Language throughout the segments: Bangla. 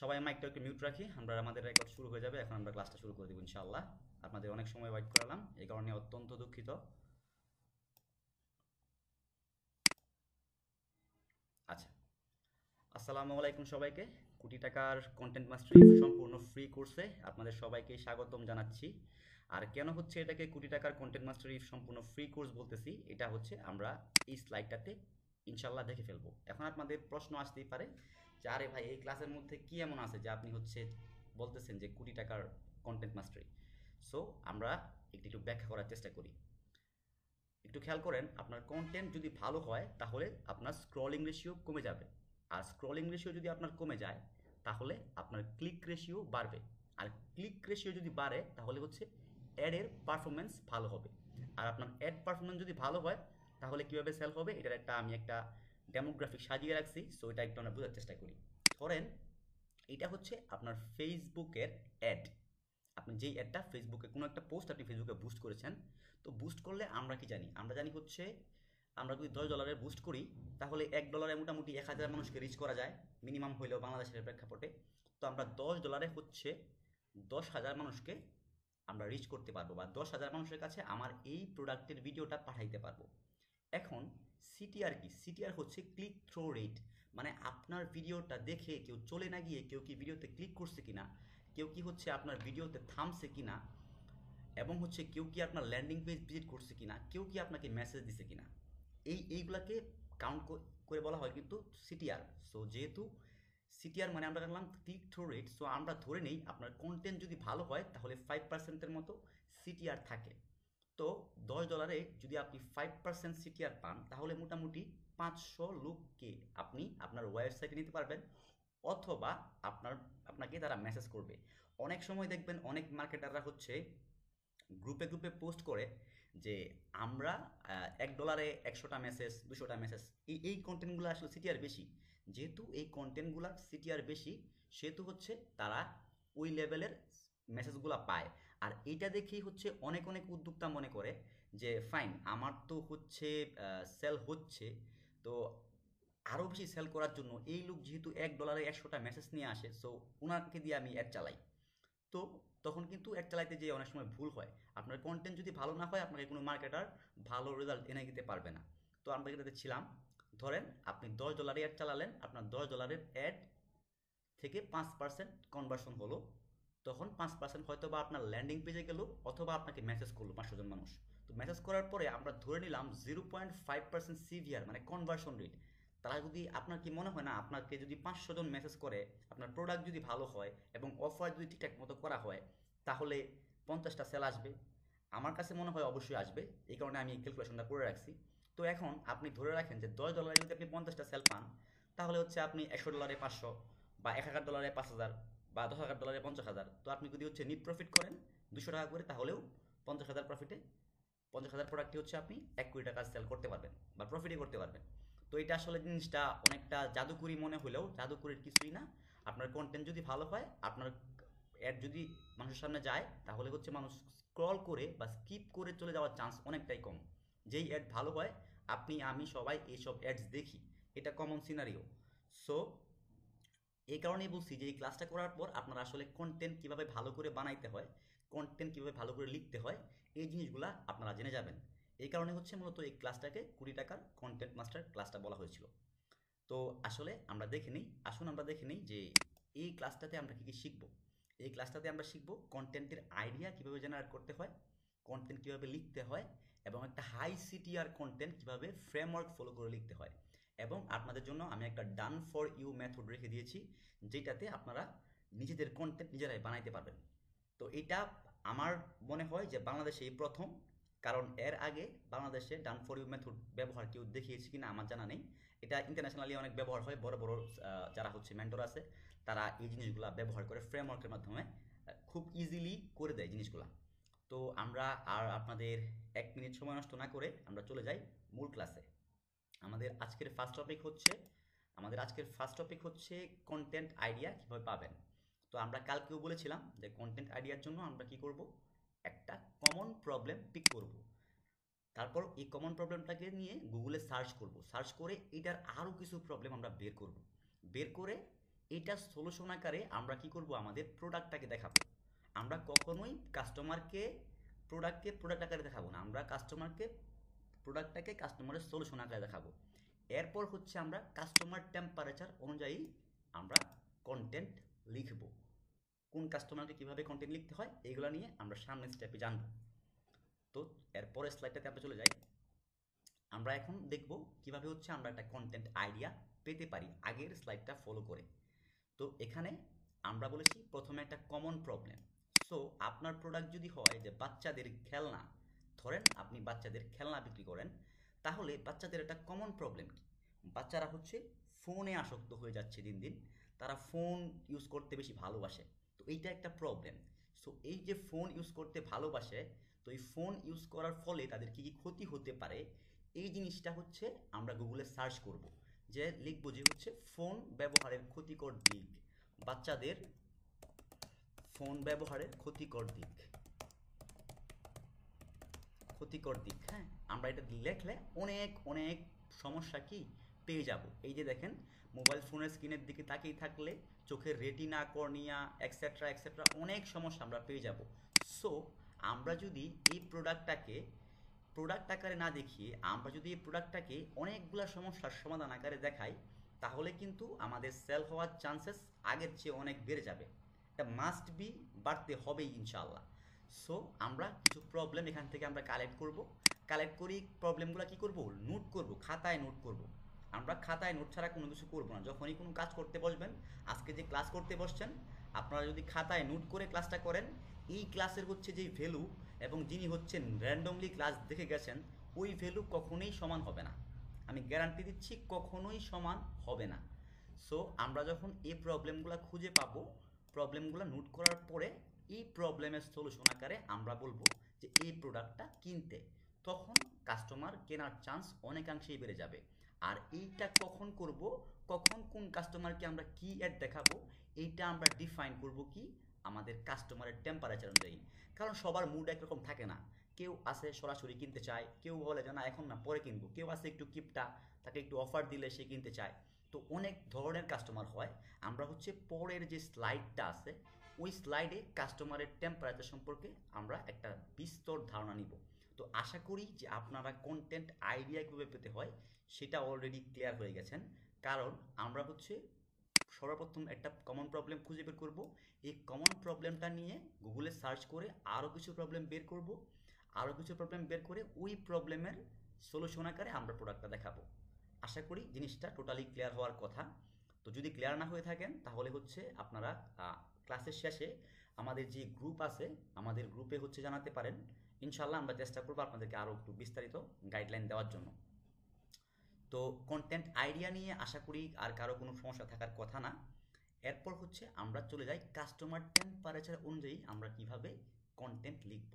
সবাই মাইকটা একটু মিউট রাখি, আমরা আমাদের রেকর্ড শুরু হয়ে যাবে। এখন আমরা ক্লাসটা শুরু করে দেবো ইনশাআল্লাহ। আপনাদের অনেক সময় ওয়েট করালাম, এই কারণে অত্যন্ত দুঃখিত। আচ্ছা, আসসালামু আলাইকুম সবাইকে। কোটি টাকার কন্টেন্ট মাস্টারি সম্পূর্ণ ফ্রি কোর্সে আপনাদের সবাইকে স্বাগতম জানাচ্ছি। আর কেন হচ্ছে এটাকে কোটি টাকার কন্টেন্ট মাস্টারি সম্পূর্ণ ফ্রি কোর্স বলতেছি, এটা হচ্ছে আমরা এই স্লাইডটাতে ইনশাল্লাহ দেখে ফেলবো। এখন আপনাদের প্রশ্ন আসতেই পারে যে আরে ভাই, এই ক্লাসের মধ্যে কি এমন আছে যে আপনি হচ্ছে বলতেছেন যে কোটি টাকার কন্টেন্ট মাস্টারি। সো আমরা একটু ব্যাখ্যা করার চেষ্টা করি। একটু খেয়াল করেন, আপনার কন্টেন্ট যদি ভালো হয় তাহলে আপনার স্ক্রলিং রেশিও কমে যাবে। আর স্ক্রলিং রেশিও যদি আপনার কমে যায় তাহলে আপনার ক্লিক রেশিও বাড়বে। আর ক্লিক রেশিও যদি বাড়ে তাহলে হচ্ছে অ্যাডের পারফরমেন্স ভালো হবে। আর আপনার অ্যাড পারফরমেন্স যদি ভালো হয় তাহলে কীভাবে সেল হবে, এটার আমি একটা ডেমোগ্রাফিক সাজিয়ে রাখছি। সো এটা একটু আমরা বোঝার চেষ্টা করি। ধরেন এটা হচ্ছে আপনার ফেসবুকের অ্যাড। আপনি যেই অ্যাডটা ফেসবুকে, কোনো একটা পোস্ট আপনি ফেসবুকে বুস্ট করেছেন। তো বুস্ট করলে আমরা কি জানি? আমরা জানি হচ্ছে আমরা যদি $10 বুস্ট করি তাহলে $1 মোটামুটি 1000 মানুষকে রিচ করা যায়, মিনিমাম হইলেও বাংলাদেশের প্রেক্ষাপটে। তো আমরা $10 হচ্ছে 10,000 মানুষকে আমরা রিচ করতে পারবো, বা 10,000 মানুষের কাছে আমার এই প্রোডাক্টের ভিডিওটা পাঠাইতে পারবো। এখন সিটিআর কি? সিটিআর হচ্ছে ক্লিক থ্রো রেট। মানে আপনার ভিডিওটা দেখে কেউ চলে না গিয়ে কেউ কি ভিডিওতে ক্লিক করছে কিনা, কেউ কি হচ্ছে আপনার ভিডিওতে থামছে কিনা, এবং হচ্ছে কেউ কি আপনার ল্যান্ডিং পেজ ভিজিট করছে কিনা, কেউ কি আপনাকে মেসেজ দিছে কিনা, এইগুলাকে কাউন্ট করে বলা হয় কিন্তু সিটিআর। সো যেহেতু সিটিআর মানে আমরা জানলাম ক্লিক থ্রু রেট, সো আমরা ধরে নেই আপনার কন্টেন্ট যদি ভালো হয় তাহলে 5%-এর মতো সিটিআর থাকে। তো $10 যদি আপনি 5% সিটিআর পান তাহলে মোটামুটি 500 লোককে আপনি আপনার ওয়েবসাইটে নিতে পারবেন, অথবা আপনাকে তারা মেসেজ করবে। অনেক সময় দেখবেন অনেক মার্কেটাররা হচ্ছে গ্রুপে গ্রুপে পোস্ট করে যে আমরা $1 100টা মেসেজ, 200টা মেসেজ। এই কন্টেন্টগুলো আসলে সিটিআর বেশি। যেহেতু এই কন্টেন্টগুলোর সিটিআর বেশি সেহেতু হচ্ছে তারা ওই লেভেলের মেসেজগুলো পায়। আর এইটা দেখেই হচ্ছে অনেক অনেক উদ্যোক্তা মনে করে যে ফাইন, আমার তো হচ্ছে সেল হচ্ছে, তো আরও বেশি সেল করার জন্য এই লোক যেহেতু $1 100টা মেসেজ নিয়ে আসে, সো ওনাকে দিয়ে আমি অ্যাড চালাই। তো তখন কিন্তু অ্যাড চালাইতে যেয়ে অনেক সময় ভুল হয়। আপনার কন্টেন্ট যদি ভালো না হয় আপনাকে কোনো মার্কেটার ভালো রেজাল্ট এনে দিতে পারবে না। তো আমরা যেটাতে ছিলাম, ধরেন আপনি $10 অ্যাড চালালেন, আপনার $10 অ্যাড থেকে 5% কনভার্সন হলো। তখন 5% হয়তো বা আপনার ল্যান্ডিং পেজে গেল, অথবা আপনাকে মেসেজ করলো 500 জন মানুষ। তো মেসেজ করার পরে আমরা ধরে নিলাম 0.5% সিভিআর মানে কনভার্সন রেট। তারা যদি, আপনার কি মনে হয় না আপনাকে যদি 500 জন মেসেজ করে, আপনার প্রোডাক্ট যদি ভালো হয় এবং অফার যদি ঠিকঠাক মতো করা হয়, তাহলে 50টা সেল আসবে? আমার কাছে মনে হয় অবশ্যই আসবে। এই কারণে আমি এই ক্যালকুলেশনটা করে রাখছি। তো এখন আপনি ধরে রাখেন যে $10 যদি আপনি 50টা সেল পান তাহলে হচ্ছে আপনি $100 500, বা $1000 5,000, বা $10,000 50,000। তো আপনি যদি হচ্ছে নিট প্রফিট করেন $200 করে, তাহলেও 50,000 প্রফিটে 50,000 প্রোডাক্টটি হচ্ছে আপনি 1 কোটি টাকা সেল করতে পারবেন বা প্রফিটই করতে পারবেন। তো এটা আসলে জিনিসটা অনেকটা জাদুকরি মনে হলেও জাদুকরির কিছুই না। আপনার কন্টেন্ট যদি ভালো হয়, আপনার অ্যাড যদি মানুষের সামনে যায়, তাহলে হচ্ছে মানুষ স্ক্রল করে বা স্কিপ করে চলে যাওয়ার চান্স অনেকটাই কম। যেই অ্যাড ভালো হয়, আপনি আমি সবাই এইসব অ্যাডস দেখি, এটা কমন সিনারিও। সো এই কারণেই বলছি যে এই ক্লাসটা করার পর আপনারা আসলে কন্টেন্ট কীভাবে ভালো করে বানাইতে হয়, কন্টেন্ট কীভাবে ভালো করে লিখতে হয়, এই জিনিসগুলা আপনারা জেনে যাবেন। এই কারণে হচ্ছে মূলত এই ক্লাসটাকে কোটি টাকার কন্টেন্ট মাস্টার ক্লাসটা বলা হয়েছিল। তো আসলে আমরা দেখে নিই, আসুন আমরা দেখে নিই যে এই ক্লাসটাতে আমরা কী কী শিখব। এই ক্লাসটাতে আমরা শিখব কন্টেন্টের আইডিয়া কীভাবে জেনারেট করতে হয়, কন্টেন্ট কীভাবে লিখতে হয়, এবং একটা হাই সিটিআর কন্টেন্ট কীভাবে ফ্রেমওয়ার্ক ফলো করে লিখতে হয়। এবং আপনাদের জন্য আমি একটা ডান ফর ইউ মেথড রেখে দিয়েছি, যেটাতে আপনারা নিজেদের কন্টেন্ট নিজেরাই বানাইতে পারবেন। তো এটা আমার মনে হয় যে বাংলাদেশে এই প্রথম, কারণ এর আগে বাংলাদেশে ডান ফর ইউ মেথড ব্যবহার কেউ দেখিয়েছে কিনা আমার জানা নেই। এটা ইন্টারন্যাশনালি অনেক ব্যবহার হয়, বড় বড় যারা হচ্ছে মেন্টর আছে তারা এই জিনিসগুলো ব্যবহার করে ফ্রেমওয়ার্কের মাধ্যমে খুব ইজিলি করে দেয় জিনিসগুলা। তো আমরা আর আপনাদের 1 মিনিট সময় নষ্ট না করে আমরা চলে যাই মূল ক্লাসে। আমাদের আজকের ফার্স্ট টপিক হচ্ছে কন্টেন্ট আইডিয়া কীভাবে পাবেন। তো আমরা কালকেও বলেছিলাম যে কন্টেন্ট আইডিয়ার জন্য আমরা কি করব, একটা কমন প্রবলেম পিক করব। তারপর এই কমন প্রবলেমটাকে নিয়ে গুগলে সার্চ করব, সার্চ করে এটার আরও কিছু প্রবলেম আমরা বের করব। বের করে এটা সলিউশন আকারে আমরা কি করব, আমাদের প্রোডাক্টটাকে দেখাবো। আমরা কখনোই প্রোডাক্ট আকারে দেখাবো না, আমরা প্রোডাক্টটাকে কাস্টমারের সলিউশন আকারে দেখাবো। এরপর হচ্ছে আমরা কাস্টমার টেম্পারেচার অনুযায়ী আমরা কন্টেন্ট লিখব। কোন কাস্টমারকে কিভাবে কন্টেন্ট লিখতে হয় এইগুলো নিয়ে আমরা সামনের স্টেপে জানব। তো এরপরের স্লাইডটাতে আমরা চলে যাই। আমরা এখন দেখব কিভাবে হচ্ছে আমরা একটা কন্টেন্ট আইডিয়া পেতে পারি আগের স্লাইডটা ফলো করে। তো এখানে আমরা বলেছি প্রথমে একটা কমন প্রবলেম। সো আপনার প্রোডাক্ট যদি হয় যে বাচ্চাদের খেলনা, ধরেন আপনি বাচ্চাদের খেলনা বিক্রি করেন, তাহলে বাচ্চাদের একটা কমন প্রবলেম কি, বাচ্চারা হচ্ছে ফোনে আসক্ত হয়ে যাচ্ছে দিন দিন, তারা ফোন ইউজ করতে বেশি ভালোবাসে। তো এইটা একটা প্রবলেম। সো এই যে ফোন ইউজ করতে ভালোবাসে, তো এই ফোন ইউজ করার ফলে তাদের কী কী ক্ষতি হতে পারে, এই জিনিসটা হচ্ছে আমরা গুগলে সার্চ করব, যে লিখবো যে হচ্ছে ফোন ব্যবহারের ক্ষতিকর দিক, বাচ্চাদের ফোন ব্যবহারের ক্ষতিকর দিক। হ্যাঁ, আমরা এটা লিখলে অনেক অনেক সমস্যা কি পেয়ে যাব। এই যে দেখেন, মোবাইল ফোনের স্ক্রিনের দিকে তাকিয়ে থাকলে চোখের রেটিনা, কর্নিয়া, এক্সেট্রা এক্সেট্রা অনেক সমস্যা আমরা পেয়ে যাব। সো আমরা যদি এই প্রোডাক্ট আকারে না দেখিয়ে আমরা যদি এই প্রোডাক্টটাকে অনেকগুলো সমস্যার সমাধান আকারে দেখাই, তাহলে কিন্তু আমাদের সেল হওয়ার চান্সেস আগের চেয়ে অনেক বেড়ে যাবে। এটা মাস্ট বি, বাড়তে হবেই ইনশাআল্লাহ। সো আমরা কিছু প্রবলেম এখান থেকে আমরা কালেক্ট করি প্রবলেমগুলো কি করব, নোট করব, খাতায় নোট করব। আমরা খাতায় নোট ছাড়া কোনো কিছু করব না। যখনই কোনো কাজ করতে বসবেন, আজকে যে ক্লাস করতে বসছেন, আপনারা যদি খাতায় নোট করে ক্লাসটা করেন, এই ক্লাসের হচ্ছে যে ভ্যালু এবং যিনি হচ্ছেন র্যান্ডমলি ক্লাস দেখে গেছেন, ওই ভ্যালু কখনোই সমান হবে না। আমি গ্যারান্টি দিচ্ছি কখনোই সমান হবে না। সো আমরা যখন এই প্রবলেমগুলো খুঁজে পাবো, প্রবলেমগুলো নোট করার পরে এই প্রবলেমের সলিউশন আকারে আমরা বলবো যে এই প্রোডাক্টটা কিনতে, তখন কাস্টমার কেনার চান্স অনেকাংশেই বেড়ে যাবে। আর এইটা কখন করব, কখন কোন কাস্টমারকে আমরা কি অ্যাড দেখাবো, এইটা আমরা ডিফাইন করব কি, আমাদের কাস্টমারের টেম্পারেচার অনুযায়ী। কারণ সবার মুড একরকম থাকে না। কেউ আসে সরাসরি কিনতে চায়, কেউ বলে যে না এখন না পরে কিনবো, কেউ আসে একটু কিপটা, তাকে একটু অফার দিলে সে কিনতে চায়। তো অনেক ধরনের কাস্টমার হয়। আমরা হচ্ছে পরের যে স্লাইডটা আছে, ওই স্লাইডে কাস্টমারের টেম্পারেচার সম্পর্কে আমরা একটা বিস্তর ধারণা নিব। তো আশা করি যে আপনারা কন্টেন্ট আইডিয়া কীভাবে পেতে হয় সেটা অলরেডি ক্লিয়ার হয়ে গেছেন। কারণ আমরা হচ্ছে সর্বপ্রথম একটা কমন প্রবলেম খুঁজে বের করব, এই কমন প্রবলেমটা নিয়ে গুগলে সার্চ করে আরও কিছু প্রবলেম বের করে ওই প্রবলেমের সলিউশন আকারে আমরা প্রোডাক্টটা দেখাবো। আশা করি জিনিসটা টোটালি ক্লিয়ার হওয়ার কথা। তো যদি ক্লিয়ার না হয়ে থাকেন, তাহলে হচ্ছে আপনারা ক্লাসের শেষে আমাদের যে গ্রুপ আছে, আমাদের গ্রুপে হচ্ছে জানাতে পারেন। ইনশাল্লাহ আমরা চেষ্টা করবো আপনাদেরকে আরও একটু বিস্তারিত গাইডলাইন দেওয়ার জন্য। তো কন্টেন্ট আইডিয়া নিয়ে আশা করি আর কারো কোনো সমস্যা থাকার কথা না। এরপর হচ্ছে আমরা চলে যাই কাস্টমার টেম্পারেচার অনুযায়ী আমরা কিভাবে কন্টেন্ট লিখব।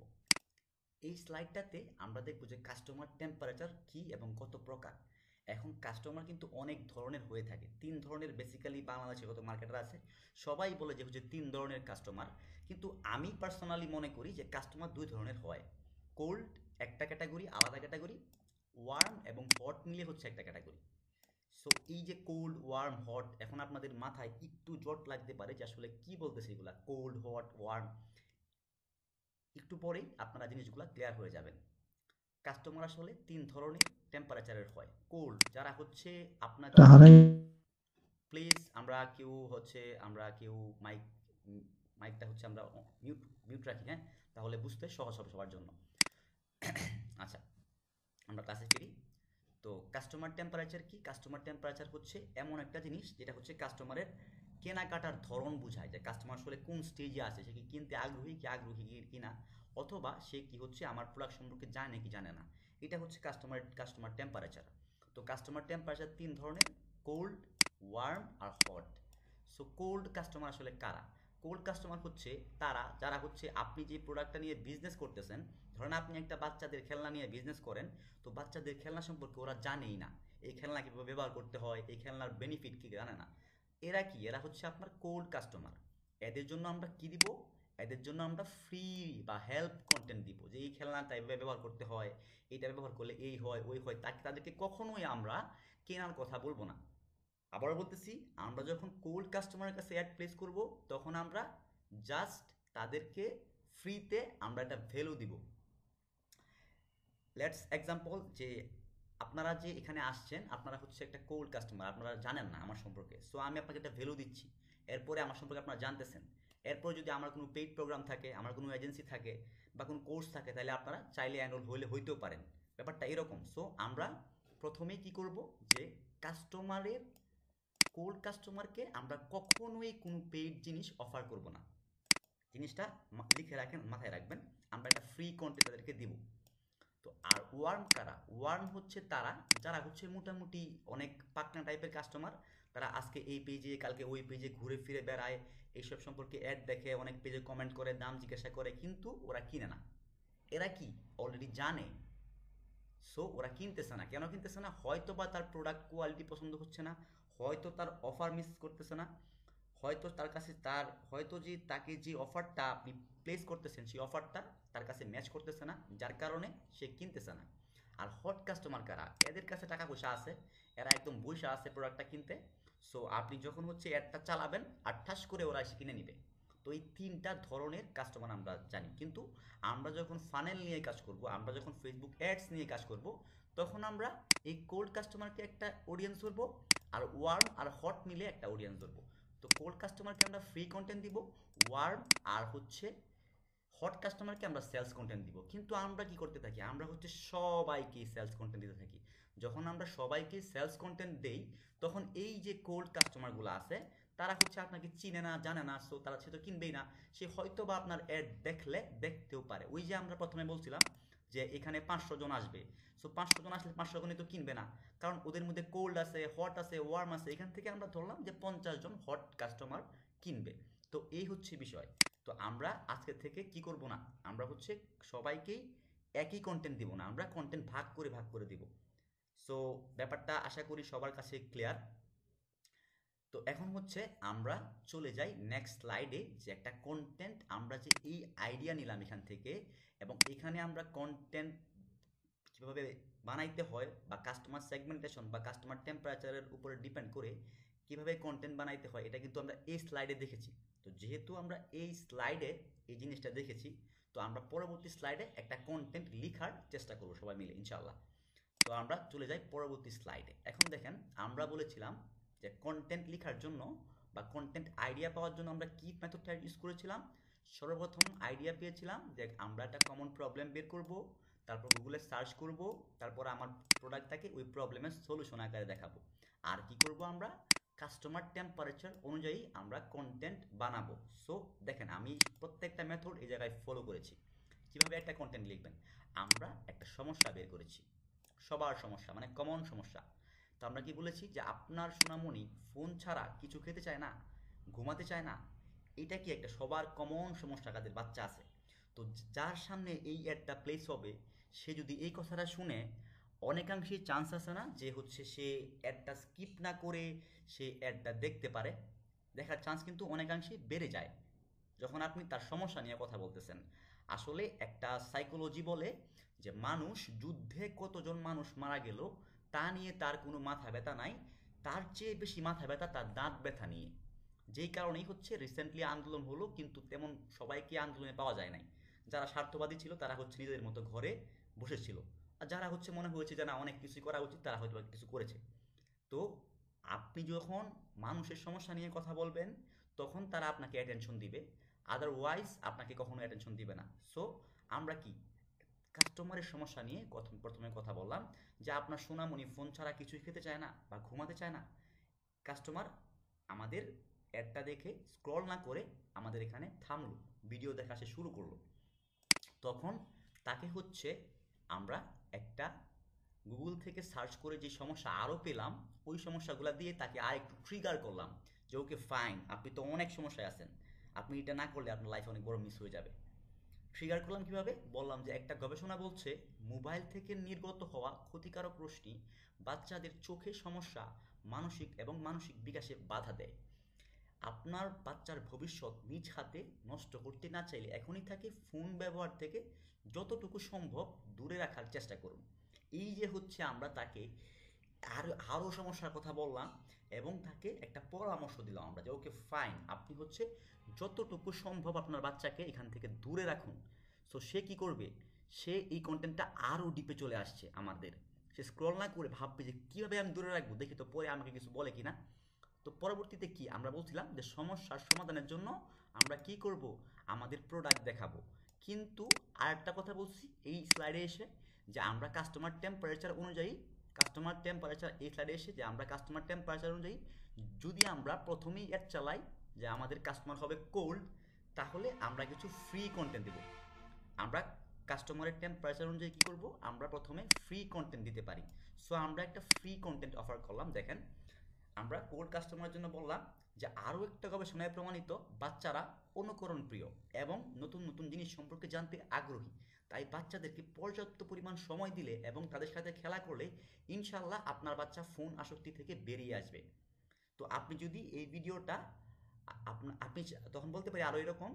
এই স্লাইডটাতে আমরা দেখব যে কাস্টমার টেম্পারেচার কী এবং কত প্রকার। এখন কাস্টমার কিন্তু অনেক ধরনের হয়ে থাকে, 3 ধরনের বেসিক্যালি বাংলাদেশে কত মার্কেটার আছে, সবাই বলে যে হচ্ছে 3 ধরনের কাস্টমার। কিন্তু আমি পার্সোনালি মনে করি যে কাস্টমার 2 ধরনের হয়। কোল্ড একটা ক্যাটাগরি, আলাদা ক্যাটাগরি, ওয়ার্ম এবং হট মিলে হচ্ছে একটা ক্যাটাগরি। সো এই যে কোল্ড, ওয়ার্ম, হট, এখন আপনাদের মাথায় একটু জট লাগতে পারে যে আসলে কি বলতেছে এগুলা, কোল্ড, হট, ওয়ার্ম। একটু পরেই আপনারা জিনিসগুলো ক্লিয়ার হয়ে যাবেন। কাস্টমার আসলে 3 ধরনের টেম্পারেচারের হয়। কোল্ড যারা হচ্ছে আপনাকে, প্লিজ আমরা কেউ মাইকটা হচ্ছে আমরা মিউট রাখি, হ্যাঁ, তাহলে বুঝতে সহজ হবে সবার জন্য। আচ্ছা, আমরা ক্লাসে ফিরি। তো কাস্টমার টেম্পারেচার কি, কাস্টমার টেম্পারেচার হচ্ছে এমন একটা জিনিস যেটা হচ্ছে কাস্টমারের কেনাকাটার ধরন বোঝায়, যে কাস্টমার আসলে কোন স্টেজে আছে, সে কি কিনতে আগ্রহী কিনা, অথবা সে কি হচ্ছে আমার প্রোডাক্ট সম্পর্কে জানে কি জানে না। এটা হচ্ছে কাস্টমার টেম্পারেচার। তো কাস্টমার টেম্পারেচার 3 ধরনের, কোল্ড, ওয়ার্ম আর হট। সো কোল্ড কাস্টমার আসলে কারা? কোল্ড কাস্টমার হচ্ছে যারা হচ্ছে আপনি যে প্রোডাক্টটা নিয়ে বিজনেস করতেছেন, ধরেন আপনি একটা বাচ্চাদের খেলনা নিয়ে বিজনেস করেন, তো বাচ্চাদের খেলনা সম্পর্কে ওরা জানেই না, এই খেলনা কীভাবে ব্যবহার করতে হয়, এই খেলনার বেনিফিট কী জানে না। এরা হচ্ছে আপনার কোল্ড কাস্টমার। এদের জন্য আমরা কি দিব, এদের জন্য আমরা ফ্রি বা হেল্প কন্টেন্ট দিব, যে এই খেলনাটা এভাবে ব্যবহার করতে হয়, এইটা ব্যবহার করলে এই হয় ওই হয়, তাদেরকে কখনোই আমরা কেনার কথা বলবো না। আবারও বলতেছি, আমরা যখন কোল্ড কাস্টমারের কাছে অ্যাড প্লেস করব, তখন আমরা জাস্ট তাদেরকে ফ্রিতে আমরা একটা ভ্যালু দিব। লেটস এক্সাম্পল, যে আপনারা যে এখানে আসছেন, আপনারা হচ্ছে একটা কোল্ড কাস্টমার, আপনারা জানেন না আমার সম্পর্কে, সো আমি আপনাকে একটা ভ্যালু দিচ্ছি, এরপরে আমার সম্পর্কে আপনারা জানতেছেন। এরপর যদি আমার কোনো পেইড প্রোগ্রাম থাকে, আমার কোনো এজেন্সি থাকে বা কোনো কোর্স থাকে, তাহলে আপনারা চাইলে অ্যানরোল হইতেও পারেন। ব্যাপারটা এরকম। সো আমরা প্রথমেই কি করব, যে কাস্টমারের কোল্ড কাস্টমারকে আমরা কখনোই কোনো পেইড জিনিস অফার করব না। জিনিসটা লিখে রাখেন, মাথায় রাখবেন। আমরা একটা ফ্রি কন্টেন্ট তাদেরকে দিব। তো আর ওয়ার্ম কারা? ওয়ার্ম হচ্ছে তারা যারা হচ্ছে মোটামুটি অনেক পাকনা টাইপের কাস্টমার। তারা আজকে এই পেজে, কালকে ওই পেজে ঘুরে ফিরে বেড়ায়, এইসব সম্পর্কে অ্যাড দেখে, অনেক পেজে কমেন্ট করে, দাম জিজ্ঞাসা করে, কিন্তু ওরা কিনে না। এরা কি অলরেডি জানে, সো ওরা কিনতেছে না। কেন কিনতেছে না? হয়তো বা তার প্রোডাক্ট কোয়ালিটি পছন্দ হচ্ছে না, হয়তো তার অফার মিস করতেছে না, হয়তো তার কাছে হয়তো যে তাকে যে অফারটা আপনি প্লেস করতেছেন, সেই অফারটা তার কাছে ম্যাচ করতেছে না, যার কারণে সে কিনতেছে না। আর হট কাস্টমার কারা? এদের কাছে টাকা পয়সা আছে, এরা একদম বইসা আছে প্রোডাক্টটা কিনতে। সো আপনি যখন হচ্ছে অ্যাডটা চালাবেন, আর ঠাস করে ওরা এসে কিনে নিবে। তো এই তিনটা ধরনের কাস্টমার আমরা জানি। কিন্তু আমরা যখন ফানেল নিয়ে কাজ করব, আমরা যখন ফেসবুক অ্যাডস নিয়ে কাজ করব, তখন আমরা এই কোল্ড কাস্টমারকে একটা অডিয়েন্স ধরবো, আর ওয়ার্ম আর হট মিলে একটা অডিয়েন্স ধরবো। তো কোল্ড কাস্টমারকে আমরা ফ্রি কন্টেন্ট দিব, ওয়ার্ম আর হচ্ছে হট কাস্টমারকে আমরা সেলস কন্টেন্ট দিব। কিন্তু আমরা কি করতে থাকি? আমরা হচ্ছে সবাইকে সেলস কন্টেন্ট দিতে থাকি। যখন আমরা সবাইকে সেলস কন্টেন্ট দেই, তখন এই যে কোল্ড কাস্টমারগুলো আছে, তারা হচ্ছে আপনাকে চিনে না, জানে না, সো সে তো কিনবেই না। সে হয়তো বা আপনার অ্যাড দেখতেও পারে। ওই যে আমরা প্রথমে বলছিলাম যে এখানে 500 জন আসবে, সো 500 জন আসলে 500 জনই তো কিনবে না, কারণ ওদের মধ্যে কোল্ড আছে, হট আছে, ওয়ার্ম আছে। এখান থেকে আমরা ধরলাম যে 50 জন হট কাস্টমার কিনবে। তো এই হচ্ছে বিষয়। তো আমরা আজকে থেকে কি করব না, আমরা হচ্ছে সবাইকেই একই কন্টেন্ট দিব না, আমরা কন্টেন্ট ভাগ করে দিব। সো ব্যাপারটা আশা করি সবার কাছে ক্লিয়ার। তো এখন হচ্ছে আমরা চলে যাই নেক্সট স্লাইডে, যে একটা কন্টেন্ট আমরা যে এই আইডিয়া নিলাম এখান থেকে, এবং এখানে আমরা কন্টেন্ট কীভাবে বানাইতে হয়, বা কাস্টমার সেগমেন্টেশন বা কাস্টমার টেম্পারেচারের উপরে ডিপেন্ড করে কীভাবে কন্টেন্ট বানাইতে হয়, এটা কিন্তু আমরা এই স্লাইডে দেখেছি। তো যেহেতু আমরা এই স্লাইডে এই জিনিসটা দেখেছি, তো আমরা পরবর্তী স্লাইডে একটা কন্টেন্ট লেখার চেষ্টা করবো সবাই মিলে ইনশাআল্লাহ। তো আমরা চলে যাই পরবর্তী স্লাইডে। এখন দেখেন, আমরা বলেছিলাম যে কন্টেন্ট লেখার জন্য বা কন্টেন্ট আইডিয়া পাওয়ার জন্য আমরা কি মেথডটা ইউজ করেছিলাম। সর্বপ্রথম আইডিয়া পেয়েছিলাম যে আমরা একটা কমন প্রবলেম বের করব, তারপর গুগলে সার্চ করব, তারপর আমার প্রোডাক্টটাকে ওই প্রবলেমের সলিউশন আকারে দেখাবো। আর কি করব, আমরা কাস্টমার টেম্পারেচার অনুযায়ী আমরা কন্টেন্ট বানাবো। সো দেখেন, আমি প্রত্যেকটা মেথড এই জায়গায় ফলো করেছি। কিভাবে একটা কন্টেন্ট লিখবেন, আমরা একটা সমস্যা বের করেছি, সবার সমস্যা, মানে কমন সমস্যা। তো আমরা কি বলেছি, যে আপনার সোনামণি ফোন ছাড়া কিছু খেতে চায় না, ঘুমাতে চায় না। এটা কি একটা সবার কমন সমস্যা, কাদের বাচ্চা আছে। তো যার সামনে এই অ্যাডটা প্লেস হবে, সে যদি এই কথাটা শুনে, অনেকাংশেই চান্স আছে না যে হচ্ছে সে অ্যাডটা স্কিপ না করে সে অ্যাডটা দেখতে পারে। দেখার চান্স কিন্তু অনেকাংশেই বেড়ে যায় যখন আপনি তার সমস্যা নিয়ে কথা বলতেছেন। আসলে একটা সাইকোলজি বলে যে মানুষ যুদ্ধে কতজন মানুষ মারা গেল তা নিয়ে তার কোনো মাথা ব্যথা নাই, তার চেয়ে বেশি মাথা ব্যথা তার দাঁত ব্যথা নিয়ে। যেই কারণেই হচ্ছে রিসেন্টলি আন্দোলন হলো, কিন্তু তেমন সবাইকে আন্দোলনে পাওয়া যায় নাই। যারা স্বার্থবাদী ছিল তারা হচ্ছে নিজেদের মতো ঘরে বসেছিল, আর যারা হচ্ছে মনে হয়েছে যে না অনেক কিছুই করা উচিত, তারা হয়তো কিছু করেছে। তো আপনি যখন মানুষের সমস্যা নিয়ে কথা বলবেন, তখন তারা আপনাকে অ্যাটেনশন দিবে, আদারওয়াইজ আপনাকে কখনো অ্যাটেনশন দিবে না। সো আমরা কি কাস্টমারের সমস্যা নিয়ে প্রথমে কথা বললাম, যে আপনার সোনামণি ফোন ছাড়া কিছুই খেতে চায় না বা ঘুমাতে চায় না। কাস্টমার আমাদের অ্যাডটা দেখে স্ক্রল না করে আমাদের এখানে থামলো, ভিডিও দেখা সে শুরু করলো। তখন তাকে হচ্ছে আমরা একটা গুগল থেকে সার্চ করে যে সমস্যা আরও পেলাম, ওই সমস্যাগুলো দিয়ে তাকে আর একটু ট্রিগার করলাম, যে ওকে ফাইন, আপনি তো অনেক সমস্যায় আছেন, আপনি এটা না করলে আপনার লাইফে অনেক বড় মিস হয়ে যাবে। ট্রিগার করলাম কিভাবে? বললাম যে একটা গবেষণা বলছে মোবাইল থেকে নির্গত হওয়া ক্ষতিকারক রশ্মি বাচ্চাদের চোখে সমস্যা, মানসিক বিকাশে বাধা দেয়। আপনার বাচ্চার ভবিষ্যৎ নিজ হাতে নষ্ট করতে না চাইলে এখনই তাকে ফোন ব্যবহার থেকে যতটুকু সম্ভব দূরে রাখার চেষ্টা করুন। এই যে হচ্ছে আমরা তাকে আরও সমস্যার কথা বললাম এবং তাকে একটা পরামর্শ দিলাম আমরা যে ওকে ফাইন, আপনি হচ্ছে যতটুকু সম্ভব আপনার বাচ্চাকে এখান থেকে দূরে রাখুন। সো সে কি করবে, সে এই কন্টেন্টটা আরও ডিপে চলে আসছে আমাদের, সে স্ক্রল না করে ভাববে যে কীভাবে আমি দূরে রাখবো, দেখি তো পরে আমাকে কিছু বলে কিনা। তো পরবর্তীতে কি আমরা বলছিলাম যে সমস্যার সমাধানের জন্য আমরা কি করব, আমাদের প্রোডাক্ট দেখাবো। কিন্তু আরেকটা কথা বলছি এই স্লাইডে এসে, যে আমরা কাস্টমার টেম্পারেচার অনুযায়ী, কাস্টমার টেম্পারেচার এই স্লাইডে এসে যে আমরা কাস্টমার টেম্পারেচার অনুযায়ী যদি আমরা প্রথমেই অ্যাড চালাই যে আমাদের কাস্টমার হবে কোল্ড, তাহলে আমরা কিছু ফ্রি কন্টেন্ট দেব। আমরা কাস্টমারের টেম্পারেচার অনুযায়ী কী করব, আমরা প্রথমে ফ্রি কন্টেন্ট দিতে পারি। সো আমরা একটা ফ্রি কন্টেন্ট অফার করলাম। দেখেন, আমরা কোল্ড কাস্টমারের জন্য বললাম যে আরও একটা গবেষণায় প্রমাণিত বাচ্চারা অনুকরণ প্রিয় এবং নতুন নতুন জিনিস সম্পর্কে জানতে আগ্রহী। তাই বাচ্চাদেরকে পর্যাপ্ত পরিমাণ সময় দিলে এবং তাদের সাথে খেলা করলে ইনশাল্লাহ আপনার বাচ্চা ফোন আসক্তি থেকে বেরিয়ে আসবে। তো আপনি যদি এই ভিডিওটা আপনি তখন বলতে পারি আরও এরকম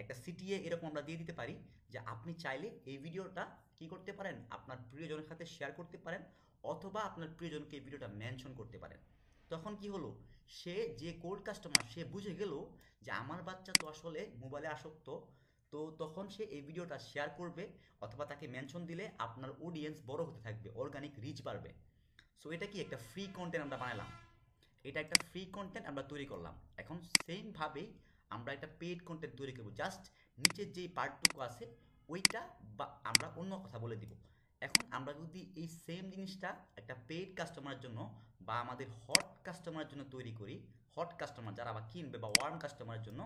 একটা সিটিএ এরকম আমরা দিয়ে দিতে পারি যে আপনি চাইলে এই ভিডিওটা কি করতে পারেন, আপনার প্রিয়জনের সাথে শেয়ার করতে পারেন, অথবা আপনার প্রিয়জনকে এই ভিডিওটা মেনশন করতে পারেন। তখন কি হলো, সে যে কোল্ড কাস্টমার সে বুঝে গেল যে আমার বাচ্চা তো আসলে মোবাইলে আসক্ত, তো তখন সে এই ভিডিওটা শেয়ার করবে অথবা তাকে মেনশন দিলে আপনার অডিয়েন্স বড় হতে থাকবে, অর্গানিক রিচ বাড়বে। সো এটা কি একটা ফ্রি কন্টেন্ট আমরা বানালাম, এটা একটা ফ্রি কন্টেন্ট আমরা তৈরি করলাম। এখন সেমভাবেই আমরা একটা পেইড কন্টেন্ট তৈরি করবো, জাস্ট নিচের যেই পার্টটুকু আছে ওইটা বা আমরা অন্য কথা বলে দিব। এখন আমরা যদি এই সেম জিনিসটা একটা পেইড কাস্টমারের জন্য বা আমাদের হট কাস্টমারের জন্য তৈরি করি, হট কাস্টমার যারা আবার কিনবে বা ওয়ার্ম কাস্টমারের জন্য,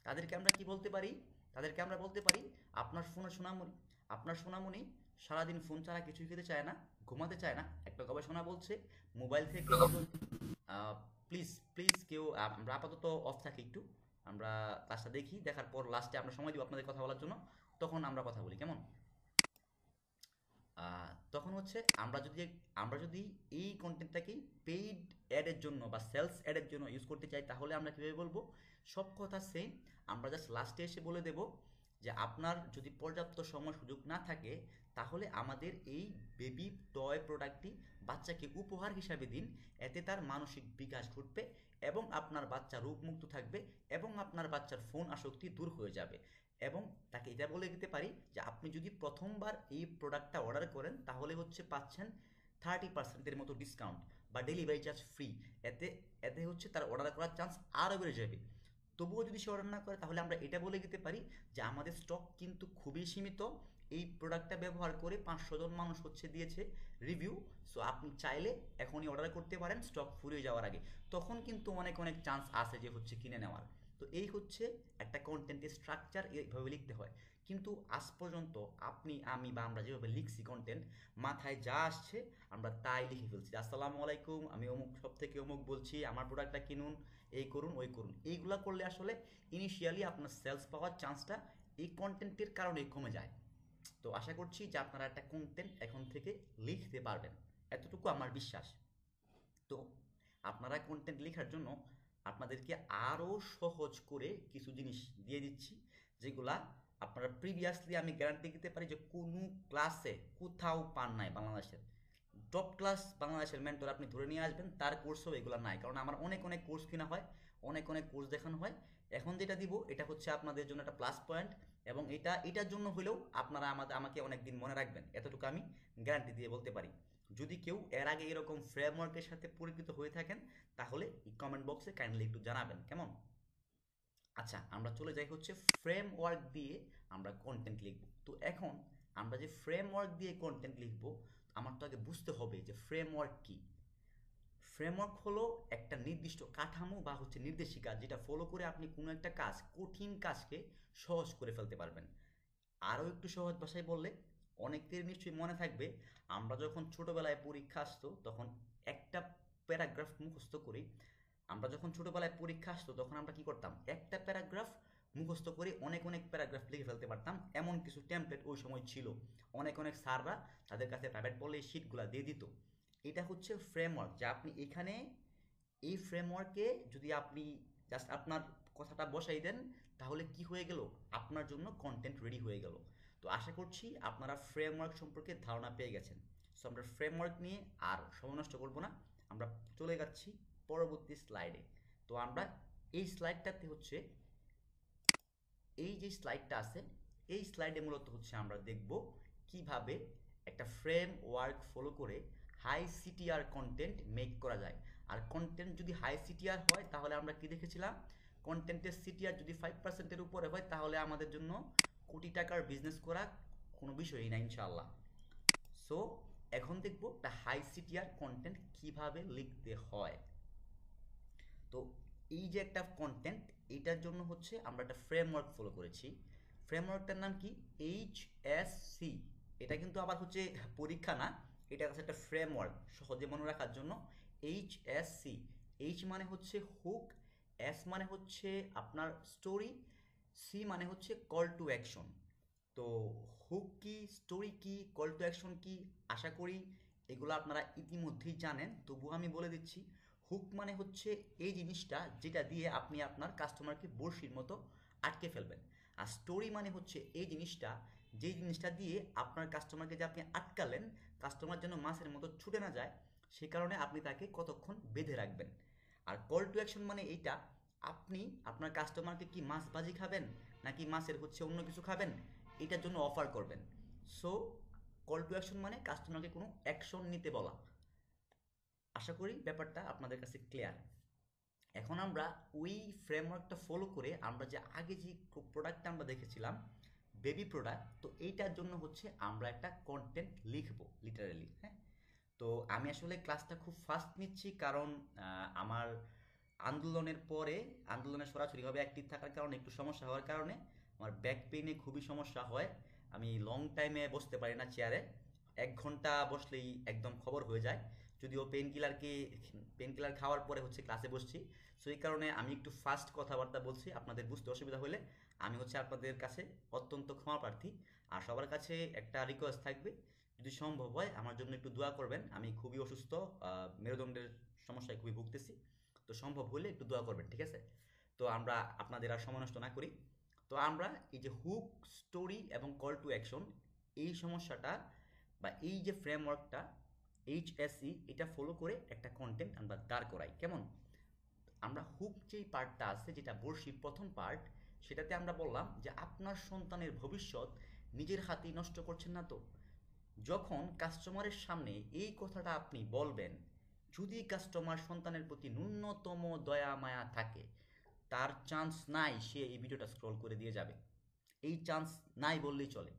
তাদেরকে আমরা কি বলতে পারি, তাদেরকে আমরা বলতে পারি আপনার ফোনে সোনামণি, আপনার সোনামণি সারাদিন ফোন ছাড়া কিছুই খেতে চায় না, ঘুমাতে চায় না। একটা গবেষণা বলছে মোবাইল থেকে প্লিজ প্লিজ কেউ আমরা আপাতত অফ থাকি একটু, আমরা ক্লাসটা দেখি, দেখার পর লাস্টে আমরা সময় দিব আপনাদের কথা বলার জন্য, তখন আমরা কথা বলি কেমন। তখন হচ্ছে আমরা যদি এই কন্টেন্টটাকেই পেইড অ্যাডের জন্য বা সেলস অ্যাডের জন্য ইউজ করতে চাই, তাহলে আমরা কীভাবে বলবো, সব কথা সেম, আমরা জাস্ট লাস্টে এসে বলে দেব যে আপনার যদি পর্যাপ্ত সময় সুযোগ না থাকে তাহলে আমাদের এই বেবি টয় প্রোডাক্টটি বাচ্চাকে উপহার হিসাবে দিন, এতে তার মানসিক বিকাশ ঘটবে এবং আপনার বাচ্চা রোগমুক্ত থাকবে এবং আপনার বাচ্চার ফোন আসক্তি দূর হয়ে যাবে। এবং তাকে এটা বলে দিতে পারি যে আপনি যদি প্রথমবার এই প্রোডাক্টটা অর্ডার করেন তাহলে হচ্ছে পাচ্ছেন 30%-এর মতো ডিসকাউন্ট বা ডেলিভারি চার্জ ফ্রি। এতে এতে হচ্ছে তার অর্ডার করার চান্স আরও বেড়ে যাবে। তবুও যদি সে অর্ডার না করে তাহলে আমরা এটা বলে দিতে পারি যে আমাদের স্টক কিন্তু খুবই সীমিত, এই প্রোডাক্টটা ব্যবহার করে 500 জন মানুষ হচ্ছে দিয়েছে রিভিউ। সো আপনি চাইলে এখনই অর্ডার করতে পারেন স্টক ফুরিয়ে যাওয়ার আগে, তখন কিন্তু অনেক অনেক চান্স আছে যে হচ্ছে কিনে নেওয়ার। তো এই হচ্ছে একটা কন্টেন্টের স্ট্রাকচার, এইভাবে লিখতে হয়। কিন্তু আজ পর্যন্ত আপনি আমি বা আমরা যেভাবে লিখছি কন্টেন্ট, মাথায় যা আসছে আমরা তাই লিখে ফেলছি। আসসালামু আলাইকুম, আমি অমুক সব থেকে অমুক বলছি, আমার প্রোডাক্টটা কিনুন, এই করুন ওই করুন। এইগুলা করলে আসলে ইনিশিয়ালি আপনার সেলস পাওয়ার চান্সটা এই কন্টেন্টের কারণেই কমে যায়। তো আশা করছি যে আপনারা একটা কন্টেন্ট এখন থেকে লিখতে পারবেন, এতটুকু আমার বিশ্বাস। তো আপনারা কন্টেন্ট লেখার জন্য আপনাদেরকে আরও সহজ করে কিছু জিনিস দিয়ে দিচ্ছি, যেগুলা আপনারা প্রিভিয়াসলি আমি গ্যারান্টি দিতে পারি যে কোনো ক্লাসে কোথাও পান নাই। বাংলাদেশের টপ ক্লাস বাংলাদেশের মেন্টর আপনি ধরে নিয়ে আসবেন, তার কোর্সও এগুলো নাই, কারণ আমার অনেক অনেক কোর্স কিনা হয়, অনেক অনেক কোর্স দেখানো হয়। এখন যেটা দিব এটা হচ্ছে আপনাদের জন্য একটা প্লাস পয়েন্ট, এবং এটার জন্য হলেও আপনারা আমাকে অনেক দিন মনে রাখবেন, এতটুকু আমি গ্যারান্টি দিয়ে বলতে পারি। যদি কেউ এর আগে এরকম ফ্রেমওয়ার্কের সাথে পরিচিত হয়ে থাকেন তাহলে কমেন্ট বক্সে কাইন্ডলি একটু জানাবেন কেমন। আচ্ছা, আমরা চলে যাই হচ্ছে ফ্রেমওয়ার্ক দিয়ে আমরা কন্টেন্ট লিখব। তো এখন আমরা যে ফ্রেমওয়ার্ক দিয়ে কন্টেন্ট লিখব, আমার তো আগে বুঝতে হবে যে ফ্রেমওয়ার্ক কি। ফ্রেমওয়ার্ক হলো একটা নির্দিষ্ট কাঠামো বা হচ্ছে নির্দেশিকা, যেটা ফলো করে আপনি কোনো একটা কাজ, কঠিন কাজকে সহজ করে ফেলতে পারবেন। আরও একটু সহজ ভাষায় বললে অনেকের নিশ্চয়ই মনে থাকবে, আমরা যখন ছোটোবেলায় পরীক্ষা আসতো তখন একটা প্যারাগ্রাফ মুখস্থ করি। আমরা যখন ছোটোবেলায় পরীক্ষা আসতো তখন আমরা কি করতাম, একটা প্যারাগ্রাফ মুখস্থ করে অনেক অনেক প্যারাগ্রাফ লিখে ফেলতে পারতাম, এমন কিছু টেমপ্লেট ওই সময় ছিল। অনেক অনেক স্যাররা তাদের কাছে প্রাইভেট পড়লে এই শিটগুলো দিয়ে দিত। এটা হচ্ছে ফ্রেমওয়ার্ক, যা আপনি এখানে এই ফ্রেমওয়ার্কে যদি আপনি জাস্ট আপনার কথাটা বসাই দেন তাহলে কি হয়ে গেল, আপনার জন্য কন্টেন্ট রেডি হয়ে গেল। তো আশা করছি আপনারা ফ্রেমওয়ার্ক সম্পর্কে ধারণা পেয়ে গেছেন। সো আমরা ফ্রেমওয়ার্ক নিয়ে আর সময় নষ্ট করব না, আমরা চলে যাচ্ছি পরবর্তী স্লাইডে। তো আমরা এই স্লাইডটাতে হচ্ছে, এই যে স্লাইডটা আছে, এই স্লাইডে মূলত হচ্ছে আমরা দেখব কিভাবে একটা ফ্রেমওয়ার্ক ফলো করে হাই সিটিআর কন্টেন্ট মেক করা যায়। আর কন্টেন্ট যদি হাই সিটিআর হয় তাহলে আমরা কি দেখেছিলাম, কন্টেন্টের সিটিআর যদি 5%-এর উপরে হয় তাহলে আমাদের জন্য কোটি টাকার বিজনেস করা কোনো বিষয়ই না ইনশাআল্লাহ। সো এখন দেখব একটা হাই সিটিআর কন্টেন্ট কিভাবে লিখতে হয়। তো এই যে একটা কন্টেন্ট, এইটার জন্য হচ্ছে আমরা একটা ফ্রেমওয়ার্ক ফলো করেছি। ফ্রেমওয়ার্কটার নাম কি, HSC। এটা কিন্তু আবার হচ্ছে পরীক্ষা না, এটা হচ্ছে একটা ফ্রেমওয়ার্ক, সহজে মনে রাখার জন্য। HSC, এইচ মানে হচ্ছে হুক, এস মানে হচ্ছে আপনার স্টোরি, সি মানে হচ্ছে কল টু অ্যাকশন। তো হুক কি, স্টোরি কি, কল টু অ্যাকশন কি, আশা করি এগুলো আপনারা ইতিমধ্যেই জানেন, তবুও আমি বলে দিচ্ছি। হুক মানে হচ্ছে এই জিনিসটা যেটা দিয়ে আপনি আপনার কাস্টমারকে বড়শির মতো আটকে ফেলবেন। আর স্টোরি মানে হচ্ছে এই জিনিসটা, যেই জিনিসটা দিয়ে আপনার কাস্টমারকে যে আপনি আটকালেন, কাস্টমার যেন মাছের মতো ছুটে না যায়, সে কারণে আপনি তাকে কতক্ষণ বেঁধে রাখবেন। আর কল টু অ্যাকশন মানে এইটা, আপনি আপনার কাস্টমারকে কি মাছ ভাজি খাবেন নাকি মাছের হচ্ছে অন্য কিছু খাবেন, এটার জন্য অফার করবেন। সো কল টু অ্যাকশন মানে কাস্টমারকে কোনো অ্যাকশন নিতে বলা। আশা করি ব্যাপারটা আপনাদের কাছে ক্লিয়ার। এখন আমরা ওই ফ্রেমওয়ার্কটা ফলো করে আমরা যে আগে যে প্রোডাক্টটা আমরা দেখেছিলাম, বেবি প্রোডাক্ট, তো এইটার জন্য হচ্ছে আমরা একটা কন্টেন্ট লিখবো লিটারালি। হ্যাঁ, তো আমি আসলে ক্লাসটা খুব ফাস্ট নিচ্ছি, কারণ আমার আন্দোলনের পরে, আন্দোলনে সরাসরিভাবে অ্যাক্টিভ থাকার কারণে একটু সমস্যা হওয়ার কারণে আমার ব্যাক পেইনে খুবই সমস্যা হয়। আমি লং টাইমে বসতে পারি না চেয়ারে, 1 ঘন্টা বসলেই একদম খবর হয়ে যায়। যদিও পেন কিলার খাওয়ার পরে হচ্ছে ক্লাসে বসছি, সো এই কারণে আমি একটু ফাস্ট কথাবার্তা বলছি, আপনাদের বুঝতে অসুবিধা হলে আমি হচ্ছে আপনাদের কাছে অত্যন্ত ক্ষমা প্রার্থী। আর সবার কাছে একটা রিকোয়েস্ট থাকবে, যদি সম্ভব হয় আমার জন্য একটু দোয়া করবেন। আমি খুবই অসুস্থ, মেরুদণ্ডের সমস্যায় খুবই ভুগতেছি, তো সম্ভব হলে একটু দোয়া করবেন, ঠিক আছে? তো আমরা আপনাদের আর সময় নষ্ট না করি, তো আমরা এই যে হুক, স্টোরি এবং কল টু অ্যাকশন, এই সমস্যাটা বা এই যে ফ্রেমওয়ার্কটা HSE, এটা ফলো করে একটা কন্টেন্ট আমরা দাঁড় করাই। কেমন? আমরা হুক যেই পার্টটা আছে, যেটা বড়শির প্রথম পার্ট, সেটাতে আমরা বললাম যে আপনার সন্তানের ভবিষ্যৎ নিজের হাতেই নষ্ট করছেন না তো। যখন কাস্টমারের সামনে এই কথাটা আপনি বলবেন, যদি কাস্টমার সন্তানের প্রতি ন্যূনতম দয়া মায়া থাকে, তার চান্স নাই সে এই ভিডিওটা স্ক্রল করে দিয়ে যাবে। এই চান্স নাই বললেই চলে।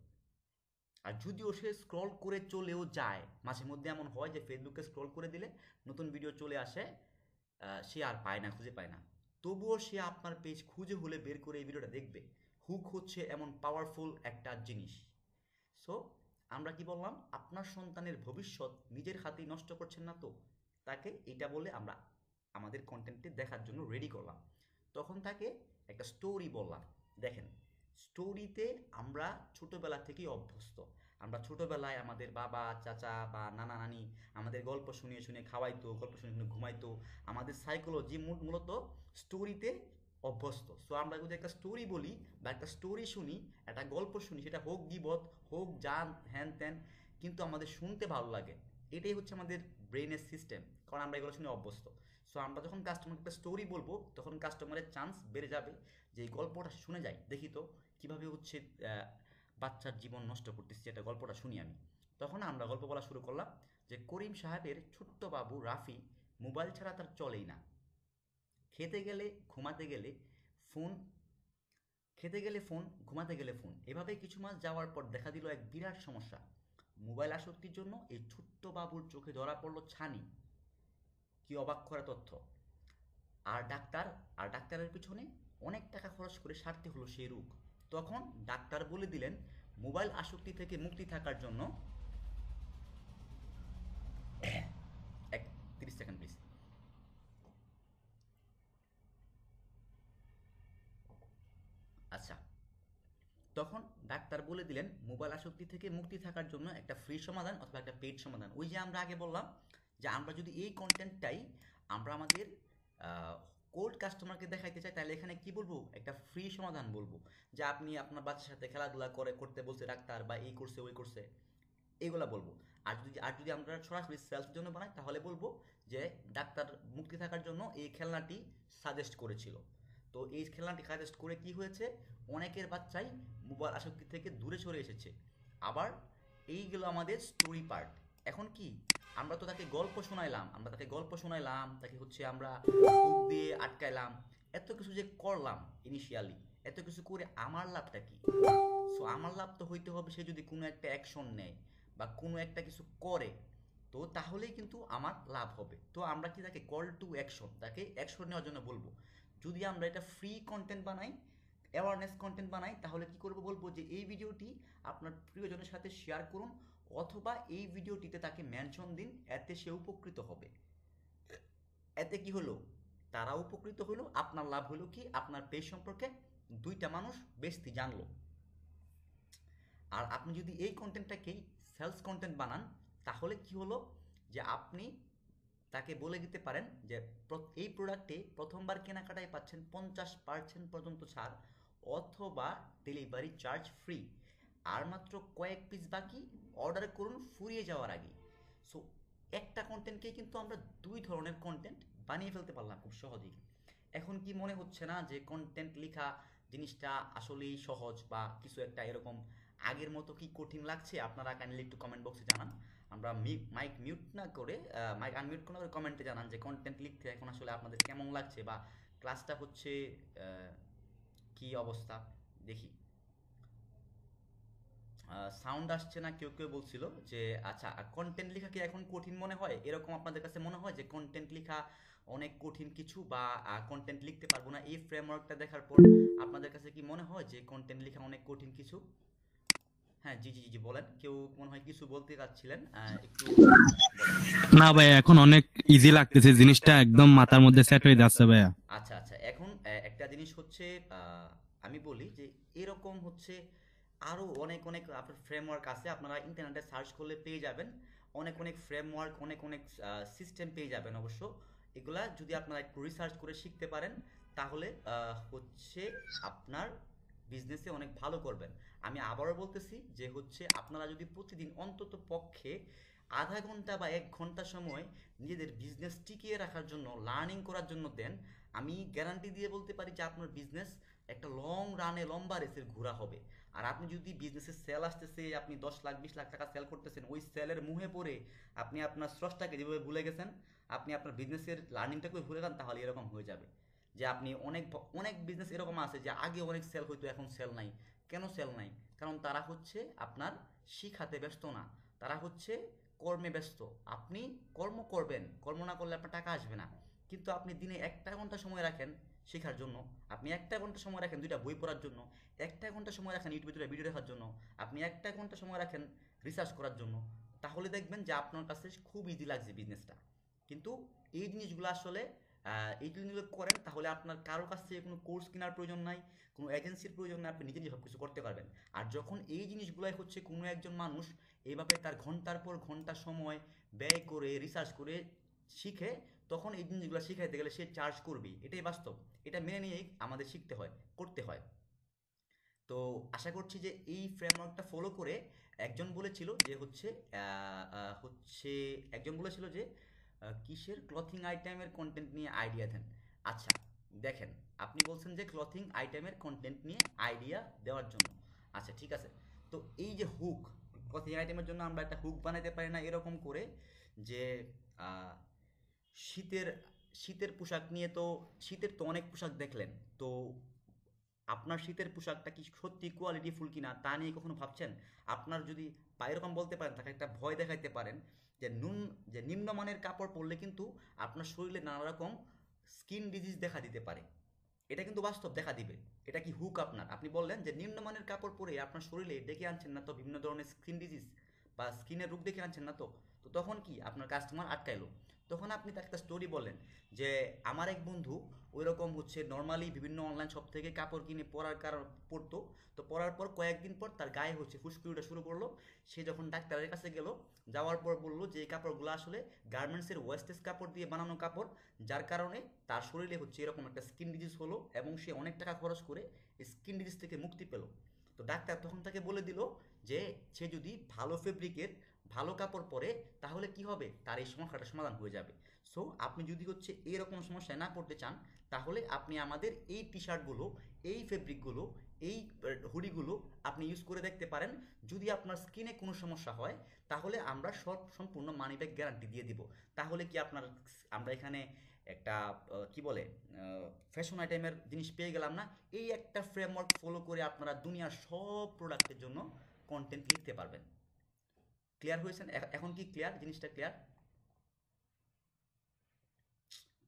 আর যদিও সে স্ক্রল করে চলেও যায়, মাঝে মধ্যে এমন হয় যে ফেসবুকে স্ক্রল করে দিলে নতুন ভিডিও চলে আসে, সে আর পায় না, খুঁজে পায় না, তবুও সে আপনার পেজ খুঁজে হলে বের করে এই ভিডিওটা দেখবে। হুক হচ্ছে এমন পাওয়ারফুল একটা জিনিস। সো আমরা কি বললাম, আপনার সন্তানের ভবিষ্যৎ নিজের হাতেই নষ্ট করছেন না তো, তাকে এটা বলে আমরা আমাদের কন্টেন্টে দেখার জন্য রেডি করলাম। তখন তাকে একটা স্টোরি বললাম। দেখেন, স্টোরিতে আমরা ছোটোবেলা থেকেই অভ্যস্ত। আমরা ছোটোবেলায় আমাদের বাবা চাচা বা নানা নানি আমাদের গল্প শুনিয়ে শুনিয়ে খাওয়াইতো, গল্প শুনিয়ে শুনিয়ে ঘুমাইতো। আমাদের সাইকোলজি মূলত স্টোরিতে অভ্যস্ত। সো আমরা যদি একটা স্টোরি বলি বা একটা স্টোরি শুনি, একটা গল্প শুনি, সেটা হোক গীবত, হোক জান হ্যান ত্যান, কিন্তু আমাদের শুনতে ভালো লাগে। এটাই হচ্ছে আমাদের ব্রেনের সিস্টেম, কারণ আমরা এগুলো শুনে অভ্যস্ত। সো আমরা যখন কাস্টমারকে একটা স্টোরি বলবো, তখন কাস্টমারের চান্স বেড়ে যাবে যে এই গল্পটা শুনে যাই, দেখি তো কীভাবে হচ্ছে বাচ্চার জীবন নষ্ট করতেছি, এটা গল্পটা শুনি আমি। তখন আমরা গল্প বলা শুরু করলাম যে করিম সাহেবের ছোট্ট বাবু রাফি মোবাইল ছাড়া তার চলেই না। খেতে গেলে, ঘুমাতে গেলে ফোন, খেতে গেলে ফোন, ঘুমাতে গেলে ফোন, এভাবে কিছু মাস যাওয়ার পর দেখা দিল এক বিরাট সমস্যা। মোবাইল আসক্তির জন্য এই ছোট্ট বাবুর চোখে ধরা পড়লো ছানি। কি অবাক করা তথ্য! আর ডাক্তার, আর ডাক্তারের পিছনে অনেক টাকা খরচ করে সারতে হলো সেই রোগ। তখন ডাক্তার বলে দিলেন মোবাইল আসক্তি থেকে মুক্তি থাকার জন্য, এক 30 সেকেন্ড প্লিজ। আচ্ছা, তখন ডাক্তার বলে দিলেন মোবাইল আসক্তি থেকে মুক্তি থাকার জন্য একটা ফ্রি সমাধান অথবা একটা পেইড সমাধান। ওই যে আমরা আগে বললাম যে আমরা যদি এই কন্টেন্টটাই আমরা আমাদের কোল্ড কাস্টমারকে দেখাইতে চাই, তাহলে এখানে কি বলবো, একটা ফ্রি সমাধান বলবো, যে আপনি আপনার বাচ্চার সাথে খেলাধুলা করতে বলছে ডাক্তার, বা এই করছে ওই করছে, এইগুলা বলবো। আর যদি আমরা সরাসরি সেলসের জন্য বানাই তাহলে বলবো যে ডাক্তার মুক্তি থাকার জন্য এই খেলনাটি সাজেস্ট করেছিল। তো এই খেলনাটি সাজেস্ট করে কি হয়েছে, অনেকের বাচ্চাই মোবাইল আসক্তি থেকে দূরে সরে এসেছে। আবার এইগুলো আমাদের স্টোরি পার্ট। এখন কি, আমরা তো তাকে গল্প শোনাইলাম, তাকে হচ্ছে আমরা বুক দিয়ে আটকাইলাম, এত কিছু যে করলাম ইনিশিয়ালি, এত কিছু করে আমার লাভটা কি? সো আমার লাভ তো হইতে হবে সে যদি কোনো একটা অ্যাকশন নেয় বা কোনো একটা কিছু করে, তো তাহলেই কিন্তু আমার লাভ হবে। তো আমরা কি তাকে কল টু অ্যাকশন, তাকে অ্যাকশন নেওয়ার জন্য বলবো। যদি আমরা এটা ফ্রি কন্টেন্ট বানাই, অ্যাওয়ারনেস কন্টেন্ট বানাই, তাহলে কি করবো, বলবো যে এই ভিডিওটি আপনার প্রিয়জনের সাথে শেয়ার করুন, অথবা এই ভিডিওটিতে তাকে মেনশন দিন, এতে সে উপকৃত হবে। এতে কি হলো, তারা উপকৃত হলো, আপনার লাভ হলো কি, আপনার পেজ সম্পর্কে দুইটা মানুষ বেশি জানলো। আর আপনি যদি এই কন্টেন্টটাকেই সেলস কন্টেন্ট বানান, তাহলে কি হলো, যে আপনি তাকে বলে দিতে পারেন যে এই প্রোডাক্টে প্রথমবার কেনাকাটায় পাচ্ছেন 50% পর্যন্ত ছাড়, অথবা ডেলিভারি চার্জ ফ্রি, আর মাত্র কয়েক পিস বাকি, অর্ডার করুন ফুরিয়ে যাওয়ার আগে। সো একটা কন্টেন্টকে কিন্তু আমরা দুই ধরনের কন্টেন্ট বানিয়ে ফেলতে পারলাম খুব সহজেই। এখন কি মনে হচ্ছে না যে কন্টেন্ট লেখা জিনিসটা আসলেই সহজ, বা কিছু একটা এরকম আগের মতো কি কঠিন লাগছে? আপনারা কাইন্ডলি একটু কমেন্ট বক্সে জানান। আমরা মাইক মিউট না করে, মাইক আনমিউট করে কমেন্টে জানান যে কন্টেন্ট লিখতে এখন আসলে আপনাদের কেমন লাগছে, বা ক্লাসটা হচ্ছে কি অবস্থা। দেখি সাউন্ড আসছে না, কেউ কেউ বলছিল যে আচ্ছা, কন্টেন্ট লেখা কি এখন কঠিন মনে হয়, এরকম আপনাদের কাছে মনে হয় যে কন্টেন্ট লেখা অনেক কঠিন কিছু, বা কন্টেন্ট লিখতে পারবো না, এই ফ্রেমওয়ার্কটা দেখার পর আপনাদের কাছে কি মনে হয় যে কন্টেন্ট লেখা অনেক কঠিন কিছু? হ্যাঁ, জি জি জি বলেন, কেউ মনে হয় কিছু বলতে চাচ্ছিলেন, একটু বলেন। না ভাই, এখন অনেক ইজি লাগতেছে, জিনিসটা একদম মাথার মধ্যে সেট হয়ে যাচ্ছে ভাইয়া। আচ্ছা আচ্ছা, এখন একটা জিনিস হচ্ছে, আমি বলি যে এরকম হচ্ছে আরও অনেক অনেক আপনার ফ্রেমওয়ার্ক আছে, আপনারা ইন্টারনেটে সার্চ করলে পেয়ে যাবেন। অনেক অনেক ফ্রেমওয়ার্ক, অনেক অনেক সিস্টেম পেয়ে যাবেন অবশ্য। এগুলা যদি আপনারা একটু রিসার্চ করে শিখতে পারেন, তাহলে হচ্ছে আপনার বিজনেসে অনেক ভালো করবেন। আমি আবারও বলতেছি যে হচ্ছে আপনারা যদি প্রতিদিন অন্তত পক্ষে আধা ঘন্টা বা 1 ঘন্টা সময় নিজেদের বিজনেস টিকিয়ে রাখার জন্য, লার্নিং করার জন্য দেন, আমি গ্যারান্টি দিয়ে বলতে পারি যে আপনার বিজনেস একটা লং রানে, লম্বা রেসের ঘোরা হবে। আর আপনি যদি বিজনেসের সেল আসতেছে, আপনি 10 লাখ 20 লাখ টাকা সেল করতেছেন, ওই সেলের মুহে পড়ে আপনি আপনার স্রষ্টাকে যেভাবে ভুলে গেছেন, আপনি আপনার বিজনেসের লার্নিংটাকে ভুলে যান, তাহলে এরকম হয়ে যাবে যে আপনি অনেক অনেক বিজনেস এরকম আছে যে আগে অনেক সেল হইতো, এখন সেল নাই। কেন সেল নাই? কারণ তারা হচ্ছে আপনার শিখাতে ব্যস্ত না, তারা হচ্ছে কর্মে ব্যস্ত। আপনি কর্ম করবেন, কর্ম না করলে আপনার টাকা আসবে না। কিন্তু আপনি দিনে 1টা ঘন্টা সময় রাখেন শেখার জন্য, আপনি 1টা ঘন্টা সময় রাখেন 2টা বই পড়ার জন্য, 1টা ঘন্টা সময় রাখেন ইউটিউবে 2টা ভিডিও দেখার জন্য, আপনি 1টা ঘন্টা সময় রাখেন রিসার্চ করার জন্য, তাহলে দেখবেন যে আপনার কাছে খুব ইজি লাগছে বিজনেসটা। কিন্তু এই জিনিসগুলো আসলে এই জিনিসগুলো করেন, তাহলে আপনার কারো কাছ থেকে কোনো কোর্স কেনার প্রয়োজন নাই, কোনো এজেন্সির প্রয়োজন নাই, আপনি নিজে নিজে সব কিছু করতে পারবেন। আর যখন এই জিনিসগুলাই হচ্ছে কোনো একজন মানুষ এইভাবে তার ঘন্টার পর ঘন্টা সময় ব্যয় করে রিসার্চ করে শিখে, তখন এই জিনিসগুলো শিখাইতে গেলে সে চার্জ করবেই, এটাই বাস্তব। এটা মেনে নিয়েই আমাদের শিখতে হয়, করতে হয়। তো আশা করছি যে এই ফ্রেমওয়ার্কটা ফলো করে, একজন বলেছিল যে হচ্ছে একজন বলেছিল যে কিসের ক্লথিং আইটেমের কন্টেন্ট নিয়ে আইডিয়া দেন। আচ্ছা, দেখেন, আপনি বলছেন যে ক্লথিং আইটেমের কন্টেন্ট নিয়ে আইডিয়া দেওয়ার জন্য। আচ্ছা ঠিক আছে, তো এই যে হুক, ক্লথিং আইটেমের জন্য আমরা একটা হুক বানাতে পারি না এরকম করে, যে আহ, শীতের শীতের পোশাক নিয়ে, তো শীতের তো অনেক পোশাক দেখলেন, তো আপনার শীতের পোশাকটা কি সত্যি কোয়ালিটিফুল কিনা তা নিয়ে কখনো ভাবছেন? আপনার যদি বা এরকম বলতে পারেন, তাকে একটা ভয় দেখাইতে পারেন যে যে নিম্নমানের কাপড় পরলে কিন্তু আপনার শরীরে নানা রকম স্কিন ডিজিজ দেখা দিতে পারে। এটা কিন্তু বাস্তব, দেখা দিবে। এটা কি হুক আপনার? আপনি বললেন যে নিম্নমানের কাপড় পরে আপনার শরীরে ডেকে আনছেন না তো বিভিন্ন ধরনের স্কিন ডিজিজ বা স্কিনের রোগ দেখে আনছেন না তো? তো তখন কি আপনার কাস্টমার আটকাইলো, তখন আপনি তাকে একটা স্টোরি বললেন যে আমার এক বন্ধু ওইরকম হচ্ছে নর্মালি বিভিন্ন অনলাইন শপ থেকে কাপড় কিনে পরার কারণ পরতো, তো পরার পর কয়েকদিন পর তার গায়ে হচ্ছে ফুসকুড়ি ওঠা শুরু করলো। সে যখন ডাক্তারের কাছে গেল, যাওয়ার পর বললো যে এই কাপড়গুলো আসলে গার্মেন্টসের ওয়েস্টেজ কাপড় দিয়ে বানানো কাপড়, যার কারণে তার শরীরে হচ্ছে এরকম একটা স্কিন ডিজিজ হলো, এবং সে অনেক টাকা খরচ করে স্কিন ডিজিজ থেকে মুক্তি পেল। তো ডাক্তার তখন তাকে বলে দিল যে সে যদি ভালো ফেব্রিকের ভালো কাপড় পরে, তাহলে কি হবে, তার এই সমস্যাটা সমাধান হয়ে যাবে। সো আপনি যদি হচ্ছে এরকম সমস্যায় না পড়তে চান, তাহলে আপনি আমাদের এই টি শার্টগুলো, এই ফেব্রিকগুলো, এই হুডিগুলো আপনি ইউজ করে দেখতে পারেন। যদি আপনার স্কিনে কোনো সমস্যা হয়, তাহলে আমরা সম্পূর্ণ মানি ব্যাক গ্যারান্টি দিয়ে দিব। তাহলে কি আপনার, আমরা এখানে একটা কি বলে ফ্যাশন আইটেমের জিনিস পেয়ে গেলাম না? এই একটা ফ্রেমওয়ার্ক ফলো করে আপনারা দুনিয়ার সব প্রোডাক্টের জন্য কন্টেন্ট লিখতে পারবেন। ক্লিয়ার হয়েছেন? এখন কি ক্লিয়ার, জিনিসটা ক্লিয়ার?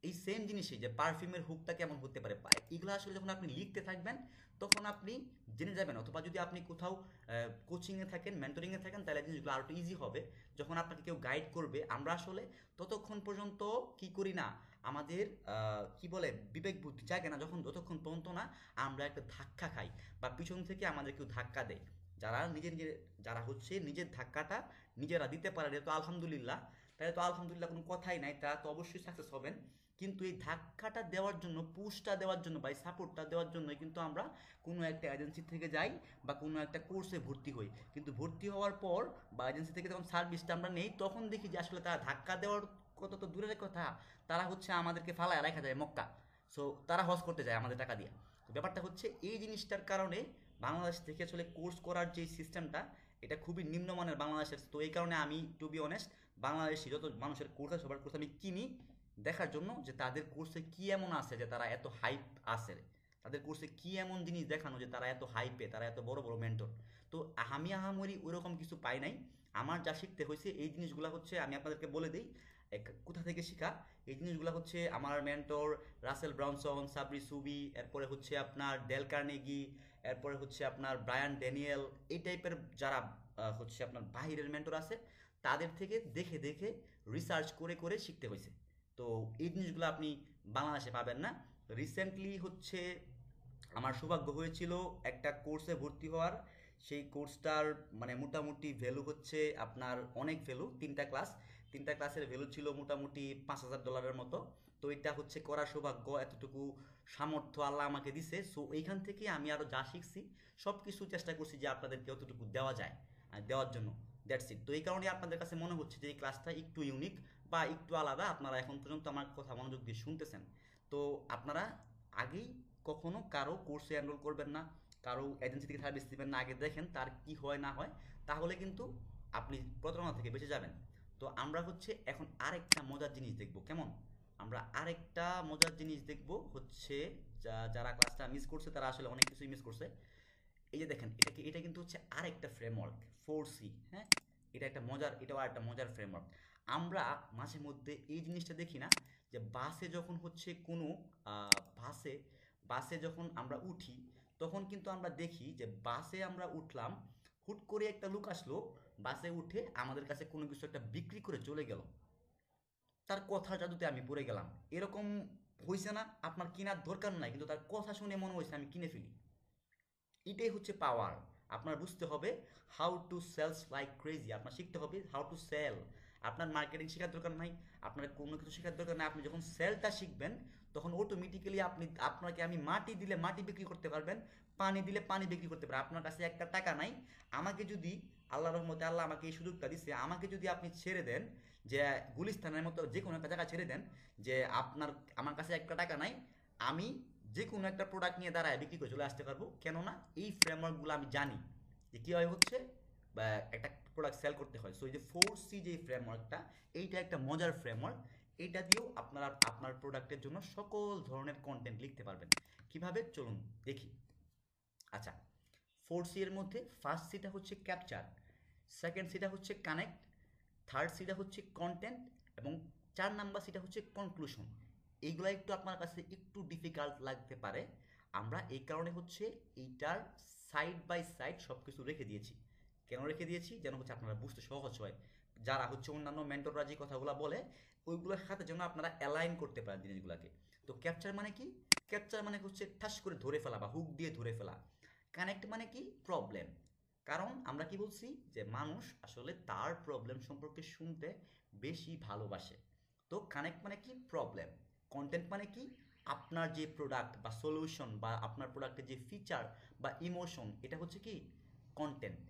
এই সেম জিনিসই যে পারফিউমের হুকটা কেমন হতে পারে, এগুলো আসলে যখন আপনি লিখতে থাকবেন তখন আপনি জেনে যাবেন। অথবা যদি আপনি কোথাও কোচিংয়ে থাকেন, মেন্টরিংয়ে থাকেন, তাহলে জিনিসগুলো আরও ইজি হবে। যখন আপনাকে কেউ গাইড করবে, আমরা আসলে ততক্ষণ পর্যন্ত কি করি না, আমাদের কি বলে বিবেক বুদ্ধি জাগে না, যতক্ষণ পর্যন্ত না আমরা একটা ধাক্কা খাই বা পিছন থেকে আমাদের কেউ ধাক্কা দেয়। যারা হচ্ছে নিজের ধাক্কাটা নিজেরা দিতে পারে, তো আলহামদুলিল্লাহ, তাহলে তো আলহামদুলিল্লাহ কোনো কথাই নাই, তারা তো অবশ্যই সাকসেস হবেন। কিন্তু এই ধাক্কাটা দেওয়ার জন্য, পুশটা দেওয়ার জন্য বা এই সাপোর্টটা দেওয়ার জন্যই কিন্তু আমরা কোনো একটা এজেন্সি থেকে যাই বা কোনো একটা কোর্সে ভর্তি হই। কিন্তু ভর্তি হওয়ার পর বা এজেন্সি থেকে যখন সার্ভিসটা আমরা নেই, তখন দেখি যে আসলে তারা ধাক্কা দেওয়ার কথা তো দূরের কথা, তারা হচ্ছে আমাদেরকে ফালায় রাখা যায় মক্কা। সো তারা হজ করতে যায় আমাদের টাকা দিয়ে। তো ব্যাপারটা হচ্ছে এই জিনিসটার কারণে বাংলাদেশ থেকে আসলে কোর্স করার যে সিস্টেমটা, এটা খুবই নিম্নমানের বাংলাদেশের। তো এই কারণে আমি টু বি অনেস্ট, বাংলাদেশি যত মানুষের কোর্স আছে সবার কোর্স আমি কিনি দেখার জন্য যে তাদের কোর্সে কি এমন আছে যে তারা এত হাইপ আছে, তাদের কোর্সে কি এমন জিনিস দেখানো যে তারা এত হাইপে, তারা এত বড় বড় মেন্টর। তো আমি আহামরি ওইরকম কিছু পাই নাই। আমার যা শিখতে হয়েছে এই জিনিসগুলো হচ্ছে, আমি আপনাদেরকে বলে দিই কোথা থেকে শেখা। এই জিনিসগুলো হচ্ছে আমার মেন্টর রাসেল ব্রাউনসন, সাবরি সুবি, এরপরে হচ্ছে আপনার ডেল কার্নেগি, এরপরে হচ্ছে আপনার ব্রায়ান ড্যানিয়েল, এই টাইপের যারা হচ্ছে আপনার বাহিরের মেন্টর আছে, তাদের থেকে দেখে দেখে রিসার্চ করে করে শিখতে হয়েছে। তো এই জিনিসগুলো আপনি বাংলাদেশে পাবেন না। রিসেন্টলি হচ্ছে আমার সৌভাগ্য হয়েছিল একটা কোর্সে ভর্তি হওয়ার। সেই কোর্সটার মানে মোটামুটি ভ্যালু হচ্ছে আপনার অনেক ভ্যালু, তিনটা ক্লাসের ভ্যালু ছিল মোটামুটি $5,000 মতো। তো এটা হচ্ছে করার সৌভাগ্য, এতটুকু সামর্থ্য আল্লাহ আমাকে দিছে। সো এইখান থেকে আমি আরও যা শিখছি সব কিছু চেষ্টা করছি যে আপনাদেরকে অতটুকু দেওয়া যায়, দেওয়ার জন্য। That's it. তো এই কারণে আপনাদের কাছে মনে হচ্ছে যে এই ক্লাসটা একটু ইউনিক বা একটু আলাদা, আপনারা এখন পর্যন্ত আমার কথা মনোযোগ দিয়ে শুনতেছেন। তো আপনারা আগেই কখনো কারো কোর্সে এনরোল করবেন না, কারো এজেন্সি থেকে সার্ভিস দিবেন না, আগে দেখেন তার কি হয় না হয়, তাহলে কিন্তু আপনি প্রতারণা থেকে বেঁচে যাবেন। তো আমরা হচ্ছে এখন আরেকটা মজার জিনিস দেখব, কেমন? আমরা আরেকটা মজার জিনিস দেখব হচ্ছে, যারা ক্লাসটা মিস করছে তারা আসলে অনেক কিছুই মিস করছে। এই যে দেখেন, এটা কিন্তু হচ্ছে আরেকটা ফ্রেমওয়ার্ক, 4C। হ্যাঁ, এটাও একটা মজার ফ্রেমওয়ার্ক। আমরা মাঝে মধ্যে এই জিনিসটা দেখি না, যে বাসে যখন হচ্ছে কোনো বাসে বাসে যখন আমরা উঠি, তখন কিন্তু আমরা দেখি যে বাসে আমরা উঠলাম, হুট করে একটা লোক আসলো, বাসে উঠে আমাদের কাছে কোনো কিছু একটা বিক্রি করে চলে গেল, তার কথা জাদুতে আমি পড়ে গেলাম। এরকম হয়েছে না? আপনার কেনার দরকার নাই, কিন্তু তার কথা শুনে মনে হয়েছে আমি কিনে ফেলি। এটাই হচ্ছে পাওয়ার। আপনার বুঝতে হবে how to sales like crazy, আপনার শিখতে হবে হাউ টু সেল। আপনার মার্কেটিং শেখার দরকার নাই, আপনার কোনো কিছু শেখার দরকার নাই। আপনি যখন সেলটা শিখবেন, তখন অটোমেটিক্যালি আপনাকে আমি মাটি দিলে মাটি বিক্রি করতে পারবেন, পানি দিলে পানি বিক্রি করতে পারবেন। আপনার কাছে একটা টাকা নাই, আমাকে যদি আল্লাহর রহমতে আল্লাহ আমাকে এই সুযোগটা দিচ্ছে, আমাকে যদি আপনি ছেড়ে দেন যে গুলিস্তানের মতো যে কোনো একটা জায়গা ছেড়ে দেন, যে আমার কাছে একটা টাকা নাই, আমি যে কোনো একটা প্রোডাক্ট নিয়ে দাঁড়ায় বিক্রি করে চলে আসতে পারবো। কেননা এই ফ্রেমওয়ার্কগুলো আমি জানি যে কীভাবে হচ্ছে বা একটা প্রোডাক্ট সেল করতে হয়। সো এই যে 4C যে ফ্রেমওয়ার্কটা, এইটা একটা মজার ফ্রেমওয়ার্ক। এইটা দিয়েও আপনারা আপনার প্রোডাক্টের জন্য সকল ধরনের কন্টেন্ট লিখতে পারবেন। কিভাবে, চলুন দেখি। আচ্ছা, 4C এর মধ্যে ফার্স্ট সিটা হচ্ছে ক্যাপচার, সেকেন্ড সিটা হচ্ছে কানেক্ট, থার্ড সিটা হচ্ছে কন্টেন্ট, এবং 4 নাম্বার সিটা হচ্ছে কনক্লুশন। এইগুলো একটু আপনার কাছে একটু ডিফিকাল্ট লাগতে পারে, আমরা এই কারণে হচ্ছে এইটার সাইড বাই সাইড সব কিছু রেখে দিয়েছি। কেন রেখে দিয়েছি? যেন হচ্ছে আপনারা বুঝতে সহজ হয়। যারা হচ্ছে অন্যান্য মেন্টররা যে কথাগুলো বলে, ওইগুলোর সাথে যেন আপনারা অ্যালাইন করতে পারেন জিনিসগুলোকে। তো ক্যাপচার মানে কি? ক্যাপচার মানে হচ্ছে ঠাস করে ধরে ফেলা বা হুক দিয়ে ধরে ফেলা। কানেক্ট মানে কি? প্রবলেম। কারণ আমরা কি বলছি যে মানুষ আসলে তার প্রবলেম সম্পর্কে শুনতে বেশি ভালোবাসে। তো কানেক্ট মানে কি? প্রবলেম। কন্টেন্ট মানে কি? আপনার যে প্রোডাক্ট বা সলিউশন বা আপনার প্রোডাক্টের যে ফিচার বা ইমোশন, এটা হচ্ছে কি? কন্টেন্ট।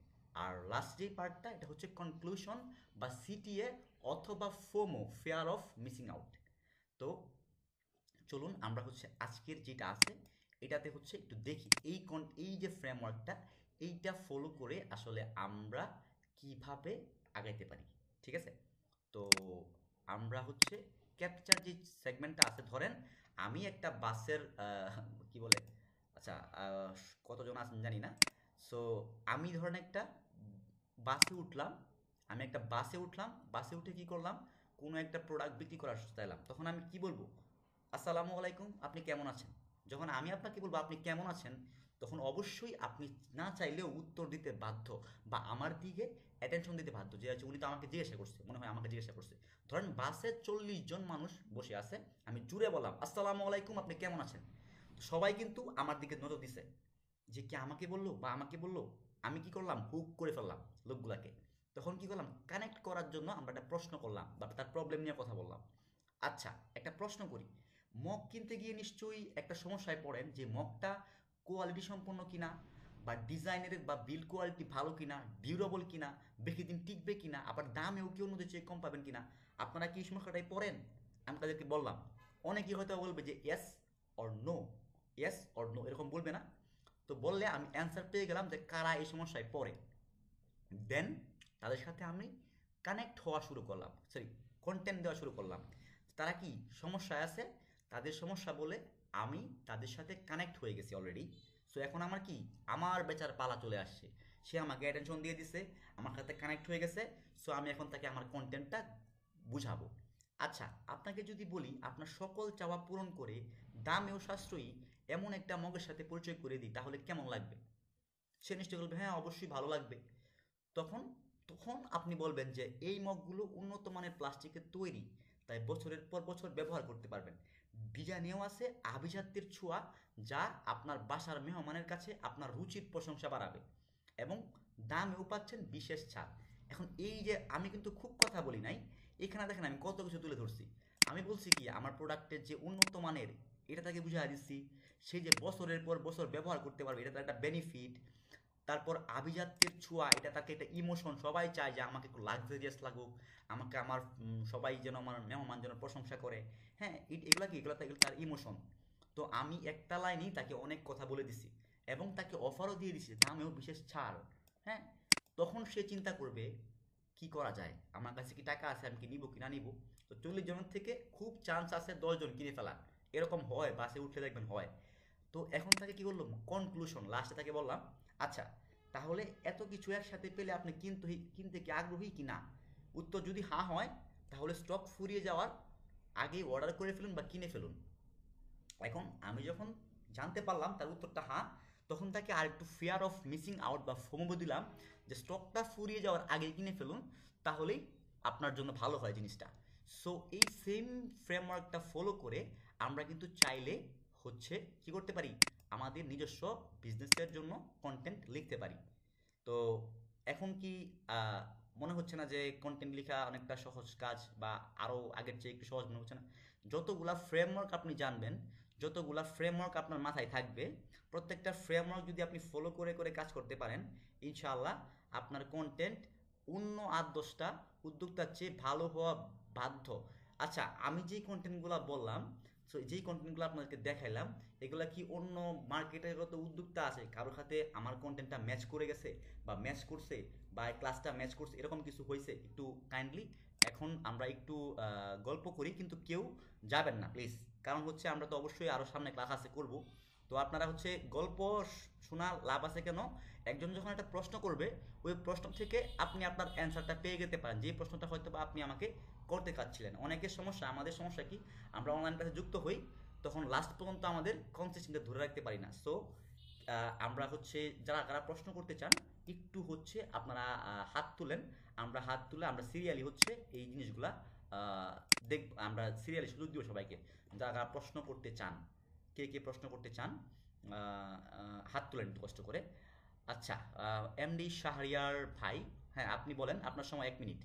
আর লাস্ট যে পার্টটা এটা হচ্ছে কনক্লুশন বা সিটিএ অথবা FOMO, fear of missing out. তো চলুন আমরা হচ্ছে আজকের যেটা আছে এটাতে হচ্ছে একটু দেখি এই যে ফ্রেমওয়ার্কটা এইটা ফলো করে আসলে আমরা কিভাবে আগাইতে পারি। ঠিক আছে, তো আমরা হচ্ছে ক্যাপচার যে সেগমেন্টটা আছে, ধরেন আমি একটা বাসের কি বলে, আচ্ছা কতজন আছেন জানি না। সো আমি ধরেন একটা বাসে উঠলাম, বাসে উঠে কি করলাম, কোনো একটা প্রোডাক্ট বিক্রি করার চাইলাম, তখন আমি কি বলবো, আসসালামু আলাইকুম, আপনি কেমন আছেন। যখন আমি আপনাকে বলবো আপনি কেমন আছেন, তখন অবশ্যই আপনি না চাইলেও উত্তর দিতে বাধ্য বা আমার দিকে অ্যাটেনশন দিতে বাধ্য, যে আছে উনি তো আমাকে জিজ্ঞাসা করছে, মনে হয় আমাকে জিজ্ঞাসা করছে। ধরেন বাসে 40 জন মানুষ বসে আছে, আমি জুড়ে বললাম আসসালামু আলাইকুম, আপনি কেমন আছেন। তো সবাই কিন্তু আমার দিকে নজর দিছে যে কি আমাকে বললো বা আমাকে বললো। আমি কি করলাম, হুক করে ফেললাম লোকগুলাকে। তখন কি করলাম, কানেক্ট করার জন্য আমরা একটা প্রশ্ন করলাম বা তার প্রবলেম নিয়ে কথা বললাম। আচ্ছা, একটা প্রশ্ন করি, মগ কিনতে গিয়ে নিশ্চয়ই একটা সমস্যায় পড়েন যে মগটা কোয়ালিটি সম্পন্ন কিনা, বা ডিজাইনের বা বিল্ড কোয়ালিটি ভালো কিনা, ডিউরেবল কিনা, বেশি দিন টিকবে কিনা, আবার দামেও কি অন্যদের চেয়ে কম পাবেন কিনা। আপনারা কি এই সমস্যাটাই পড়েন? আমি তাদেরকে বললাম, অনেকেই হয়তো বলবে যে yes or no, yes or no এরকম বলবে না। তো বললে আমি অ্যান্সার পেয়ে গেলাম যে কারা এই সমস্যায় পড়ে। দেন তাদের সাথে আমি কানেক্ট হওয়া শুরু করলাম, সরি কন্টেন্ট দেওয়া শুরু করলাম। তারা কি সমস্যায় আছে, তাদের সমস্যা বলে আমি তাদের সাথে কানেক্ট হয়ে গেছি অলরেডি। সো এখন আমার কি, আমার বেচার পালা চলে আসছে। সে আমাকে অ্যাটেনশন দিয়ে দিছে, আমার সাথে কানেক্ট হয়ে গেছে। সো আমি এখন তাকে আমার কন্টেন্টটা বুঝাবো। আচ্ছা, আপনাকে যদি বলি আপনার সকল চাওয়া পূরণ করে দামেও সাশ্রয়ী এমন একটা মগের সাথে পরিচয় করে দিই, তাহলে কেমন লাগবে? সে নিশ্চয়ই বলবে হ্যাঁ অবশ্যই ভালো লাগবে। তখন তখন আপনি বলবেন যে এই মগগুলো উন্নত মানের প্লাস্টিকের তৈরি, তাই বছরের পর বছর ব্যবহার করতে পারবেন। ডিজাইনেও আছে আভিজাত্যের ছোঁয়া, যা আপনার বাসার মেহমানের কাছে আপনার রুচির প্রশংসা বাড়াবে, এবং দামেও পাচ্ছেন বিশেষ ছাড়। এখন এই যে আমি কিন্তু খুব কথা বলি নাই, এখানে দেখেন আমি কত কিছু তুলে ধরছি। আমি বলছি কি আমার প্রোডাক্টের যে উন্নত মানের, এটা তাকে বুঝিয়ে দিচ্ছি। সেই যে বছরের পর বছর ব্যবহার করতে পারবে, এটা তার একটা বেনিফিট। তারপর আভিজাত্যের ছোঁয়া, এটা তাকে একটা ইমোশন, সবাই চায় যে আমাকে একটু লাক্সারিয়াস লাগুক, আমাকে আমার সবাই যেন আমার মেহমান যেন প্রশংসা করে। হ্যাঁ, এগুলা কি, এগুলো তার ইমোশন। তো আমি একটা লাইনেই তাকে অনেক কথা বলে দিছি, এবং তাকে অফারও দিয়ে দিছি, দামেও বিশেষ ছাড়। হ্যাঁ, তখন সে চিন্তা করবে কি করা যায়, আমার কাছে কি টাকা আছে, আমি কি নিব কি না নিব। তো 40 জনের থেকে খুব চান্স আছে 10 জন কিনে ফেলার, এরকম হয়, বাসে উঠলে দেখবেন হয়। তো এখন তাকে কি বললাম, কনক্লুশন, লাস্টে তাকে বললাম আচ্ছা তাহলে এত কিছু একসাথে পেলে আপনি কিনতে কি আগ্রহী কি না। উত্তর যদি হ্যাঁ হয়, তাহলে স্টক ফুরিয়ে যাওয়ার আগেই অর্ডার করে ফেলুন বা কিনে ফেলুন। এখন আমি যখন জানতে পারলাম তার উত্তরটা হ্যাঁ, তখন তাকে আর একটু ফিয়ার অফ মিসিং আউট বা ফোমো দিলাম, যে স্টকটা ফুরিয়ে যাওয়ার আগে কিনে ফেলুন, তাহলেই আপনার জন্য ভালো হয় জিনিসটা। সো এই সেম ফ্রেমওয়ার্কটা ফলো করে আমরা কিন্তু চাইলে হচ্ছে কি করতে পারি, আমাদের নিজস্ব বিজনেসের জন্য কন্টেন্ট লিখতে পারি। তো এখন কি আহ, মনে হচ্ছে না যে কন্টেন্ট লেখা অনেকটা সহজ কাজ, বা আরও আগের চেয়ে একটু সহজ মনে হচ্ছে না? যতগুলা ফ্রেমওয়ার্ক আপনি জানবেন, যতগুলা ফ্রেমওয়ার্ক আপনার মাথায় থাকবে, প্রত্যেকটা ফ্রেমওয়ার্ক যদি আপনি ফলো করে করে কাজ করতে পারেন, ইনশাআল্লাহ আপনার কন্টেন্ট অন্য 8-10টা উদ্যোক্তার চেয়ে ভালো হওয়া বাধ্য। আচ্ছা, আমি যেই কন্টেন্টগুলো বললাম, সো যেই কন্টেন্টগুলো আপনাদেরকে দেখাইলাম, এগুলা কি অন্য মার্কেটের যত উদ্যোক্তা আছে কারোর সাথে আমার কন্টেন্টটা ম্যাচ করে গেছে, বা ম্যাচ করছে, বা ক্লাসটা ম্যাচ করছে, এরকম কিছু হয়েছে? একটু কাইন্ডলি এখন আমরা একটু গল্প করি, কিন্তু কেউ যাবেন না প্লিজ, কারণ হচ্ছে আমরা তো অবশ্যই আরও সামনে ক্লাস আছে করব। তো আপনারা হচ্ছে গল্প শোনা লাভ আছে কেন, একজন যখন একটা প্রশ্ন করবে, ওই প্রশ্ন থেকে আপনি আপনার অ্যান্সারটা পেয়ে যেতে পারেন, যে প্রশ্নটা হয়তো বা আপনি আমাকে করতে চাচ্ছিলেন। অনেকের সমস্যা, আমাদের সমস্যা কি, আমরা অনলাইন ক্লাসে যুক্ত হই, তখন লাস্ট পর্যন্ত আমাদের কনসিস্টেন্সি ধরে রাখতে পারি না। সো আমরা হচ্ছে যারা যারা প্রশ্ন করতে চান, একটু হচ্ছে আপনারা হাত তুলেন, আমরা হাত তুলে আমরা সিরিয়ালি হচ্ছে এই জিনিসগুলা আহ, দেখ, আমরা সিরিয়ালি সুযোগ দিব সবাইকে, যারা প্রশ্ন করতে চান। কে কে প্রশ্ন করতে চান হাত তুলেন একটু কষ্ট করে। আচ্ছা, এমডি শাহরিয়ার ভাই, হ্যাঁ আপনি বলেন, আপনার সময় 1 মিনিট।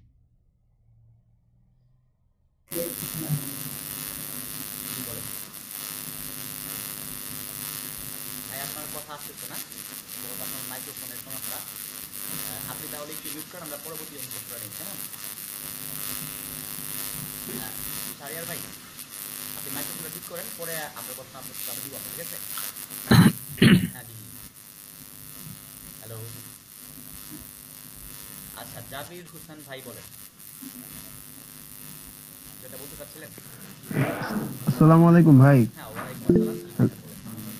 জি বলেন ভাই, আপনার কথা আসতেছে না, সম্ভবত আপনার মাইক্রোফোনের সমস্যা। আপনি তাহলে একটু মিউট করেন, আমরা পরবর্তী অঙ্ক নিই কেমন? শাহরিয়ার ভাই আপনি মাইক্রোফোনটা ঠিক করেন, পরে আমরা প্রশ্ন আপনার দিব, ঠিক আছে? হ্যাঁ জি। হ্যালো, আচ্ছা জাবির হোসেন ভাই বলেন যেটা বলতে চাচ্ছিলেন। আসসালামু আলাইকুম ভাই। হ্যাঁ ওয়ালাইকুম আসসালাম, জি ভাইয়া বলেন।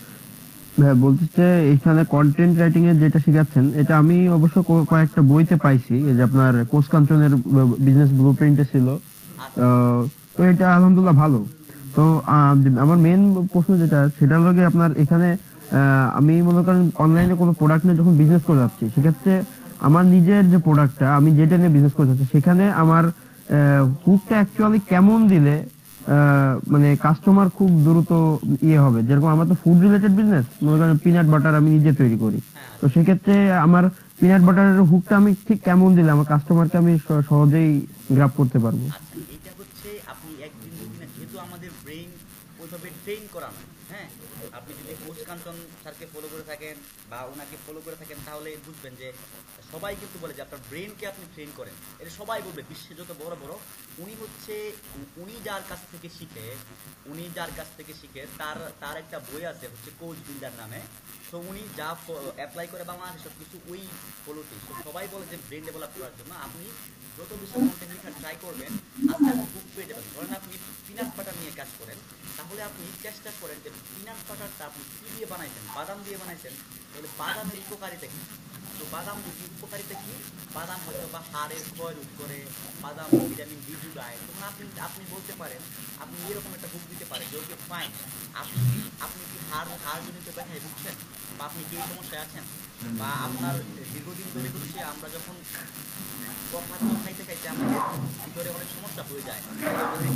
ভাই বলতেছে এখানে কন্টেন্ট রাইটিং এর যেটা শেখাচ্ছেন এটা আমি অবশ্য কয়েকটা বইতে পাইছি, এই যে আপনার কোচ কাঞ্চনের বিজনেস ব্লুপ্রিন্টে ছিল। আচ্ছা তো এটা আলহামদুলিল্লাহ ভালো। তো আমার মেন প্রশ্ন যেটা সেটা হলো গিয়ে আপনার এখানে আমি মনে করেন অনলাইনে কোনো প্রোডাক্ট নিয়ে যখন বিজনেস করে যাচ্ছি, সেক্ষেত্রে আমার নিজের যে প্রোডাক্টটা আমি যেটা নিয়ে বিজনেস করে যাচ্ছি সেখানে আমার হুকটা অ্যাকচুয়ালি কেমন দিলে মানে কাস্টমার খুব দ্রুত ইয়ে হবে। যেরকম আমার তো ফুড রিলেটেড বিজনেস, মনে করেন পিনাট বাটার আমি নিজে তৈরি করি। হ্যাঁ তো সেক্ষেত্রে আমার পিনাট বাটারের হুকটা আমি ঠিক কেমন দিলে আমার কাস্টমারকে আমি সহজেই গ্রাব করতে পারবো। আচ্ছা, এটা হচ্ছে আপনি একদিন দুদিনে, যেহেতু আমাদের ব্রেইন ওইভাবে ট্রেন করা নয়, হ্যাঁ। আপনি যদি কোচ কাঞ্চন স্যারকে ফলো করে থাকেন বা ওনাকে ফলো করে থাকেন তাহলে বুঝবেন যে সবাই কিন্তু বলে যে আপনার ব্রেনকে আপনি ট্রেন করেন, এটা সবাই বলবে বিশ্বে যত বড় বড়। উনি হচ্ছে উনি যার কাছ থেকে শিখে, তার তার একটা বই আছে হচ্ছে কোচ বিল্ডার নামে। তো উনি যা অ্যাপ্লাই করে বাংলাদেশে সব কিছু ওই ফলোতেই। তো সবাই বলে যে ব্রেন ডেভেলপ করার জন্য আপনি যত বেশি কন্টেন্ট লেখার ট্রাই করবেন আস্তে আস্তে বুক পেয়ে যাবেন। ধরেন আপনি পিনাট বাটার নিয়ে কাজ করেন, তাহলে আপনি চেষ্টা করেন যে পিনাট বাটারটা আপনি কী দিয়ে বানাইছেন, বাদাম দিয়ে বানাইছেন, তাহলে বাদামের উপকারিতা কী? তো বাদাম যদি উপকারিতা কী, বাদাম হয়তো বা হাড়ের ক্ষয় রোধ করে, বাদাম ভিটামিন ডি যোগায়, তখন আপনি আপনি বলতে পারেন, আপনি এরকম একটা বুক দিতে পারেন যে ওকে ফাইন, আপনি আপনি কি হাড়জনিত ব্যথায় ভুগছেন, বা আপনি কি এই সমস্যায় আছেন, বা আপনার দীর্ঘদিন ধরে হচ্ছে আমরা যখন খাদ্য খাইতে খাইতে আমাদের ভিতরে অনেক সমস্যা হয়ে যায়, আমাদের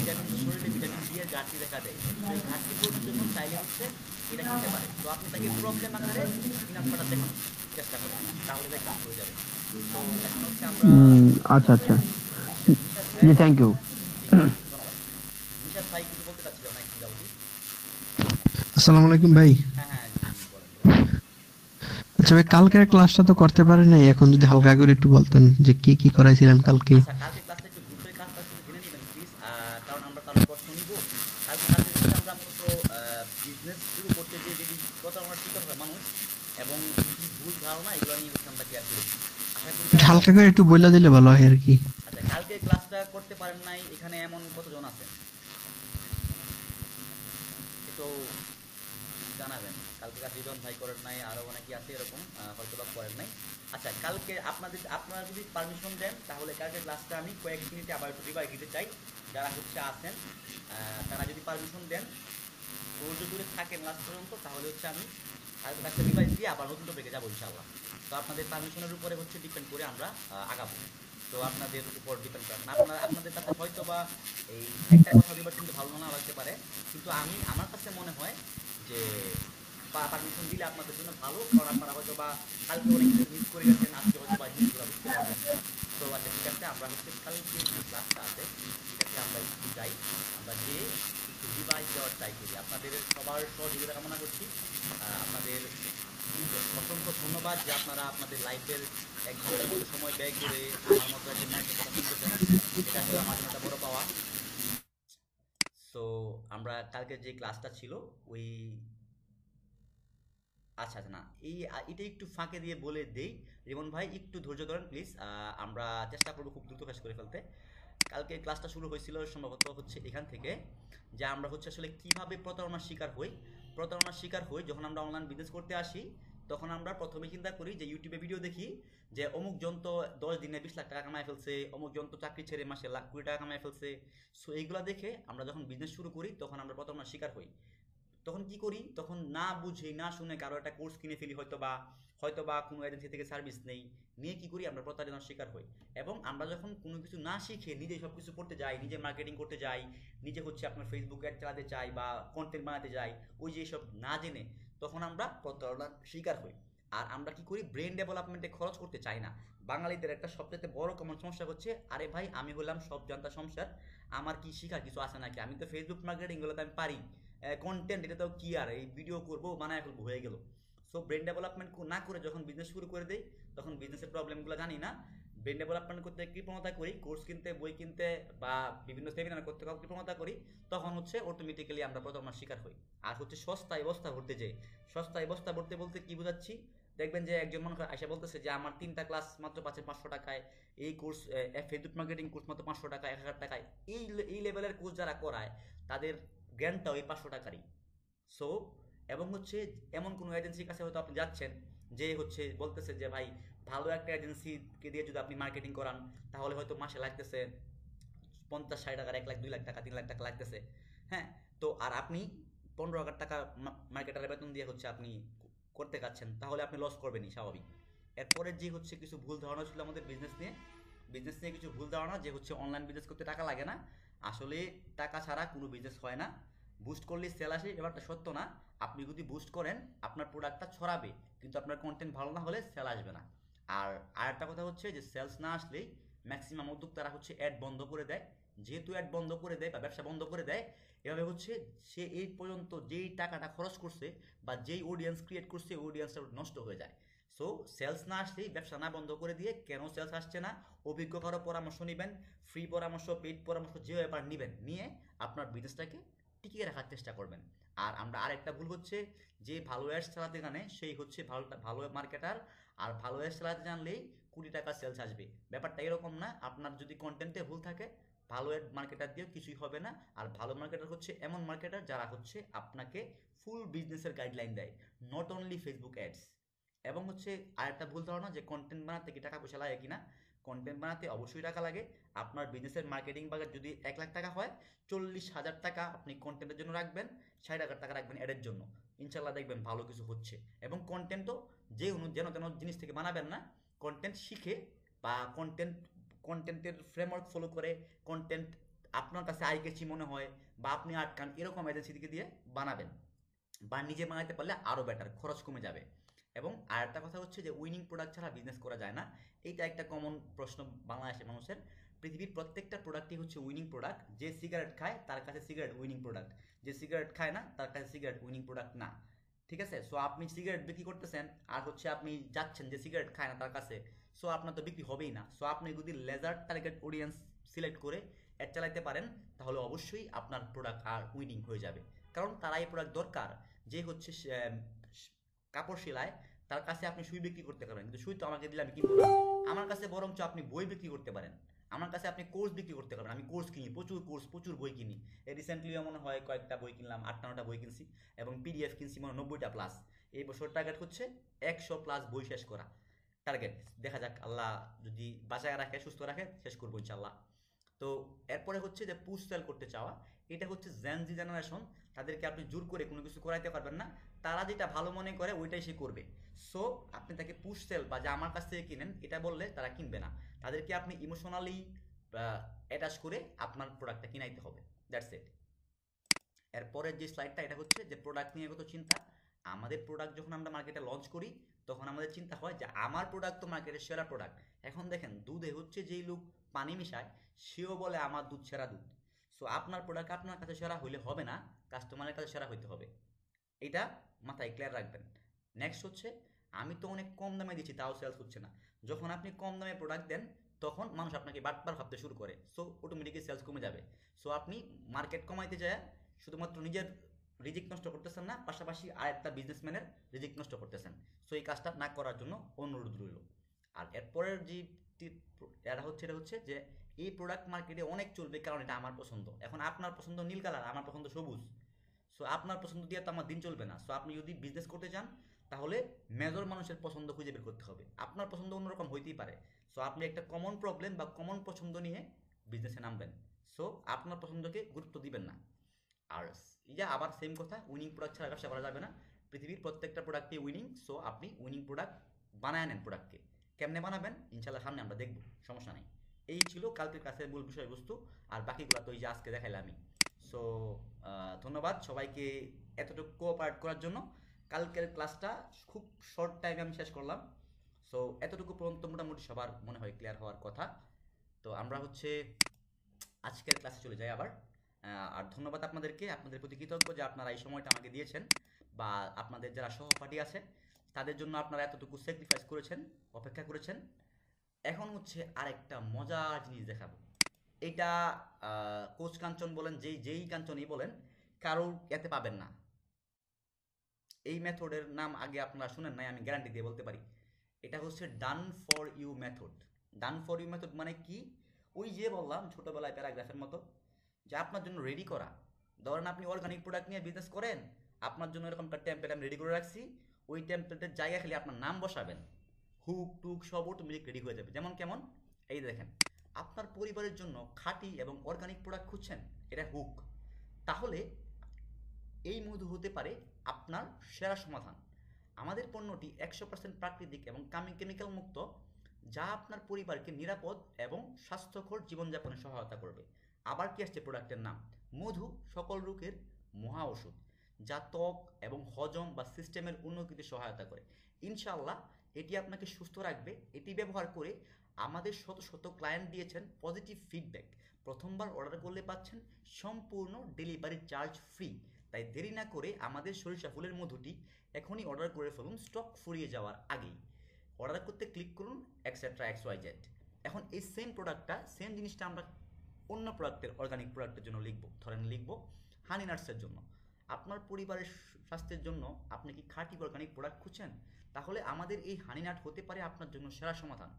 শরীরে ভিটামিন ডি এর ঘাটতি দেখা দেয়। তো এই ঘাটতি পূরণের জন্য চাইলে হচ্ছে এটা খেতে পারে। তো আপনি তাকে প্রবলেম আকারে পিনাট বাটার দেখানোর চেষ্টা করেন, তাহলে এটা কাজ হয়ে যাবে। তো এখন হচ্ছে আমরা আচ্ছা আচ্ছা, নিশাদ জি ভাইয়ের থ্যাংক ইউ। জি ধন্যবাদ। নিশাদ ভাই কিছু বলতে চাচ্ছিল না একটু যাবতীয়। আসসালামু আলাইকুম ভাই। হ্যাঁ হ্যাঁ জি জি, বলেন বলেন। আচ্ছা ভাই, কালকের ক্লাসটা তো করতে পারি নাই, এখন যদি হালকা করে একটু বলতেন যে কি কি করাইছিলেন কালকে। আচ্ছা কালকে ক্লাসটা একটু দ্রুত এই ক্লাসটা শুধু জেনে নেবেন প্লিজ, কারণ আমরা তাহলে প্রশ্ন নিব। কালকে হচ্ছে আমরা মূলত বিজনেস শুরু করতে গিয়ে যদি প্রতারণার শিকার হয় মানুষ এবং কি ভুল ধারণা, এগুলো নিয়ে হচ্ছে আমরা ক্লিয়ার করি। আশা করি যারা হালকা করে একটু বলে দিলে ভালো হয় আর কি। আচ্ছা কালকে ক্লাসটা করতে পারেন নাই এখানে এমন কতজন আছেন একটু জানাবেন। কালকে রিজন ভাই করেন নাই, আরও অনেকে আছে এরকম হয়তো বা করেন নাই। আচ্ছা কালকে আপনারা যদি পারমিশন দেন তাহলে কালকে ক্লাসটা আমি কয়েক মিনিটে আবার একটু রিভাইজ দিতে চাই। যারা হচ্ছে আছেন তারা যদি পারমিশন দেন, ধৈর্য ধরে থাকেন লাস্ট পর্যন্ত, তাহলে হচ্ছে আমি কালকে ক্লাসটা রিভাইজ দিয়ে আবার নতুন টপিকে যাবো ইনশাআল্লাহ। তো আপনাদের পারমিশনের উপরে হচ্ছে ডিপেন্ড করে আমরা আগাবো। তো আপনাদের উপর ডিপেন্ড করেন, আপনাদের কাছে হয়তো বা এই একটা কথা দুবার কিন্তু ভালো না লাগতে পারে, কিন্তু আমার কাছে মনে হয় যে পারমিশন দিলে আপনাদের জন্য ভালো, কারণ আপনারা হয়তো বা কালকে অনেক কিছু মিস করে গেছেন, আজকে হয়তো বা জিনিসগুলো বুঝতে পারবেন। তো আচ্ছা ঠিক আছে, আমরা হচ্ছে কালকে যে ক্লাসটা আছে সেটাকে আমরা একটু যাই, আমরা যে একটু রিভাইজ দেওয়ার ট্রাই করি। আপনাদের সবার সহযোগিতা কামনা করছি। আপনাদের অসংখ্য ধন্যবাদ যে আপনারা আপনাদের লাইফের এক ঘন্টার মতো সময় ব্যয় করে আমার মতো একজন মানুষের কথা শুনতেছেন, এটা আসলে আমার জন্য একটা বড় পাওয়া। সো আমরা কালকে যে ক্লাসটা ছিল ওই আচ্ছা আচ্ছা না এটা একটু ফাঁকে দিয়ে বলে দেই, রিমন ভাই একটু ধৈর্য ধরেন প্লিজ। আমরা চেষ্টা করবো খুব দ্রুত শেষ করে ফেলতে। কালকে ক্লাসটা শুরু হয়েছিল সম্ভবত হচ্ছে এখান থেকে, যে আমরা হচ্ছে আসলে কিভাবে প্রতারণার শিকার হই যখন আমরা অনলাইন বিজনেস করতে আসি। তখন আমরা প্রথমে চিন্তা করি যে ইউটিউবে ভিডিও দেখি যে অমুক জন তো 10 দিনে 20 লাখ টাকা কামায় ফেলছে, অমুক জন তো চাকরি ছেড়ে মাসে লাখ কোটি টাকা কামায় ফেলছে। সো এইগুলো দেখে আমরা যখন বিজনেস শুরু করি তখন আমরা প্রতারণার শিকার হই। তখন কি করি, তখন না বুঝে না শুনে কারো একটা কোর্স কিনে ফেলি, হয়তো বা কোনো এজেন্সি থেকে সার্ভিস নেই, নিয়ে কি করি আমরা প্রতারণার শিকার হই। এবং আমরা যখন কোনো কিছু না শিখে নিজে সব কিছু করতে যাই, নিজে মার্কেটিং করতে যাই, নিজে হচ্ছে আপনার ফেসবুক অ্যাড চালাতে চাই বা কন্টেন্ট বানাতে যাই, ওই যে সব না জেনে, তখন আমরা প্রতারণার শিকার হই। আর আমরা কি করি, ব্রেন ডেভেলপমেন্টে খরচ করতে চাই না। বাঙালিদের একটা সবচেয়ে বড় কমন সমস্যা হচ্ছে, আরে ভাই আমি হলাম সব জানতা সংসার, আমার কি শিখার কিছু আছে নাকি, আমি তো ফেসবুক মার্কেটিং গুলোতে আমি পারি, কন্টেন্ট এটা তো কি আর এই ভিডিও করবো বানায় ফেলবো হয়ে গেল। সো ব্রেন ডেভেলপমেন্ট না করে যখন বিজনেস শুরু করে দেই তখন বিজনেসের প্রবলেমগুলো জানি না, ব্রেন ডেভেলপমেন্ট করতে কৃপণতা করি, কোর্স কিনতে, বই কিনতে বা বিভিন্ন সেমিনার করতে কৃপণতা করি, তখন হচ্ছে অটোমেটিক্যালি আমরা প্রতারণার শিকার হই। আর হচ্ছে সস্তায় বস্তা ভরতে যাই। সস্তায় বস্তা ভরতে বলতে কি বোঝাচ্ছি, দেখবেন যে একজন মানুষ এসে বলতেছে যে আমার 3টা ক্লাস মাত্র পাচ্ছে 500 টাকায়, এই কোর্স ফেসবুক মার্কেটিং কোর্স মাত্র 500 টাকা, 1000 টাকায়। এই লেভেলের কোর্স যারা করায় তাদের জ্ঞানটাও এই 500 টাকারই। সো এবং হচ্ছে এমন কোনো এজেন্সির কাছে হয়তো আপনি যাচ্ছেন যে হচ্ছে বলতেছে যে ভাই ভালো একটা এজেন্সিকে দিয়ে যদি আপনি মার্কেটিং করান তাহলে হয়তো মাসে লাগতেছে 50-60 টাকার, 1 লাখ, 2 লাখ টাকা, 3 লাখ টাকা লাগতেছে। হ্যাঁ, তো আর আপনি 15,000 টাকা মার্কেটারের বেতন দিয়ে হচ্ছে আপনি করতে যাচ্ছেন, তাহলে আপনি লস করবেনই স্বাভাবিক। এরপরে যে হচ্ছে কিছু ভুল ধারণা ছিল আমাদের বিজনেস নিয়ে কিছু ভুল ধারণা যে হচ্ছে অনলাইন বিজনেস করতে টাকা লাগে না। আসলে টাকা ছাড়া কোনো বিজনেস হয় না। বুস্ট করলে সেল আসে, এবারটা সত্য না। আপনি যদি বুস্ট করেন আপনার প্রোডাক্টটা ছড়াবে, কিন্তু আপনার কন্টেন্ট ভালো না হলে সেল আসবে না। আর আরেকটা কথা হচ্ছে যে সেলস না আসলেই ম্যাক্সিমাম উদ্যোক্তারা হচ্ছে অ্যাড বন্ধ করে দেয়। যেহেতু অ্যাড বন্ধ করে দেয় বা ব্যবসা বন্ধ করে দেয়, এভাবে হচ্ছে সে এই পর্যন্ত যেই টাকাটা খরচ করছে বা যেই অডিয়েন্স ক্রিয়েট করছে ওই অডিয়েন্সটা নষ্ট হয়ে যায়। সো সেলস না আসলেই, ব্যবসা না বন্ধ করে দিয়ে কেন সেলস আসছে না, অভিজ্ঞ কারো পরামর্শ নেবেন, ফ্রি পরামর্শ, পেইড পরামর্শ যে ব্যাপার নেবেন, নিয়ে আপনার বিজনেসটাকে টিকিয়ে রাখার চেষ্টা করবেন। আর আমরা আরেকটা ভুল হচ্ছে যে ভালো অ্যাডস চালাতে জানে সেই হচ্ছে ভালো মার্কেটার, আর ভালো অ্যাডস চালাতে জানলেই কোটি টাকা সেলস আসবে। ব্যাপারটা এরকম না। আপনার যদি কন্টেন্টে ভুল থাকে ভালো অ্যাড মার্কেটার দিয়েও কিছুই হবে না। আর ভালো মার্কেটার হচ্ছে এমন মার্কেটার যারা হচ্ছে আপনাকে ফুল বিজনেসের গাইডলাইন দেয়, নট অনলি ফেসবুক অ্যাডস। এবং হচ্ছে আরেকটা ভুল ধারণা যে কন্টেন্ট বানাতে কি টাকা পয়সা লাগে কিনা, কন্টেন্ট বানাতে অবশ্যই টাকা লাগে। আপনার বিজনেসের মার্কেটিং বাজেট যদি 1 লাখ টাকা হয়, 40,000 টাকা আপনি কন্টেন্টের জন্য রাখবেন, 60,000 টাকা রাখবেন অ্যাডের জন্য। ইনশাল্লাহ দেখবেন ভালো কিছু হচ্ছে। এবং কন্টেন্টও যেন তেন জিনিস থেকে বানাবেন না, কন্টেন্ট শিখে বা কন্টেন্টের ফ্রেমওয়ার্ক ফলো করে, কন্টেন্ট আপনার কাছে আই ক্যাচি মনে হয় বা আপনি আটকান এরকম এজেন্সি থেকে দিয়ে বানাবেন। বা নিজে বানাতে পারলে আরও বেটার, খরচ কমে যাবে। এবং আরেকটা কথা হচ্ছে যে উইনিং প্রোডাক্ট ছাড়া বিজনেস করা যায় না। এইটা একটা কমন প্রশ্ন বাংলাদেশের মানুষের। পৃথিবীর প্রত্যেকটা প্রোডাক্টই হচ্ছে উইনিং প্রোডাক্ট। যে সিগারেট খায় তার কাছে সিগারেট উইনিং প্রোডাক্ট, যে সিগারেট খায় না তার কাছে সিগারেট উইনিং প্রোডাক্ট না। ঠিক আছে? সো আপনি সিগারেট বিক্রি করতেছেন আর হচ্ছে আপনি যাচ্ছেন যে সিগারেট খায় না তার কাছে, সো আপনার তো বিক্রি হবেই না। সো আপনি যদি লেজার টার্গেট অডিয়েন্স সিলেক্ট করে অ্যাড চালাইতে পারেন তাহলে অবশ্যই আপনার প্রোডাক্ট আর উইনিং হয়ে যাবে। কারণ তারা এই প্রোডাক্ট দরকার। যে হচ্ছে কাপড় সেলায় তার কাছে আপনি সুই বিক্রি করতে পারেন, কিন্তু সুই তো আমাকে দিলে আমি কিনবো না। আমার কাছে বরঞ্চ আপনি বই বিক্রি করতে পারেন, আমার কাছে আপনি কোর্স বিক্রি করতে পারেন। আমি কোর্স কিনি, প্রচুর বই কিনি। রিসেন্টলিও মনে হয় কয়েকটা বই কিনলাম, 8-9টা বই কিনছি এবং পিডিএফ কিনছি মনে হয় 90টা প্লাস। এই বছর টার্গেট হচ্ছে 100+ বই শেষ করা টার্গেট। দেখা যাক আল্লাহ যদি বাঁচায় রাখে, সুস্থ রাখে, শেষ করবো ইনশাল্লাহ। তো এরপরে হচ্ছে যে পুশ সেল করতে চাওয়া, এটা হচ্ছে জেনজি জেনারেশন। তাদেরকে আপনি জোর করে কোনো কিছু করাইতে পারবেন না, তারা যেটা ভালো মনে করে ওইটাই সে করবে। সো আপনি তাকে পুশ সেল বা যে আমার কাছ থেকে কিনেন এটা বললে তারা কিনবে না। তাদেরকে আপনি ইমোশনালি অ্যাটাচ করে আপনার প্রোডাক্টটা কিনাইতে হবে। That's it. এরপরের যে স্লাইডটা এটা হচ্ছে যে প্রোডাক্ট নিয়ে কত চিন্তা। আমাদের প্রোডাক্ট যখন আমরা মার্কেটে লঞ্চ করি তখন আমাদের চিন্তা হয় যে আমার প্রোডাক্ট তো মার্কেটের সেরা প্রোডাক্ট। এখন দেখেন দুধে হচ্ছে যেই লোক পানি মিশায় সেও বলে আমার দুধ সেরা দুধ। সো আপনার প্রোডাক্ট আপনার কাছে সেরা হইলে হবে না, কাস্টমারের কাছে সেরা হইতে হবে। এটা মাথায় ক্লিয়ার রাখবেন। নেক্সট হচ্ছে আমি তো অনেক কম দামে দিচ্ছি তাও সেলস হচ্ছে না। যখন আপনি কম দামে প্রোডাক্ট দেন তখন মানুষ আপনাকে বাটপার ভাবতে শুরু করে, সো অটোমেটিকলি সেলস কমে যাবে। সো আপনি মার্কেট কমাইতে যায় শুধুমাত্র নিজের রিজিক নষ্ট করতেছেন না, পাশাপাশি আরেকটা বিজনেসম্যানের রিজিক নষ্ট করতেছেন। সো এই কাজটা না করার জন্য অনুরোধ রইল। আর এরপরের যে এটা হচ্ছে যে এই প্রোডাক্ট মার্কেটে অনেক চলবে কারণ এটা আমার পছন্দ। এখন আপনার পছন্দ নীল কালার, আমার পছন্দ সবুজ। সো আপনার পছন্দ দিয়ে তো আমার দিন চলবে না। সো আপনি যদি বিজনেস করতে চান তাহলে মেজর মানুষের পছন্দ খুঁজে বের করতে হবে। আপনার পছন্দ অন্যরকম হইতেই পারে। সো আপনি একটা কমন প্রবলেম বা কমন পছন্দ নিয়ে বিজনেসে নামবেন। সো আপনার পছন্দকে গুরুত্ব দিবেন না। আর ইয়া আবার সেম কথা, উইনিং প্রোডাক্ট ছাড়া ব্যবসা করা যাবে না। পৃথিবীর প্রত্যেকটা প্রোডাক্টই উইনিং। সো আপনি উইনিং প্রোডাক্ট বানায় নেন। প্রোডাক্টকে কেমনে বানাবেন ইনশাল্লাহ সামনে আমরা দেখব, সমস্যা নেই। এই ছিল কালকের ক্লাসের মূল বিষয়বস্তু। আর বাকিগুলো তো এই যে আজকে দেখাইলাম আমি। সো ধন্যবাদ সবাইকে এতটুকু কোঅপারেট করার জন্য। কালকের ক্লাসটা খুব শর্ট টাইমে আমি শেষ করলাম। সো এতটুকু পর্যন্ত মোটামুটি সবার মনে হয় ক্লিয়ার হওয়ার কথা। তো আমরা হচ্ছে আজকের ক্লাসে চলে যাই আবার। আর ধন্যবাদ আপনাদের প্রতি কৃতজ্ঞ যে আপনারা এই সময়টা আমাকে দিয়েছেন, বা আপনাদের যারা সহপাঠী আছে তাদের জন্য আপনারা এতটুকু স্যাক্রিফাইস করেছেন, অপেক্ষা করেছেন। এখন হচ্ছে আরেকটা মজার জিনিস দেখাবো। এটা কোচ কাঞ্চন বলেন, যেই কাঞ্চনই বলেন, কারোর এতে পাবেন না। এই মেথডের নাম আগে আপনারা শুনেন নাই, আমি গ্যারান্টি দিয়ে বলতে পারি। এটা হচ্ছে done for you method. Done for you method মানে কি? ওই যে বললাম ছোটবেলায় প্যারাগ্রাফের মতো, যে আপনার জন্য রেডি করা। ধরেন আপনি অর্গানিক প্রোডাক্ট নিয়ে বিজনেস করেন, আপনার জন্য এরকম একটা টেমপ্লেট আমি রেডি করে রাখছি। ওই টেমপ্লেটের জায়গা খালি আপনার নাম বসাবেন, হুক টুক সব অটোমেটিক রেডি হয়ে যাবে। যেমন কেমন? এই দেখেন, আপনার পরিবারের জন্য খাঁটি এবং অর্গানিক প্রোডাক্ট খুঁজছেন, এটা হুক। তাহলে এই মধু হতে পারে আপনার সেরা সমাধান। আমাদের পণ্যটি 100% প্রাকৃতিক এবং কেমিক্যাল মুক্ত, যা আপনার পরিবারকে নিরাপদ এবং স্বাস্থ্যকর জীবনযাপনে সহায়তা করবে। আবার কি আসছে প্রোডাক্টের নাম? মধু সকল রোগের মহা ওষুধ, যা ত্বক এবং হজম বা সিস্টেমের উন্নতিতে সহায়তা করে। ইনশাআল্লাহ এটি আপনাকে সুস্থ রাখবে। এটি ব্যবহার করে আমাদের শত শত ক্লায়েন্ট দিয়েছেন পজিটিভ ফিডব্যাক। প্রথমবার অর্ডার করলে পাচ্ছেন সম্পূর্ণ ডেলিভারি চার্জ ফ্রি। তাই দেরি না করে আমাদের সরিষা ফুলের মধুটি এখনই অর্ডার করে ফেলুন, স্টক ফুরিয়ে যাওয়ার আগেই। অর্ডার করতে ক্লিক করুন এক্সেট্রা XYZ। এখন এই সেম প্রোডাক্টটা, সেম জিনিসটা আমরা অন্য প্রোডাক্টের, অর্গানিক প্রোডাক্টের জন্য লিখবো। ধরেন লিখবো হানি নাটসের জন্য। আপনার পরিবারের স্বাস্থ্যের জন্য আপনি কি খাঁটি অর্গানিক প্রোডাক্ট খুঁজছেন? তাহলে আমাদের এই হানি নাট হতে পারে আপনার জন্য সেরা সমাধান।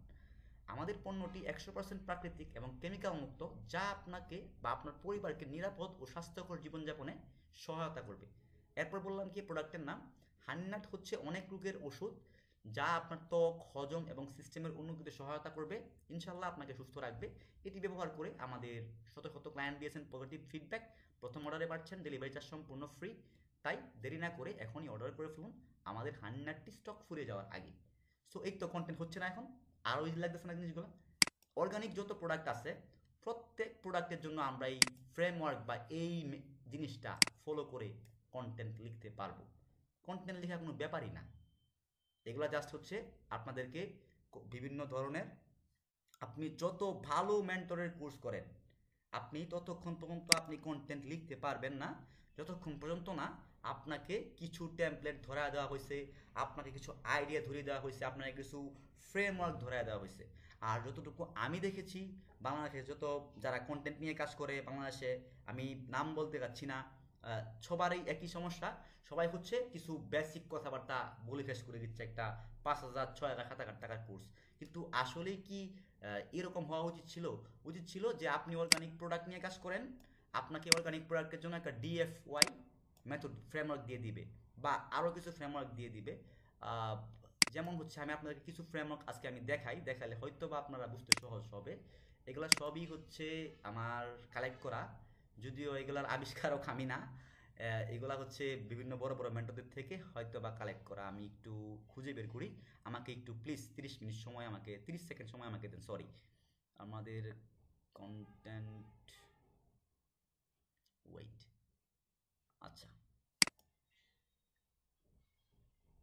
আমাদের পণ্যটি 100% প্রাকৃতিক এবং কেমিক্যাল মুক্ত, যা আপনাকে বা আপনার পরিবারকে নিরাপদ ও স্বাস্থ্যকর জীবনযাপনে সহায়তা করবে। এরপর বললাম কি প্রোডাক্টের নাম? হানি নাট হচ্ছে অনেক রোগের ওষুধ, যা আপনার ত্বক, হজম এবং সিস্টেমের উন্নতিতে সহায়তা করবে। ইনশাল্লাহ আপনাকে সুস্থ রাখবে। এটি ব্যবহার করে আমাদের শত শত ক্লায়েন্ট দিয়েছেন পজিটিভ ফিডব্যাক। প্রথম অর্ডারে পাচ্ছেন ডেলিভারি চার্জ সম্পূর্ণ ফ্রি। তাই দেরি না করে এখনই অর্ডার করে ফেলুন আমাদের হানি নাটটি স্টক ফুরিয়ে যাওয়ার আগে। সো এই তো কন্টেন্ট হচ্ছে না এখন? আরও ইজি লাগতেছে না জিনিসগুলো? অর্গানিক যত প্রোডাক্ট আছে, প্রত্যেক প্রোডাক্টের জন্য আমরা এই ফ্রেমওয়ার্ক বা এই জিনিসটা ফলো করে কন্টেন্ট লিখতে পারবো। কন্টেন্ট লেখা কোনো ব্যাপারই না। এগুলো জাস্ট হচ্ছে আপনাদেরকে বিভিন্ন ধরনের, আপনি যত ভালো মেন্টরের কোর্স করেন, আপনি ততক্ষণ পর্যন্ত আপনি কন্টেন্ট লিখতে পারবেন না, যতক্ষণ পর্যন্ত না আপনাকে কিছু টেমপ্লেট ধরা দেওয়া হয়েছে, আপনাকে কিছু আইডিয়া ধরিয়ে দেওয়া হয়েছে, আপনাকে কিছু ফ্রেমওয়ার্ক ধরা দেওয়া হয়েছে। আর যতটুকু আমি দেখেছি বাংলাদেশে যত যারা কন্টেন্ট নিয়ে কাজ করে বাংলাদেশে, আমি নাম বলতে যাচ্ছি না, সবারই একই সমস্যা। সবাই হচ্ছে কিছু বেসিক কথাবার্তা বলে ফেস করে দিচ্ছে একটা 5,000 6,000 7,000 টাকার কোর্স। কিন্তু আসলেই কি এরকম হওয়া উচিত ছিল? উচিত ছিল যে আপনি অর্গানিক প্রোডাক্ট নিয়ে কাজ করেন, আপনাকে অর্গানিক প্রোডাক্টের জন্য একটা DFY মেথড ফ্রেমওয়ার্ক দিয়ে দিবে, বা আরও কিছু ফ্রেমওয়ার্ক দিয়ে দিবে। যেমন হচ্ছে আমি আপনাদেরকে কিছু ফ্রেমওয়ার্ক আজকে আমি দেখালে হয়তো বা আপনারা বুঝতে সহজ হবে। এগুলা সবই হচ্ছে আমার কালেক্ট করা, যদিও এগুলার আবিষ্কারক আমি না। এগুলা হচ্ছে বিভিন্ন বড় বড় মেন্টরদের থেকে হয়তো বা কালেক্ট করা। আমি একটু খুঁজে বের করি, আমাকে একটু প্লিজ 30 মিনিট সময়, আমাকে 30 সেকেন্ড সময় আমাকে দেন। সরি, আমাদের কন্টেন্ট, ওয়েট, আচ্ছা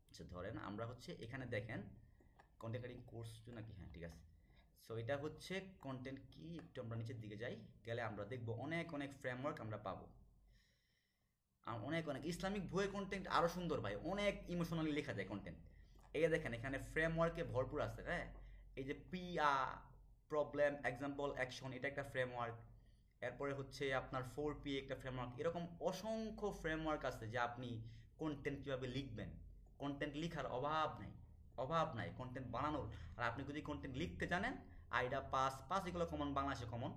আচ্ছা ধরেন আমরা হচ্ছে এখানে দেখেন কন্টেন্ট ক্রিয়েটিং কোর্স নাকি, হ্যাঁ ঠিক আছে। সো এটা হচ্ছে কন্টেন্ট কি, একটু আমরা নিচের দিকে যাই, গেলে আমরা দেখবো অনেক অনেক ফ্রেমওয়ার্ক আমরা পাবো। আর অনেক অনেক ইসলামিক বইয়ের কন্টেন্ট আরও সুন্দর ভাই, অনেক ইমোশনালি লেখা যায় কন্টেন্ট। এই দেখেন এখানে ফ্রেমওয়ার্কে ভরপুর আছে। হ্যাঁ, এই যে প্রবলেম, এক্সাম্পল, অ্যাকশন, এটা একটা ফ্রেমওয়ার্ক। এরপরে হচ্ছে আপনার 4P একটা ফ্রেমওয়ার্ক। এরকম অসংখ্য ফ্রেমওয়ার্ক আছে যে আপনি কন্টেন্ট কীভাবে লিখবেন, কন্টেন্ট লিখার অভাব নাই কন্টেন্ট বানানোর। আর আপনি যদি কন্টেন্ট লিখতে জানেন, আইডা পাস এগুলো কমন, বাংলাদেশে কমন।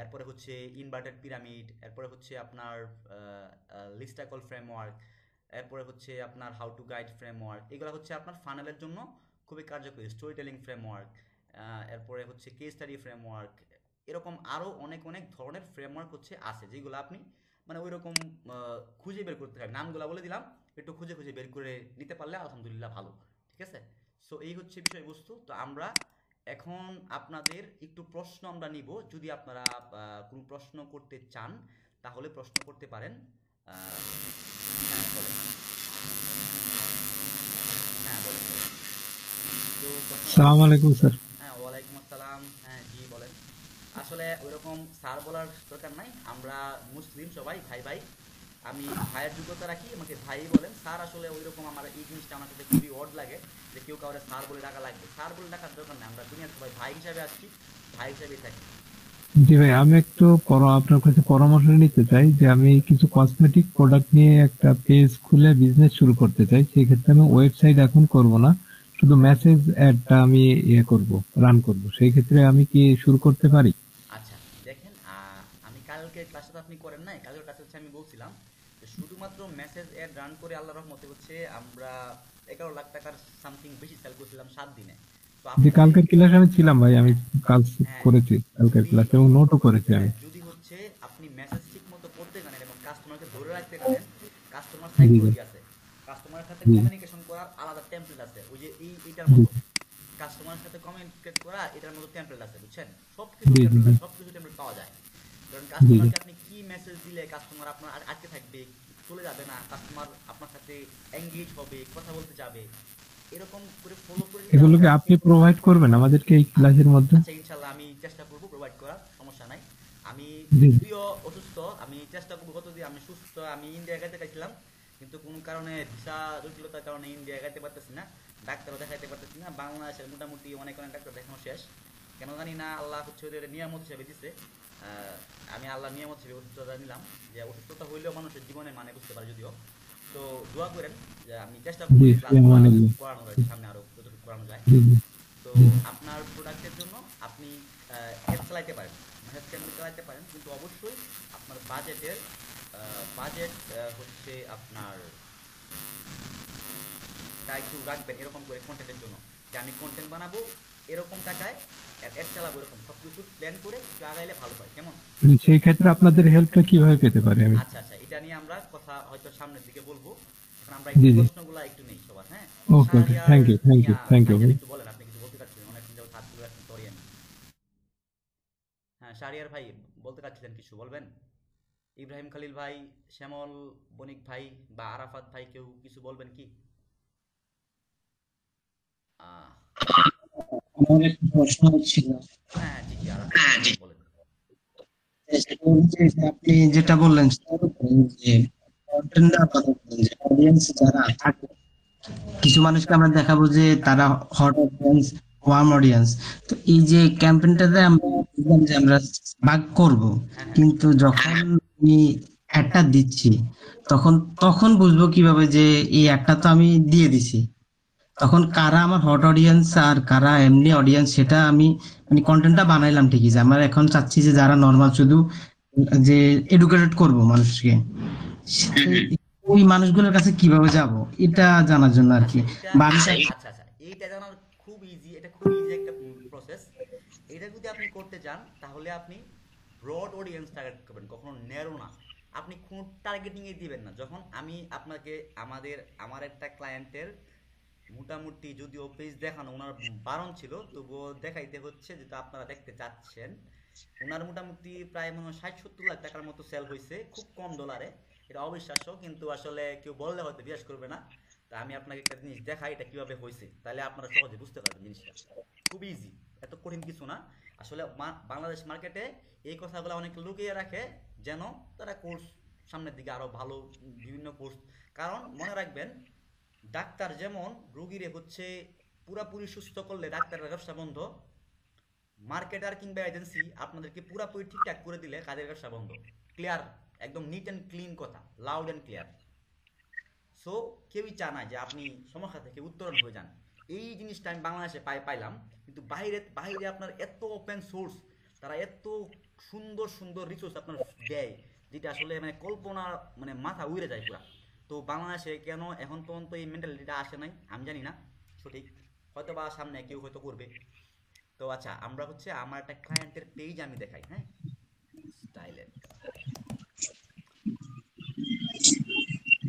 এরপরে হচ্ছে ইনভার্টেড পিরামিড, এরপরে হচ্ছে আপনার লিস্টাকল ফ্রেমওয়ার্ক, এরপরে হচ্ছে আপনার হাউ টু গাইড ফ্রেমওয়ার্ক। এগুলো হচ্ছে আপনার ফানেলের জন্য খুবই কার্যকরী। স্টোরি টেলিং ফ্রেমওয়ার্ক, এরপরে হচ্ছে কেস স্টাডি ফ্রেমওয়ার্ক। এরকম আরও অনেক অনেক ধরনের ফ্রেমওয়ার্ক হচ্ছে আছে, যেগুলো আপনি মানে ওই রকম খুঁজে বের করতে হবে। নামগুলো বলে দিলাম, একটু খুঁজে খুঁজে বের করে নিতে পারলে আলহামদুলিল্লাহ ভালো। ঠিক আছে, সো এই হচ্ছে বিষয়বস্তু। তো আমরা এখন আপনাদের একটু প্রশ্ন আমরা নিব। যদি আপনারা কোনো প্রশ্ন করতে চান তাহলে প্রশ্ন করতে পারেন। হ্যাঁ বলেন, হ্যাঁ বলেন। তো আসসালামু আলাইকুম স্যার। হ্যাঁ, ওয়ালাইকুম আসসালাম। হ্যাঁ জি বলেন। আসলে ওইরকম স্যার বলার দরকার নাই, আমরা মুসলিম সবাই ভাই ভাই। আমি ভাইয়ের যোগ্যতা রাখি, আমাকে ভাই বলেন। স্যার আসলে ওই রকম আমার এই জিনিসটা আমার কাছে খুবই অড লাগে যে কেউ কাউরে স্যার বলে ডাকা লাগবে। স্যার বলে ডাকার দরকার নেই, আমরা দুনিয়ার সবাই ভাই হিসাবে আসছি, ভাই হিসাবেই থাকি। জি ভাই, আমি একটু আপনার কাছে পরামর্শ নিতে চাই যে আমি কিছু কসমেটিক প্রোডাক্ট নিয়ে একটা পেজ খুলে বিজনেস শুরু করতে চাই। সেই ক্ষেত্রে আমি ওয়েবসাইট এখন করব না, শুধু মেসেজ অ্যাডটা আমি করব, রান করব। সেই ক্ষেত্রে আমি কি শুরু করতে পারি? আচ্ছা দেখেন, আমি কালকে ক্লাসে তো আপনি করেন নাই, কালকের ক্লাসে হচ্ছে আমি বলছিলাম যে শুধুমাত্র মেসেজ অ্যাড রান করে আল্লাহর রহমতে হচ্ছে আমরা 11 লাখ টাকার সামথিং বেশি সেল করছিলাম 7 দিনে। তো আপনি যে যদি কালকের ক্লাসে আমি ছিলাম ভাই, আমি কাজ হ্যাঁ করেছি কালকের যদি ক্লাসে এবং নোটও করেছি আমি। যদি হচ্ছে আপনি মেসেজ ঠিক মতো করতে জানেন এবং কাস্টমারকে ধরে রাখতে জানেন, কাস্টমার জি জি সাইকোলজি আছে, কাস্টমারের সাথে জি কমিউনিকেশন করার আলাদা টেমপ্লেট আছে, ওই যে এইটার জি মতো কাস্টমারের সাথে কমিউনিকেট করা এটার মতো টেমপ্লেট আছে, বুঝছেন? সব কিছু জি জি টেমপ্লেট জি আছে, সব কিছু টেমপ্লেট পাওয়া যায়। কারণ জি জি। কাস্টমারকে আপনি কি মেসেজ দিলে কাস্টমার আপনার আটকে থাকবে, চলে যাবে না, কাস্টমার আপনার সাথে এঙ্গেজ হবে, কথা বলতে যাবে, এরকম করে ফলো করে যদি এগুলো আমরা। কি আপনি প্রোভাইড করবেন আমাদেরকে এই ক্লাসের মধ্যে? আচ্ছা ইনশাল্লাহ আমি চেষ্টা করবো প্রোভাইড করার, সমস্যা নাই। আমি জি যদিও অসুস্থ, আমি চেষ্টা করবো, গতদিন আমি সুস্থ, আমি ইন্ডিয়া যেতে চাইছিলাম কিন্তু কোনো কারণে ভিসা জটিলতার কারণে ইন্ডিয়া যেতে পারতেছি না, ডাক্তারও দেখাইতে পারতেছি না। বাংলাদেশের মোটামুটি অনেক অনেক ডাক্তার দেখানো শেষ, কেন জানি না, আল্লাহ হচ্ছে ওদের নিয়ামত হিসেবে দিচ্ছে। আমি আল্লাহ নিয়ামত হিসেবে অসুস্থতা নিলাম, যে অসুস্থতা হইলেও মানুষের জীবনে মানে বুঝতে পারে যদিও। তো দোয়া করেন যে আমি চেষ্টা করবো জি, যে ক্লাসগুলো আমানিল্লাহ। করানোর সামনে আরো যতটুকু করানো যায়। জি জি তো জি আপনার প্রোডাক্টের জন্য আপনি অ্যাড চালাইতে পারেন, মেসেজ ক্যাম্পেইন চালাইতে পারেন, কিন্তু অবশ্যই আপনার বাজেট হচ্ছে আপনার তা একটু রাখবেন এরকম করে কন্টেন্টের জন্য, যে আমি কন্টেন্ট বানাবো এরকম টাকায়, অ্যাড চালাবো এরকম সব কিছু প্ল্যান করে একটু আগাইলে ভালো হয়, কেমন? সেই ক্ষেত্রে আপনাদের হেল্পটা কিভাবে পেতে পারি আমি? আচ্ছা আচ্ছা, এটা নিয়ে আমরা কথা হয়তো সামনের দিকে বলবো। এখন আমরা একটু জি জি। প্রশ্নগুলো একটু নেই সবার, হ্যাঁ? Okay okay, Shahriar thank you thank you মিয়া, থ্যাংক ইউ ভাইজান ভাই। একটু বলেন, আপনি কিছু বলতে চাচ্ছিলেন, অনেকদিন যাবত হাত তুলে রাখছেন, সরি আমি। হ্যাঁ শাহরিয়ার ভাই বলতে চাচ্ছিলেন, কিছু বলবেন? ইব্রাহিম খালিল ভাই, শ্যামল বণিক ভাই বা আরাফাত ভাই, কেউ কিছু বলবেন কি? আহ, আমার একটা প্রশ্ন ছিল, হ্যাঁ হ্যাঁ, জি জি, আরাফাত ভাই বলেন বলেন। সেটা হচ্ছে যে আপনি যেটা বললেন সেটা হচ্ছে যে কন্টেন্টটা আলাদা করেন, যে অডিয়েন্স যারা থাকে, কিছু মানুষকে আমরা দেখাবো যে তারা হট অডিয়েন্স, ওয়ার্ম অডিয়েন্স। তো এই যে ক্যাম্পেইনটাতে আমরা বুঝলাম যে আমরা ভাগ করব, হ্যাঁ হ্যাঁ কিন্তু যখন আমি একটা দিচ্ছি তখন তখন বুঝবো কিভাবে যে এই একটা তো আমি দিয়ে দিছি, তখন কারা আমার হট অডিয়েন্স আর কারা এমনি অডিয়েন্স সেটা আমি মানে কন্টেন্টটা বানাইলাম ঠিকই, যে আমরা এখন চাচ্ছি যে যারা নর্মাল শুধু যে এডুকেটেড করব মানুষকে, ওই মানুষগুলোর কাছে কিভাবে যাব এটা জানার জন্য আর আচ্ছা কি। এটা বা আমি আচ্ছা আচ্ছা, এইটা জানার খুব ইজি, এটা খুব ইজি একটা প্রসেস। এটা যদি আপনি করতে চান তাহলে আপনি ব্রড অডিয়েন্স টার্গেট করবেন, কখনো ন্যারো না। আপনি কোন টার্গেটিং এ দিবেন না। যখন আমি আপনাকে আমার একটা ক্লায়েন্টের মোটামুটি যদিও পেজ দেখানো ওনার বারণ ছিল, তবুও দেখাইতে হচ্ছে, যেটা আপনারা দেখতে চাচ্ছেন। ওনার মোটামুটি প্রায় মনে হয় 60-70 লাখ টাকার মতো সেল হয়েছে, খুব কম ডলারে। এটা অবিশ্বাস্য, কিন্তু আসলে কেউ বললে হয়তো বিশ্বাস করবে না। তা আমি আপনাকে একটা জিনিস দেখাই এটা কিভাবে হয়েছে, তাহলে আপনারা সহজে বুঝতে পারবেন জিনিসটা। খুব ইজি, এত কঠিন কিছু না। আসলে বাংলাদেশ মার্কেটে এই কথাগুলো অনেক লুকিয়ে রাখে, যেন তারা কোর্স সামনের দিকে আরো ভালো বিভিন্ন কোর্স। কারণ মনে রাখবেন, ডাক্তার যেমন রুগীরে হচ্ছে পুরাপুরি সুস্থ করলে ডাক্তারের ব্যবসা বন্ধ, মার্কেটার কিংবা এজেন্সি আপনাদেরকে পুরাপুরি ঠিকঠাক করে দিলে কাজের ব্যবসা বন্ধ। ক্লিয়ার, একদম নিট অ্যান্ড ক্লিন কথা, লাউড অ্যান্ড ক্লিয়ার। সো কেউই চায় না যে আপনি সমস্যা থেকে উত্তরণ হয়ে যান। এই জিনিসটা আমি বাংলাদেশে পাইলাম, কিন্তু বাইরে বাইরে আপনার এত ওপেন সোর্স, তারা এত সুন্দর সুন্দর রিসোর্স আপনার দেয়, যেটা আসলে মানে কল্পনা, মানে মাথা উড়ে যায় পুরা। তো বাংলাদেশে কেন এখন পর্যন্ত এই মেন্টালিটিটা আসে নাই আমি জানি না সঠিক, হয়তো বা সামনে কেউ হয়তো করবে। তো আচ্ছা, আমরা হচ্ছে আমার একটা ক্লায়েন্টের পেজ আমি দেখাই, হ্যাঁ? স্টাইলের,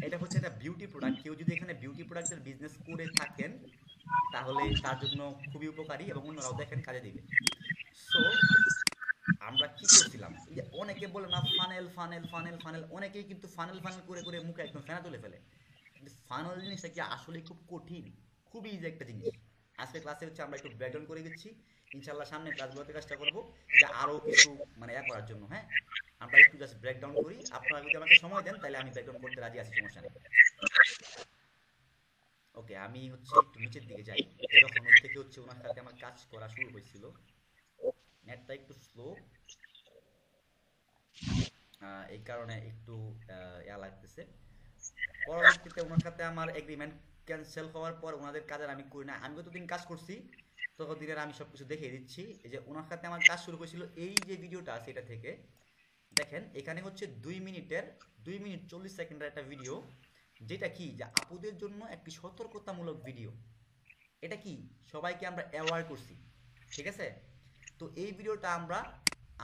এটা হচ্ছে একটা বিউটি প্রোডাক্ট। কেউ যদি এখানে বিউটি প্রোডাক্টের বিজনেস করে থাকেন তাহলে তার জন্য খুবই উপকারী এবং অন্যরাও দেখেন কাজে দিবে। সো আমরা কি করছিলাম, এই যে অনেকে বলে না ফানেল ফানেল ফানেল ফানেল, অনেকেই কিন্তু ফানেল ফানেল করে করে মুখে একদম ফেনা তুলে ফেলে, কিন্তু ফানেল জিনিসটা কি আসলে খুব কঠিন, খুবই ইজি একটা জিনিস। আজকে ক্লাসে হচ্ছে আমরা একটু ব্যাকগ্রাউন্ড করে দিচ্ছি, ইনশাল্লাহ সামনে ক্লাসগুলোতে চেষ্টা করবো যে আরো কিছু মানে করার জন্য, হ্যাঁ? আমরা একটু জাস্ট ব্রেকডাউন করি। আপনারা যদি আমাকে সময় দেন তাহলে আমি ব্রেকডাউন করতে রাজি আছি, সমস্যা নেই। ওকে, আমি হচ্ছে একটু নিচের দিকে যাই। যখন ওর থেকে হচ্ছে ওনার সাথে আমার কাজ করা শুরু হয়েছিল, নেটটা একটু স্লো, এই কারণে একটু ইয়া লাগতেছে। পরবর্তীতে ওনার সাথে আমার এগ্রিমেন্ট ক্যান্সেল হওয়ার পর ওনাদের কাজের আমি করি না। আমি যতদিন কাজ করছি ততদিনের আমি সবকিছু দেখিয়ে দিচ্ছি। এই যে ওনার সাথে আমার কাজ শুরু হয়েছিল এই যে ভিডিওটা আছে এটা থেকে, দেখেন এখানে হচ্ছে 2 মিনিট 40 সেকেন্ডের একটা ভিডিও, যেটা কি যে আপুদের জন্য একটি সতর্কতামূলক ভিডিও। এটা কি সবাইকে আমরা অ্যাওয়ার করছি, ঠিক আছে? তো এই ভিডিওটা আমরা,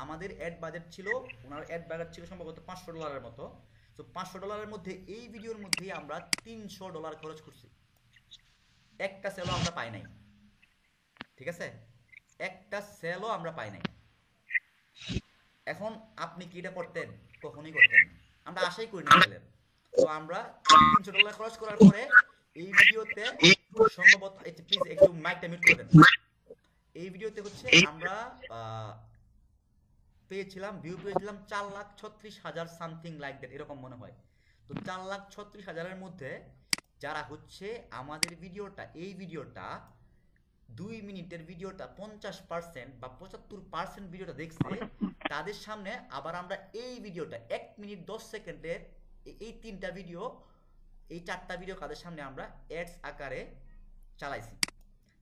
আমাদের অ্যাড বাজেট ছিল, ওনার অ্যাড বাজেট ছিল সম্ভবত $500 মতো। তো $500 মধ্যে এই ভিডিওর মধ্যেই আমরা $300 খরচ করছি। একটা সেলও আমরা পাই নাই, ঠিক আছে? একটা সেলও আমরা পাই নাই। এখন আপনি কি এটা করতেন? কখনোই করতেন না, আমরা আশাই করি না সেলের। তো আমরা $300 খরচ করার পরে এই ভিডিওতে সম্ভবত, প্লিজ একটু মাইকটা মিউট করে দেন। এই ভিডিওতে হচ্ছে আমরা পেয়েছিলাম, ভিউ পেয়েছিলাম 4,36,000 সামথিং লাইক দ্যাট, এরকম মনে হয়। তো 4,36,000-এর মধ্যে যারা হচ্ছে আমাদের ভিডিওটা, এই ভিডিওটা 2 মিনিটের ভিডিওটা 50% বা 75% ভিডিওটা দেখছে, তাদের সামনে আবার আমরা এই ভিডিওটা 1 মিনিট 10 সেকেন্ডের এই 3টা ভিডিও, এই 4টা ভিডিও কাদের সামনে আমরা অ্যাডস আকারে চালাইছি।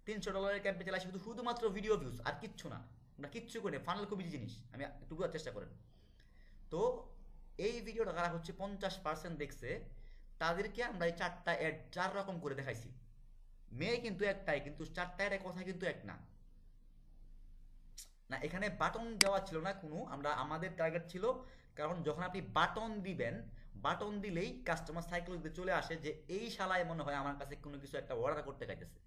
$300 ক্যাম্পে চালাইছি শুধুমাত্র ভিডিও ভিউজ, আর কিচ্ছু না, আমরা কিচ্ছু করি না। ফানেল খুবই জিনিস, আমি একটু বোঝার চেষ্টা করেন। তো এই ভিডিওটা যারা হচ্ছে 50% দেখছে, তাদেরকে আমরা এই 4টা অ্যাড 4 রকম করে দেখাইছি। মেয়ে কিন্তু একটাই, কিন্তু 4টা অ্যাডের কথা কিন্তু এক না। না, এখানে বাটন দেওয়া ছিল না কোনো, আমাদের টার্গেট ছিল, কারণ যখন আপনি বাটন দিবেন, বাটন দিলেই কাস্টমার সাইকোলজিতে চলে আসে যে এই শালায় মনে হয় আমার কাছে কোনো কিছু একটা অর্ডার করতে চাইতেছে।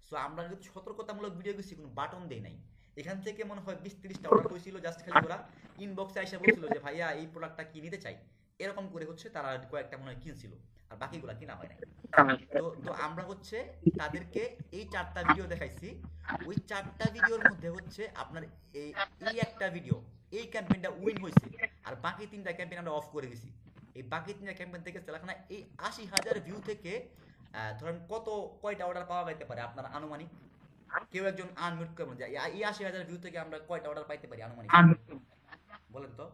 সো আমরা কিন্তু সতর্কতামূলক ভিডিও দিচ্ছি, কোনো বাটন দেই নাই। এখান থেকে মনে হয় 20-30টা অর্ডার হয়েছিল, জাস্ট খালি ওরা ইনবক্সে এসে বলছিল যে ভাইয়া এই প্রোডাক্টটা কি নিতে চাই, এরকম করে হচ্ছে তারা কয়েকটা মনে হয় কিনছিল, আর বাকিগুলা কিনা হয় নাই। তো আমরা হচ্ছে তাদেরকে এই 4টা ভিডিও দেখাইছি। ওই 4টা ভিডিওর মধ্যে হচ্ছে আপনার এই একটা ভিডিও, এই ক্যাম্পেইনটা উইন হয়েছে, আর বাকি 3টা ক্যাম্পেইন আমরা অফ করে দিছি। এই বাকি 3টা ক্যাম্পেইন থেকে তেলাখানা এই 80,000 ভিউ থেকে ধরেন কয়টা অর্ডার পাওয়া যেতে পারে আপনার আনুমানিক? কেউ একজন আনমিউট করবেন যে এই 80,000 ভিউ থেকে আমরা কয়টা অর্ডার পাইতে পারি আনুমানিক, বলেন তো?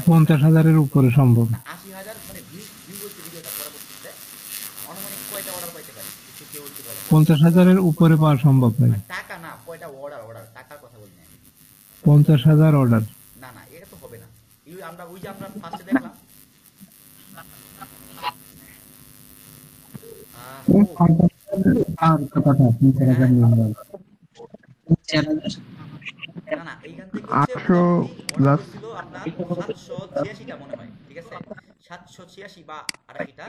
50,000-এর উপরে সম্ভব। 80,000 মানে ভিউ হচ্ছে ভিডিওটা, পরবর্তীতে আনুমানিক কয়টা অর্ডার পাইতে পারি কেউ একটু বলেন। 50,000-এর উপরে পাওয়া সম্ভব ভাই। টাকা না, কয়টা অর্ডার, টাকার কথা বলি না। 50,000 অর্ডার। না না, এটা তো হবে না। আমরা ওই যে আমরা ফার্স্টে দেখলাম না না, এইখান থেকে হচ্ছে 800 অর্ডার ছিল আপনার 786টা মনে হয়, ঠিক আছে? 786 বা 88টা।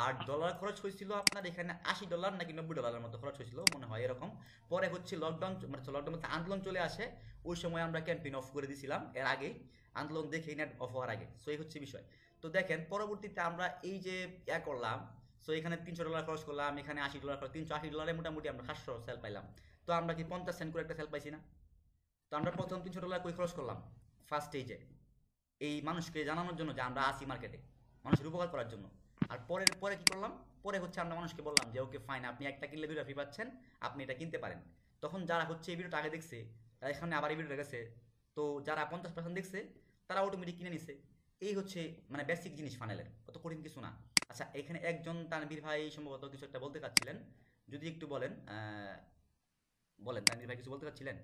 আর ডলার খরচ হয়েছিল আপনার এখানে $80 নাকি $90 মতো খরচ হয়েছিল মনে হয় এরকম। পরে হচ্ছে লকডাউন, মানে লকডাউন মধ্যে আন্দোলন চলে আসে, ওই সময় আমরা ক্যাম্পেইন অফ করে দিয়েছিলাম, এর আগেই আন্দোলন দেখে নেট অফ হওয়ার আগে। সো এই হচ্ছে বিষয়। তো দেখেন পরবর্তীতে আমরা এই যে করলাম, সো এখানে $300 খরচ করলাম, এখানে $80 খরচ, $380 মোটামুটি আমরা 700 সেল পাইলাম। তো আমরা কি 50 সেন্ট করে একটা সেল পাইছি না? তো আমরা প্রথম $300 কই খরচ করলাম ফার্স্ট স্টেজে, এই মানুষকে জানানোর জন্য যে আমরা আসি মার্কেটে, মানুষের উপকার করার জন্য। আর পরে কি করলাম, পরে হচ্ছে আমরা মানুষকে বললাম যে ওকে ফাইন, আপনি একটা কিনলে 2টা ফ্রি পাচ্ছেন, আপনি এটা কিনতে পারেন। তখন যারা হচ্ছে এই ভিডিওটা আগে দেখছে, তারা এখানে আবার এই ভিডিওটা গেছে, তো যারা 50% দেখছে তারা অটোমেটিক কিনে নিছে। এই হচ্ছে মানে বেসিক জিনিস ফানেলের, অত কঠিন কিছু না। আচ্ছা, এখানে একজন তানভীর ভাই সম্ভবত কিছু একটা বলতে চাচ্ছিলেন, যদি একটু বলেন। বলেন তানভীর ভাই, কিছু বলতে চাচ্ছিলেন?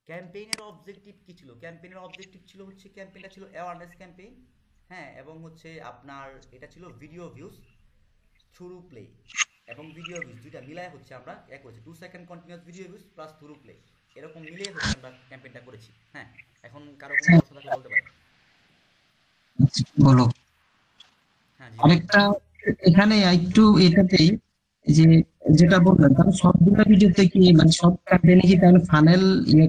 ক্যাম্পেইনের অবজেক্টিভ কি ছিল? ক্যাম্পেইনের অবজেক্টিভ ছিল হচ্ছে, ক্যাম্পেইনটা ছিল অ্যাওয়ারনেস ক্যাম্পেইন, হ্যাঁ, এবং হচ্ছে আপনার এটা ছিল ভিডিও ভিউজ থ্রু প্লে, এবং ভিডিও ভিউজ দুইটা মিলায় হচ্ছে আমরা করেছি 2 second continuous video views plus through play, এরকম মিলিয়ে হচ্ছে আমরা ক্যাম্পেইনটা করেছি। হ্যাঁ, এখন কারো কোনো প্রশ্ন থাকলে বলতে পারেন। বলো। হ্যাঁ, আরেকটা এখানে একটু এটাতেই যে যেটা বললেন, তাহলে সবগুলো ভিডিওতে কি মানে সব ক্যাম্পেইনে কি তাহলে ফানেল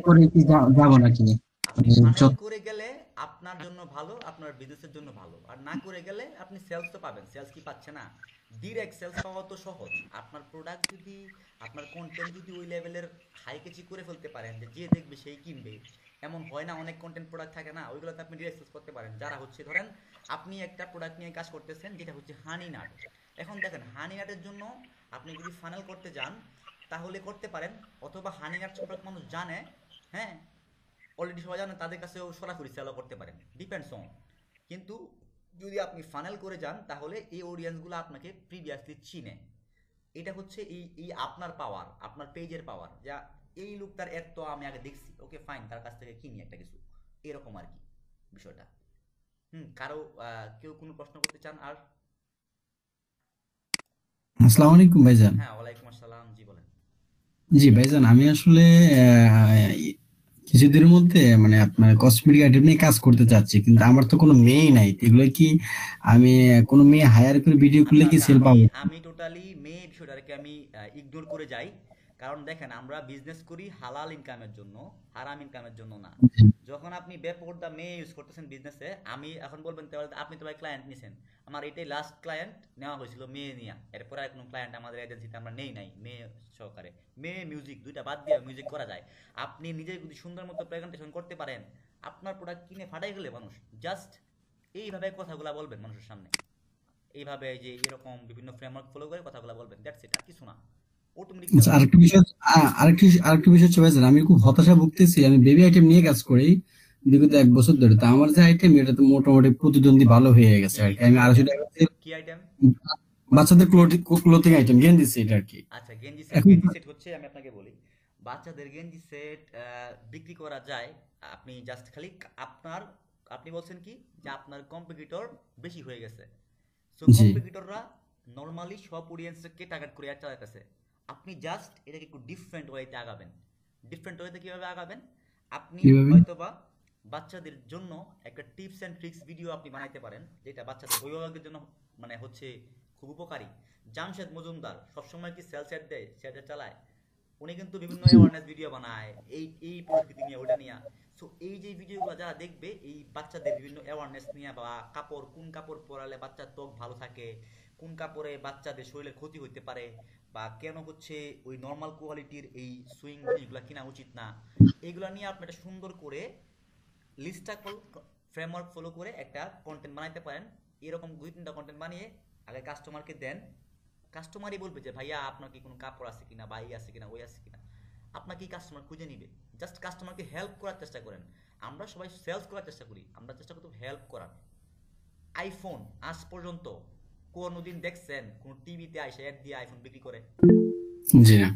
করে কি যাবো নাকি? আপনি ফানেল করে গেলে আপনার জন্য ভালো, আপনার বিজনেসের জন্য ভালো, আর না করে গেলে আপনি সেলস তো পাবেন। সেলস কি পাচ্ছে না? ডিরেক্ট সেলস পাওয়া তো সহজ। আপনার প্রোডাক্ট যদি, আপনার কন্টেন্ট যদি ওই লেভেলের হাই কেচি করে ফেলতে পারেন যে যে দেখবে সেই কিনবে, এমন হয় না অনেক কন্টেন্ট প্রোডাক্ট থাকে না, ওইগুলোতে আপনি ডিরেক্ট সেলস করতে পারেন। যারা হচ্ছে ধরেন আপনি একটা প্রোডাক্ট নিয়ে কাজ করতেছেন যেটা হচ্ছে হানি নাট। এখন দেখেন হানি নাটের জন্য আপনি যদি ফানেল করতে যান তাহলে করতে পারেন, অথবা হানি নাট সম্পর্কে মানুষ জানে, হ্যাঁ অলরেডি সবাই জানে, তাদের কাছেও সরাসরি সেলও করতে পারেন, ডিপেন্ডস অন। কিন্তু যদি আপনি ফানেল করে যান তাহলে এই অডিয়েন্সগুলো আপনাকে প্রিভিয়াসলি চিনে। এটা হচ্ছে এই এই আপনার পাওয়ার, আপনার পেজের পাওয়ার, যা এই লোকটার এর তো আমি আগে দেখছি, ওকে ফাইন, তার কাছ থেকে কিনি একটা কিছু, এরকম আর কি বিষয়টা। কারো কেউ কোনো প্রশ্ন করতে চান আর? আসসালামু আলাইকুম ভাইজান। হ্যাঁ ওয়ালাইকুম আসসালাম, জি বলেন। জি ভাইজান, আমি আসলে কিছুদিনের মধ্যে মানে আপনার কসমেটিক আইটেম নিয়ে কাজ করতে চাচ্ছি, কিন্তু আমার তো কোনো মেয়ে নাই। এগুলো কি আমি কোনো মেয়ে হায়ার করে ভিডিও করলে আচ্ছা কি আচ্ছা, সেল আমি পাবো? আমি টোটালি মেয়ে বিষয়টাকে আমি ইগনোর করে যাই। কারণ দেখেন আমরা বিজনেস করি হালাল ইনকামের জন্য, হারাম ইনকামের জন্য না। যখন আপনি বেপরদা মেয়ে ইউজ করতেছেন বিজনেসে, আমি এখন বলবেন তাহলে আপনি তো ভাই ক্লায়েন্ট নিছেন, আমার এটাই লাস্ট ক্লায়েন্ট নেওয়া হয়েছিল মেয়ে নিয়ে, এরপরে আর কোনো ক্লায়েন্ট আমাদের এজেন্সিতে আমরা নেই নাই মেয়ে সহকারে। মেয়ে মিউজিক দুইটা বাদ দিয়ে মিউজিক করা যায়। আপনি নিজে যদি সুন্দর মতো প্রেজেন্টেশন করতে পারেন, আপনার প্রোডাক্ট কিনে ফাটাই গেলে মানুষ জাস্ট এইভাবে কথাগুলো বলবেন মানুষের সামনে, এইভাবে যে এরকম বিভিন্ন ফ্রেমওয়ার্ক ফলো করে কথাগুলো বলবেন, দ্যাটস ইট, আর কিছু না, অটোমেটিক সেল আচ্ছা, হবে। আরেকটি বিষয় হচ্ছে ভাইজান, আমি খুব হতাশা ভুগতেছি। আমি বেবি আইটেম নিয়ে কাজ করি বিগত 1 বছর ধরে। তা আমার যে আইটেম, এটা তো মোটামুটি প্রতিদ্বন্দ্বী ভালো হয়ে গেছে আর কি। আমি 250 টাকা কি আইটেম? বাচ্চাদের ক্লোথিং আইটেম গেঞ্জি সেট আর কি। আচ্ছা গেঞ্জি সেট, এখন গেঞ্জি সেট হচ্ছে আমি আপনাকে বলি, বাচ্চাদের গেঞ্জি সেট বিক্রি করা যায়। আপনি জাস্ট খালি আপনার, আপনি বলছেন কি যে আপনার কম্পিটিটর বেশি হয়ে গেছে, সো জি, কম্পিটিটররা নর্মালি সব অডিয়েন্সকে টার্গেট করে অ্যাড চালাতেছে। আপনি জাস্ট এটাকে একটু ডিফারেন্ট ওয়েতে আগাবেন। ডিফারেন্ট ওয়েতে কিভাবে আগাবেন? আপনি কিভাবে? হয়তোবা বাচ্চাদের জন্য একটা টিপস অ্যান্ড ট্রিক্স ভিডিও আপনি বানাইতে পারেন, যেটা বাচ্চাদের অভিভাবকদের জন্য মানে হচ্ছে খুব উপকারী। জামশেদ মজুমদার সবসময় কি সেলস অ্যাড দেয়, সেটা চালায়, উনি কিন্তু বিভিন্ন অ্যাওয়ারনেস ভিডিও বানায় এই এই পরিস্থিতি নিয়ে, ওটা নিয়ে। সো এই যে ভিডিওগুলো যারা দেখবে, এই বাচ্চাদের বিভিন্ন অ্যাওয়ারনেস নিয়ে, বা কাপড়, কোন কাপড় পরালে বাচ্চার ত্বক ভালো থাকে, কোন কাপড়ে বাচ্চাদের শরীরের ক্ষতি হতে পারে, বা কেন হচ্ছে ওই নর্মাল কোয়ালিটির এই সুইং জিনিসগুলো কিনা উচিত না, এইগুলো নিয়ে আপনি একটা সুন্দর করে লিস্টাকল ফ্রেমওয়ার্ক ফলো করে একটা কন্টেন্ট বানাইতে পারেন। এরকম 2-3টা কন্টেন্ট বানিয়ে আগে কাস্টমারকে দেন, কাস্টমারই বলবে যে ভাইয়া আপনার কি কোনো কাপড় আছে কিনা, বা এই আছে কিনা, ওই আছে কিনা, আপনাকে কাস্টমার খুঁজে নিবে। জাস্ট কাস্টমারকে হেল্প করার চেষ্টা করেন। আমরা সবাই সেলস করার চেষ্টা করি, আমরা চেষ্টা করতে হেল্প করার। আইফোন আজ পর্যন্ত কোনোদিন দেখছেন কোন টিভিতে আইসা অ্যাড দিয়ে আইফোন বিক্রি করে? জি না।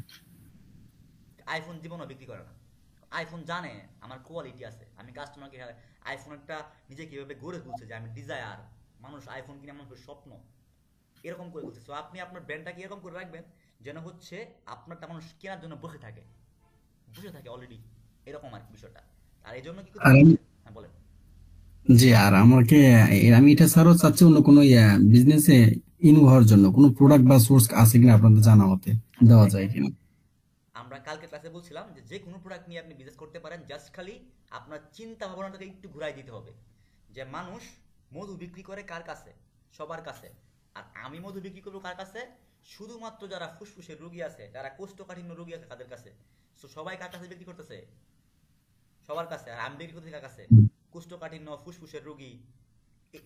আইফোন জীবনও বিক্রি করে না। আইফোন জানে আমার কোয়ালিটি আছে, আমি কাস্টমারকে আইফোন একটা নিজে কিভাবে গড়ে তুলছে যে আমি ডিজায়ার, মানুষ আইফোন কিনে মানুষের স্বপ্ন, এরকম করে বলছে। সো আপনি আপনার ব্র্যান্ডটাকে এরকম করে রাখবেন যেন হচ্ছে আপনারটা মানুষ কেনার জন্য বসে থাকে, অলরেডি, এরকম আর কি বিষয়টা। আর এই জন্য কি করতে আর হবে? হ্যাঁ বলেন। জি, আর আমাকে আমি এটা ছাড়াও চাচ্ছি অন্য কোনো বিজনেসে ইনভলভ হওয়ার জন্য কোনো প্রোডাক্ট বা সোর্স আছে কিনা আপনাদের জানা মতে দেওয়া যায় দেখেন, কিনা? আমরা কালকে ক্লাসে বলছিলাম যে যে কোনো প্রোডাক্ট নিয়ে আপনি বিজনেস করতে পারেন, জাস্ট খালি আপনার চিন্তা ভাবনাটাকে একটু ঘুরাই দিতে হবে। যে মানুষ মধু বিক্রি করে কার কাছে? সবার কাছে। আর আমি মধু বিক্রি করবো কার কাছে? শুধুমাত্র যারা ফুসফুসের রোগী আছে, যারা কোষ্ঠকাঠিন্য রোগী আছে তাদের কাছে। সো সবাই কার কাছে বিক্রি করতেছে? সবার কাছে। আর আমি বিক্রি করতেছি কার কাছে? কোষ্ঠকাঠিন্য, ফুসফুসের রোগী,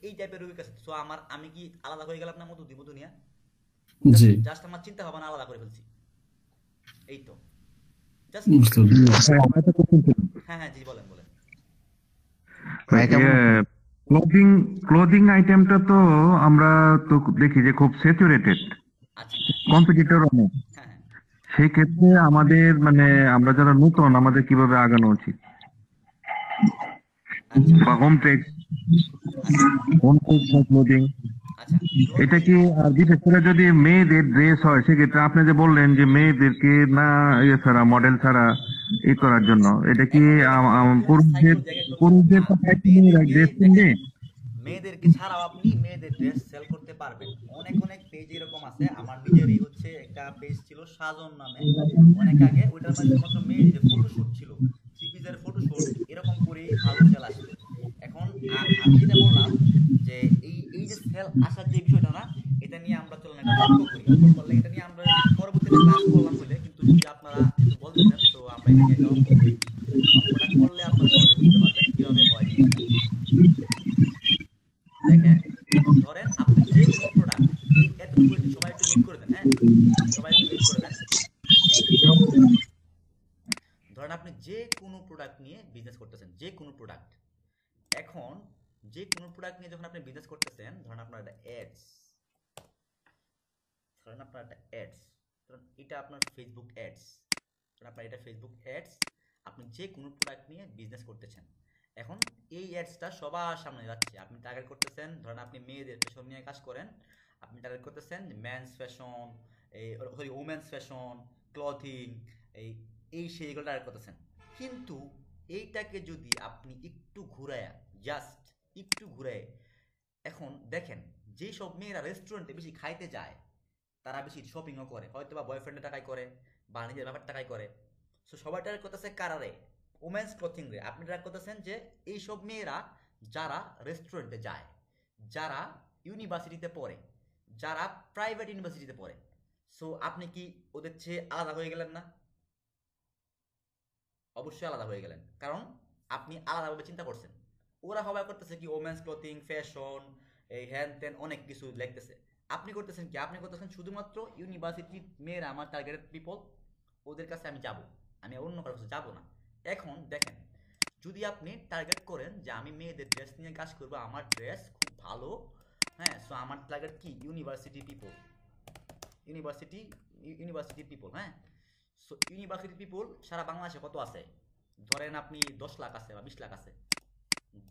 এই টাইপের রোগীর কাছে। সো আমি কি আলাদা হয়ে গেলাম না মধু দিব দুনিয়া? জি, জাস্ট আমার চিন্তা ভাবনা আলাদা করে ফেলছি, এই তো জাস্ট। বুঝতে পারছি। হ্যাঁ হ্যাঁ জি বলেন বলেন। ক্লোদিং ক্লোদিং আইটেমটা তো আমরা তো দেখি যে খুব স্যাচুরেটেড, আচ্ছা কম্পিটিটর অনেক। হ্যাঁ হ্যাঁ সেই ক্ষেত্রে আমাদের মানে আমরা যারা নতুন, আমাদের কিভাবে আগানো উচিত? আচ্ছা বা হোম টেক্স ক্লোদিং, আচ্ছা এটা কি? আর বিশেষ করে যদি মেয়েদের ড্রেস হয়, সেক্ষেত্রে আপনি যে বললেন যে মেয়েদেরকে না ইয়ে ছাড়া, মডেল ছাড়া ই করার জন্য, এটা কি পুরুষদের পুরুষদের ড্রেস কিনবে? মেয়েদেরকে ছাড়াও আপনি মেয়েদের ড্রেস সেল করতে পারবেন। অনেক অনেক পেজ এরকম আছে, আমার নিজেরই হচ্ছে একটা পেজ ছিল সাজন নামে অনেক আগে, ওইটার মধ্যে শুধুমাত্র মেয়েদের যে ফটোশুট ছিল, থ্রি পিসের ফটোশুট, এরকম করেই ভালো সেল আসতো। এখন আমি যেটা বললাম যে এই এই যে সেল আসার যে বিষয়টা না, এটা নিয়ে আমরা চলেন এটা লক্ষ্য করি, লক্ষ্য করলে এটা নিয়ে আমরা পরবর্তীতে ক্লাস করলাম বলে, কিন্তু যদি আপনারা একটু বলতেছেন তো আমরা এটা নিয়ে একটা অঙ্ক করি, অঙ্কটা করলে আপনারা সহজে বুঝতে পারবেন কিভাবে হয় জিনিসটা। দেখেন, ধরেন আপনি যে কোনো প্রোডাক্ট, এই এতটুকু সবাই একটু মিট করে দেন, হ্যাঁ সবাই একটু মিট করে দেন। ধরেন আপনি যে কোনো প্রোডাক্ট নিয়ে বিজনেস করতেছেন, যে কোনো প্রোডাক্ট। এখন যে কোনো প্রোডাক্ট নিয়ে যখন আপনি বিজনেস করতেছেন, ধরেন আপনার একটা অ্যাডস, ধরেন আপনার একটা অ্যাডস, ধরেন এটা আপনার ফেসবুক অ্যাডস, ধরেন আপনার এটা ফেসবুক অ্যাডস, আপনি যে কোনো প্রোডাক্ট নিয়ে বিজনেস করতেছেন। এখন এই অ্যাডসটা সবার সামনে যাচ্ছে, আপনি টার্গেট করতেছেন, ধরেন আপনি মেয়েদের ফ্যাশন নিয়ে কাজ করেন, আপনি টার্গেট করতেছেন মেন্স ফ্যাশন, এই সরি ওমেন্স ফ্যাশন, ক্লথিং, এই সেইগুলো টার্গেট করতেছেন। কিন্তু এইটাকে যদি আপনি একটু ঘুরায়, জাস্ট একটু ঘুরায়, এখন দেখেন যেই সব মেয়েরা রেস্টুরেন্টে বেশি খাইতে যায়, তারা বেশি শপিংও করে, হয়তো বা বয়ফ্রেন্ডের টাকায় করে বা নিজের ব্যাপার টাকায় করে। সো সবাই টার্গেট করতেছে কারারে, ওমেন্স ক্লথিং রে। আপনি টার্গেট করতেছেন যে এইসব মেয়েরা যারা রেস্টুরেন্টে যায়, যারা ইউনিভার্সিটিতে পড়ে, যারা প্রাইভেট ইউনিভার্সিটিতে পড়ে। সো আপনি কি ওদের চেয়ে আলাদা হয়ে গেলেন না? অবশ্যই আলাদা হয়ে গেলেন, কারণ আপনি আলাদাভাবে চিন্তা করছেন। ওরা সবাই করতেছে কি ওমেন্স ক্লথিং, ফ্যাশন, এই হ্যান ত্যান অনেক কিছু লিখতেছে। আপনি করতেছেন কি? আপনি করতেছেন শুধুমাত্র ইউনিভার্সিটির মেয়েরা আমার টার্গেটেড পিপল, ওদের কাছে আমি যাব, আমি অন্য কারো কাছে যাব না। এখন দেখেন, যদি আপনি টার্গেট করেন যে আমি মেয়েদের ড্রেস নিয়ে কাজ করবো, আমার ড্রেস খুব ভালো, হ্যাঁ, সো আমার টার্গেট কি ইউনিভার্সিটি পিপল, ইউনিভার্সিটি পিপল, হ্যাঁ। সো ইউনিভার্সিটি পিপল সারা বাংলাদেশে কত আছে? ধরেন আপনি 10 লাখ আছে বা 20 লাখ আছে,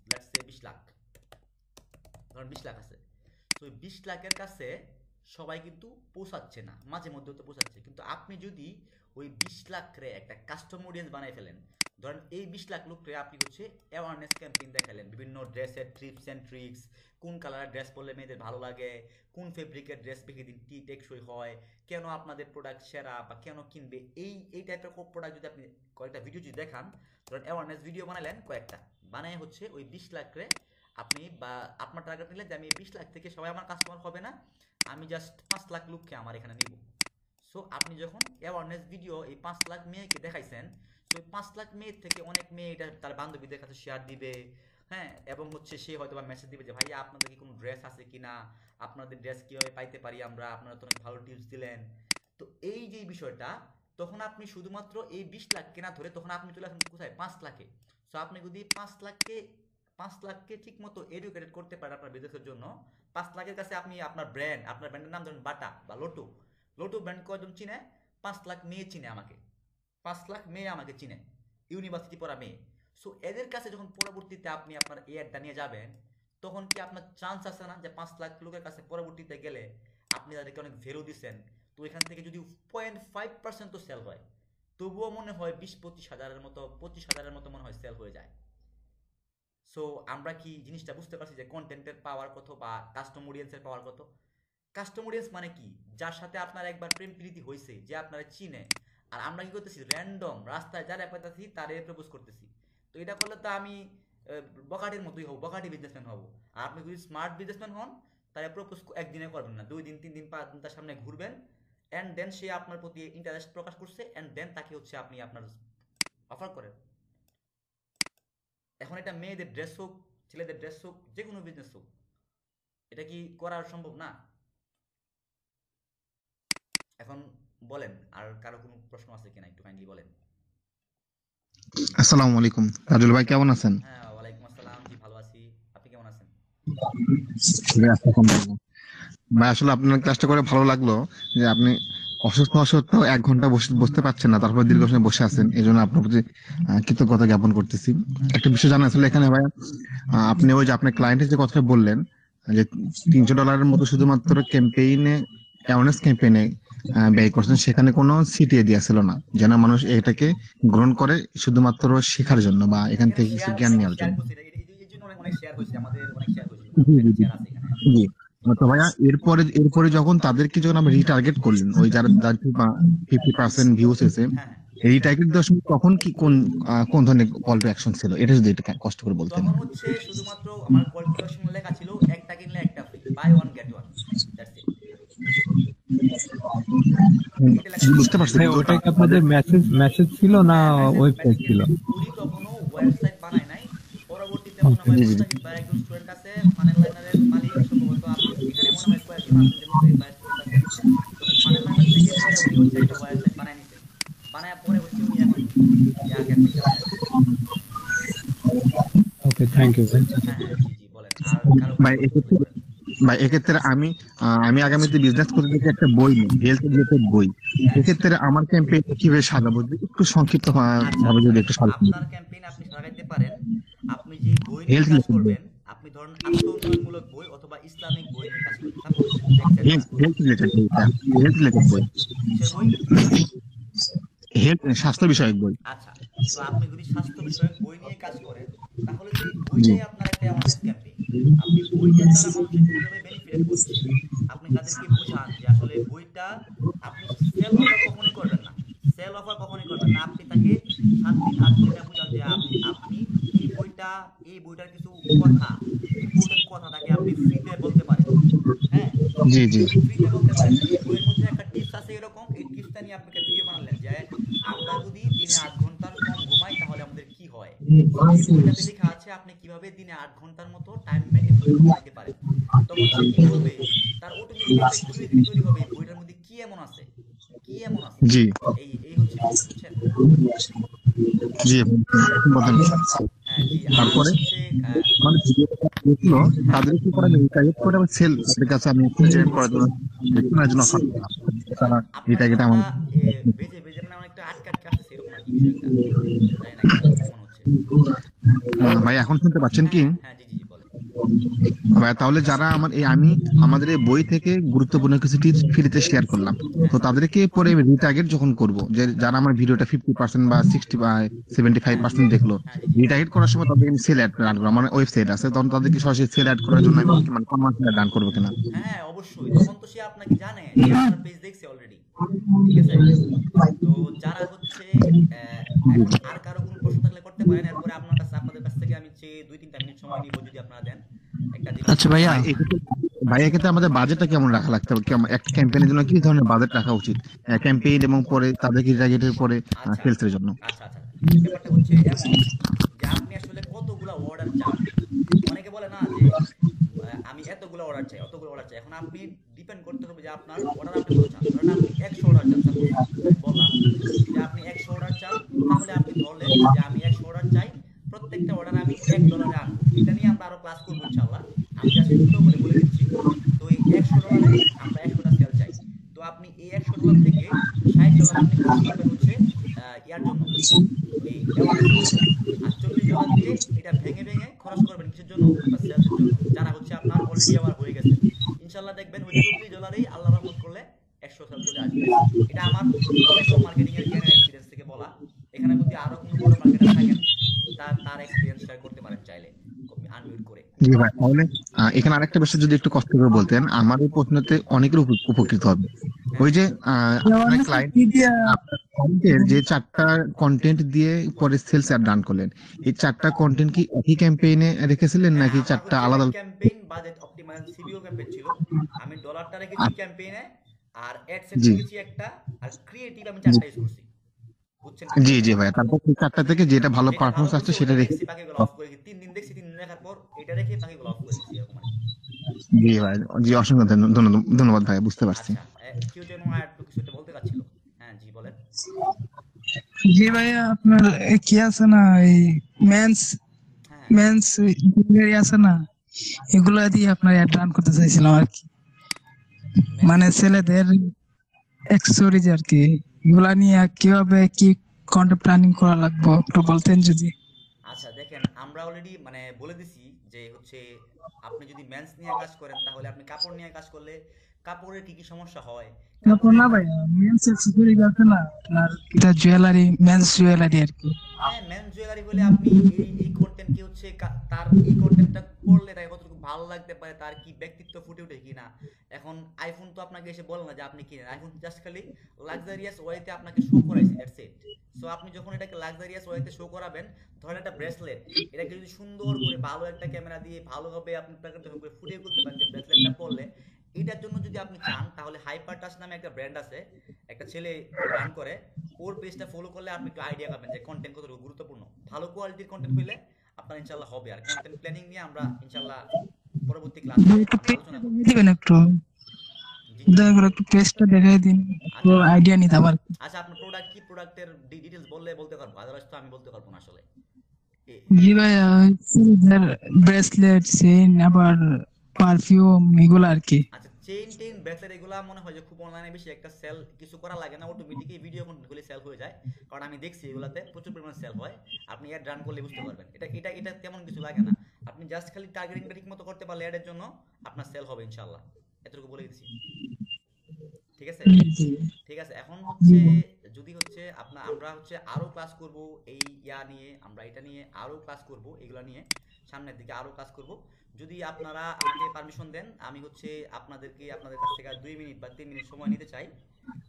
লেটস সে 20 লাখ, ধরেন 20 লাখ আছে। তো 20 লাখের কাছে সবাই কিন্তু পৌঁছাচ্ছে না, মাঝে মধ্যে তো পৌঁছাচ্ছে। কিন্তু আপনি যদি ওই 20 লাখরে একটা কাস্টম অডিয়েন্স বানাই ফেলেন, ধরেন এই 20 লাখ লোকরে আপনি হচ্ছে অ্যাওয়ারনেস ক্যাম্পেইন দেখালেন, বিভিন্ন ড্রেসের টিপস অ্যান্ড ট্রিক্স, কোন কালারের ড্রেস পরলে মেয়েদের ভালো লাগে, কোন ফেব্রিকের ড্রেস বেশি দিন টেকসই হয়, কেন আপনাদের প্রোডাক্ট সেরা বা কেন কিনবে, এই টাইপের প্রোডাক্ট যদি আপনি কয়েকটা ভিডিও যদি দেখান, ধরেন অ্যাওয়ারনেস ভিডিও বানালেন কয়েকটা, বানায় হচ্ছে ওই 20 লাখরে আপনি বা আপনার টার্গেট নিলেন যে আমি 20 লাখ থেকে সবাই আমার কাস্টমার হবে না, আমি জাস্ট 5 লাখ লোককে আমার এখানে নিব। সো আপনি যখন অ্যাওয়ারনেস ভিডিও এই 5 লাখ মেয়েকে দেখাইছেন, তো 5 লাখ মেয়ের থেকে অনেক মেয়ে এটা তার বান্ধবীদের কাছে শেয়ার দিবে, হ্যাঁ, এবং হচ্ছে সে হয়তো বা মেসেজ দিবে যে ভাইয়া আপনাদের কি কোনো ড্রেস আছে কিনা, আপনাদের ড্রেস কীভাবে পাইতে পারি আমরা, আপনারা তো অনেক ভালো টিপস দিলেন। তো এই যে বিষয়টা, তখন আপনি শুধুমাত্র এই 20 লাখ কেনা ধরে তখন আপনি চলে আসেন কোথায়? 5 লাখে। সো আপনি যদি 5 লাখকে ঠিক মতো এডুকেটেড করতে পারেন আপনার বিজনেসের জন্য, 5 লাখের কাছে আপনি আপনার ব্র্যান্ডের নাম ধরেন বাটা বা লোটো ব্র্যান্ড কয়জন চিনে? 5 লাখ মেয়ে চিনে আমাকে, 5 লাখ মেয়ে আমাকে চিনে, ইউনিভার্সিটি পড়া মেয়ে। সো এদের কাছে যখন পরবর্তীতে আপনি আপনার এই অ্যাডটা নিয়ে যাবেন, তখন কি আপনার চান্স আছে না যে 5 লাখ লোকের কাছে পরবর্তীতে গেলে আপনি তাদেরকে অনেক ভ্যালু দিচ্ছেন, তো এখান থেকে যদি 0.5% তো সেল হয়, তবুও মনে হয় 20-25 হাজারের মতো 25 হাজারের মতো মনে হয় সেল হয়ে যায়। সো আমরা কি জিনিসটা বুঝতে পারছি যে কন্টেন্টের পাওয়ার কত বা কাস্টম অডিয়েন্সের পাওয়ার কত? কাস্টম অডিয়েন্স মানে কি? যার সাথে আপনার একবার প্রেম প্রীতি হয়েছে, যে আপনারা চিনে। আর আমরা কি করতেছি? র্যান্ডম রাস্তায় যারা পাইতেছি তারে প্রপোজ করতেছি। তো এটা করলে তো আমি বকাটির মতোই হব, বকাটি বিজনেসম্যান হব। আর আপনি যদি স্মার্ট বিজনেসম্যান হন, তাহলে প্রপোজ একদিনে করবেন না, 2 দিন 3 দিন 5 দিন তার সামনে ঘুরবেন, অ্যান্ড দেন সে আপনার প্রতি ইন্টারেস্ট প্রকাশ করছে, অ্যান্ড দেন তাকে হচ্ছে আপনি আপনার অফার করেন। এখন এটা মেয়েদের ড্রেস হোক, ছেলেদের ড্রেস হোক, যে কোনো বিজনেস হোক, এটা কি করা সম্ভব না? এখন বলেন, আর কারো কোনো প্রশ্ন আছে কিনা একটু কাইন্ডলি বলেন। আসসালামু আলাইকুম, রাজুল ভাই কেমন আছেন? হ্যাঁ, ওয়ালাইকুম আসসালাম, জি ভালো আছি, আপনি কেমন আছেন? ভাই আসলে আপনার ক্লাসটা করে ভালো লাগলো যে আপনি অসুস্থ সত্ত্বেও 1 ঘন্টা বসতে পারছেন না, তারপর দীর্ঘ সময় বসে আছেন, এই জন্য আপনার প্রতি কৃতজ্ঞতা জ্ঞাপন করতেছি। একটা বিষয় জানা আসলে এখানে ভাই, আপনি ওই যে আপনার ক্লায়েন্টের যে কথাটা বললেন যে $300 মতো শুধুমাত্র ক্যাম্পেইনে, অ্যাওয়ারনেস ক্যাম্পেইনে ব্যয় করছেন, সেখানে কোনো সিটিএ দেওয়া ছিল না, যেন মানুষ এটাকে গ্রহণ করে শুধুমাত্র শেখার জন্য বা এখান থেকে কিছু জ্ঞান নেওয়ার জন্য। জি, তো ভাইয়া এরপরে যখন তাদেরকে যখন আমরা রিটার্গেট করলেন, ওই যারা 50% ভিউস এসে রিটার্গেট দেওয়ার সময় তখন কি কোন ধরনের কল টু অ্যাকশন ছিল, এটা যদি একটু কষ্ট করে বলতেন। তখন হচ্ছে শুধুমাত্র আমার কল টু অ্যাকশন লেখা ছিল একটা কিনলে একটা free, buy one get one, that's it. এটা লেখা ছিল। বুঝতে পারছি ভাই কিন্তু ওটা কি আপনাদের মেসেজ ছিল না ওয়েবসাইট ছিল? কুড়ি কখনো ওয়েবসাইট বানায় নাই, পরবর্তীতে মনে হয় জি জি মুস্তাহিদ ভাই একজন স্টুডেন্ট আছে ফানেল লাইনারের মালিক সম্ভবত, এখানে মনে হয় কয়েকজন আছেন যে মুস্তাহিদ ভাই স্টুডেন্ট আছে, তো ফানেল লাইনার থেকে পরে উনি হচ্ছে একটা ওয়েবসাইট বানায় নিছে, বানায় পরে হচ্ছে উনি এখন ক্যাম্পেইন চালায়। ওকে, থ্যাংক ইউ ভাই। হ্যাঁ হ্যাঁ জি জি বলেন, আর কারো ভাই এক্ষেত্রে ভাই এক্ষেত্রে আমি আগামীতে বিজনেস করতে চাই একটা বই নিই, হেলথ রিলেটেড বই। এক্ষেত্রে আমার ক্যাম্পেইন কিভাবে সাজাবো একটু সংক্ষিপ্ত ভাবে যদি একটু সাজাবো। আপনার ক্যাম্পেইন আপনি সাজাইতে পারেন, আপনি যে বই নিয়ে হেলথ কাজ রিলেটেড বই, করবেন, আপনি ধরুন আত্ম-উন্নয়নমূলক বই অথবা ইসলামিক বই নিয়ে কাজ করবেন। সাপোজ হেলথ রিলেটেড বই, হেলথ রিলেটেড বই, কিসের বই? হেলথ স্বাস্থ্য বিষয়ক বই। আচ্ছা, তো আপনি যদি স্বাস্থ্য বিষয়ক বই নিয়ে কাজ করেন, তাহলে যে বইটাই আপনার একটা অ্যাওয়ারনেস ক্যাম্পেইন। আপনি বইটার দ্বারা মানুষের কিভাবে বেনিফিট করছে, আপনি তাদেরকে বুঝান যে আসলে বইটা আপনি সেল অফার কখনোই করবেন না, সেল অফার কখনোই করবেন না। আপনি তাকে 7 দিন 8 দিন এটা বুঝান যে আপনি এই বইটার কিছু কথা, ইম্পর্টেন্ট কথা তাকে আপনি ফ্রিতে বলতে পারেন। হ্যাঁ, জি জি ফ্রিতে বলতে পারেন। এই বইয়ের মধ্যে একটা টিপস আছে এরকম, এই টিপসটা নিয়ে আপনাকে ভিডিও বানালেন যে আমরা যদি দিনে 8 ঘন্টার কম ঘুমাই তাহলে আমাদের কি হয়। এই বইটাতে লেখা আছে আপনি কিভাবে দিনে 8 ঘন্টার মতো টাইম মেইনটেইন করে ঘুমাইতে পারেন। তখন সে কি করবে, তার অটোমেটিক একটা কিউরিওসিটি তৈরি হবে এই বইটার মধ্যে কি এমন আছে, কি এমন আছে। জি এই হচ্ছে বিষয়, বুঝছেন? জি বলেন। হ্যাঁ জি। আর তারপরে হচ্ছে মানে ভিডিওটা দেখলো তাদের কি করে টাইপ করে আমি সেল তাদের কাছে আমি জেনারেট করার জন্য দেখুন জন্য অফার তারা এই আপনার টার্গেট আমার কথা বেজে বেজে মানে অনেকটা আটকে আটকে আসছে এরকম আর কি বিষয়টা, জানি না কেমন হচ্ছে। ভাই এখন শুনতে পাচ্ছেন কি? হ্যাঁ জি জি জি বলেন। ভাই তাহলে যারা আমাদের এই বই থেকে গুরুত্বপূর্ণ কিছু টিপস ফ্রিতে শেয়ার করলাম, তো তাদেরকে পরে রিটার্গেট যখন করব, যে যারা আমার ভিডিওটা 50% বা 60 বা 75% দেখলো, রিটার্গেট করার সময় তাদেরকে আমি সেল অ্যাড রান করবো। আমার ওয়েবসাইট আছে, তখন তাদেরকে সরাসরি সেল অ্যাড করার জন্য আমি মানে কনভার্সন রান করবো কিনা। হ্যাঁ অবশ্যই, তখন তো সে আপনাকে জানে, সে আপনার পেজ দেখছে অলরেডি, ঠিক আছে? তো যারা হচ্ছে এখন আর কারো কোনো প্রশ্ন থাকলে করতে পারেন, এরপরে আপনাদের কাছ থেকে আমি চেয়ে 2-3টা মিনিট সময় নিব যদি আপনারা দেন একটা জিনিস। আচ্ছা ভাইয়া, ভাই এক্ষেত্রে আমাদের বাজেটটা কেমন রাখা লাগতে হবে, একটা ক্যাম্পেইনের জন্য কি ধরনের বাজেট রাখা উচিত, ক্যাম্পেইন এবং পরে তাদেরকে রিটার্গেটের পরে সেলস এর জন্য? আচ্ছা আচ্ছা, ব্যাপারটা হচ্ছে এমন যে আপনি আসলে কতগুলা অর্ডার চান। অনেকে বলে না যে আমি এতগুলো অর্ডার চাই, অতগুলো অর্ডার চাই। এখন আপনি ডিপেন্ড করতে হবে যে আপনার অর্ডার আপনি কত চান। ধরেন আপনি 100 অর্ডার চান, সাপোজ আমি বললাম যে আপনি 100 অর্ডার চান, তাহলে আপনি ধরলেন যে আমি 100 অর্ডার চাই, প্রত্যেকটা অর্ডার আমি $1 আনবো। এটা নিয়ে আমরা আরো ক্লাস করবো ইনশাআল্লাহ, আমি জাস্ট ছোট করে বলে দিচ্ছি। তো এই $100 আমরা 100টা সেল চাই। তো আপনি এই $100 থেকে $60 আপনি খরচ করবেন হচ্ছে ইয়ার জন্য, এই অ্যাওয়ারনেসের জন্য। আর $40 দিয়ে এটা ভেঙে ভেঙে খরচ করবেন কিসের জন্য, আপনার সেলসের জন্য, যারা হচ্ছে আপনার অলরেডি আবার হয়ে গেছে। ইনশাআল্লাহ দেখবেন ওই $40 আল্লাহর রহমত করলে 100 সেল চলে আসবে। এটা আমার ছোট মার্কেটিং এর জ্ঞানের এক্সপেরিয়েন্স থেকে বলা। এখানে যদি আরো কোনো বড় মার্কেটার থাকেন তার এক্সপেরিয়েন্স শেয়ার করতে পারেন চাইলে আনমিউট করে। জি ভাই, তাহলে এখানে আরেকটা বিষয় যদি একটু কষ্ট করে বলতেন, আমার এই প্রশ্নতে অনেকের উপকৃত হবে। ওই যে আপনার ক্লায়েন্টের যে 4টা কন্টেন্ট দিয়ে পরে সেলস অ্যাড রান করলেন, এই 4টা কন্টেন্ট কি একই ক্যাম্পেইনে রেখেছিলেন নাকি 4টা আলাদা? ক্যাম্পেইন বাজেট অপটিমাইজ সিবিও ক্যাম্পেইন ছিল, আমি ডলারটা রেখেছি ক্যাম্পেইনে, আর অ্যাড সেট রেখেছি একটা, আর ক্রিয়েটিভ আমি 4টা ইউজ করছি, বুঝছেন? জি জি ভাই, তারপর 4টা থেকে যেটা ভালো পারফরম্যান্স আসছে সেটা রেখে বাকিগুলো অফ করে 3 দিন দেখছি, 3 দিন দেখার পর এটা রেখে বাকিগুলো অফ করে দিয়েছি এরকম। জি ভাই, জি অসংখ্য ধন্যবাদ ভাই, বুঝতে পারছি। কেউ যেন আর একটু কিছু একটা বলতে চাচ্ছিল। হ্যাঁ জি বলেন। জি ভাইয়া, আপনার কি আছে না এই মেন্স জুয়েলারি আছে না, এগুলো দিয়ে আপনার অ্যাড রান করতে চাইছিলাম আর কি, মানে ছেলেদের অ্যাকসেসরিজ আর কি, এগুলা নিয়ে কিভাবে কি কন্টেন্ট প্ল্যানিং করা লাগবে একটু বলতেন যদি। আচ্ছা দেখেন, আমরা অলরেডি মানে বলে দিছি যে হচ্ছে আপনি যদি মেন্স নিয়ে কাজ করেন তাহলে আপনি কাপড় নিয়ে কাজ করলে কাপড়ের কি কি সমস্যা হয়। কাপড় না ভাই, মেন্স অ্যাকসেসরিজ আছে না আপনার, এটা জুয়েলারি, মেন্স জুয়েলারি আর কি। হ্যাঁ মেন্স জুয়েলারি বলে আপনি এই কন্টেন্ট কি হচ্ছে তার এই কন্টেন্টটা করলে তাকে কতটুকু ভালো লাগতে পারে, তার কি ব্যক্তিত্ব ফুটে ওঠে কিনা। এখন আইফোন তো আপনাকে এসে বলে না যে আপনি কিনেন, আইফোন জাস্ট খালি লাক্সারিয়াস ওয়েতে আপনাকে শো করাইছে, দ্যাটস ইট। সো আপনি যখন এটাকে লাক্সারিয়াস ওয়েতে শো করাবেন, ধরেন একটা ব্রেসলেট, এটাকে যদি সুন্দর করে ভালো একটা ক্যামেরা দিয়ে ভালোভাবে আপনি প্যাকেট করে ফুটিয়ে করতে পারেন যে ব্রেসলেটটা পরলে এটার জন্য যদি আপনি চান তাহলে হাইপার টাচ নামে একটা ব্র্যান্ড আছে, একটা ছেলে রান করে, ওর পেজটা ফলো করলে আপনি একটু আইডিয়া পাবেন যে কন্টেন্ট কতটুকু গুরুত্বপূর্ণ। ভালো কোয়ালিটির কন্টেন্ট হইলে আপনার ইনশাল্লাহ হবে। আর কন্টেন্ট প্ল্যানিং নিয়ে আমরা ইনশাল্লাহ পরবর্তী ক্লাসে একটু আমরা পেজটা আলোচনা করব। দেখাই দিবেন একটু, জি জি। দয়া করে একটু পেজটা দেখাই দিন, একটু আচ্ছা আইডিয়া নিতাম আর কি। আচ্ছা, আপনার প্রোডাক্ট কি, প্রোডাক্টের ডিটেলস বললে বলতে পারবো, আদারওয়াইজ তো আমি বলতে পারবো না আসলে। জি ভাই, ব্রেসলেট, চেইন, আবার পারফিউম, এগুলো আর কি। আচ্ছা, চেইন টেইন ব্রেসলেট এগুলা মনে হয় যে খুব অনলাইনে বেশি একটা সেল কিছু করা লাগে না, অটোমেটিকই ভিডিও কন্টেন্ট গুলি সেল হয়ে যায়। কারণ আমি দেখছি এগুলাতে প্রচুর পরিমাণে সেল হয়, আপনি অ্যাড রান করলে বুঝতে পারবেন। এটা এটা এটা তেমন কিছু লাগে না, আপনি জাস্ট খালি টার্গেটিংটা ঠিক মতো করতে পারলে অ্যাডের জন্য আপনার সেল হবে ইনশাআল্লাহ। এতটুকু বলে দিচ্ছি, ঠিক আছে? ঠিক আছে, এখন হচ্ছে যদি হচ্ছে আমরা হচ্ছে আরো ক্লাস করব এই নিয়ে, আমরা এটা নিয়ে আরো ক্লাস করব, এগুলা নিয়ে সামনের দিকে আরো ক্লাস করব। যদি আপনারা আমাকে পারমিশন দেন, আমি হচ্ছে আপনাদের কাছ থেকে 2 মিনিট বা 3 মিনিট সময় নিতে চাই,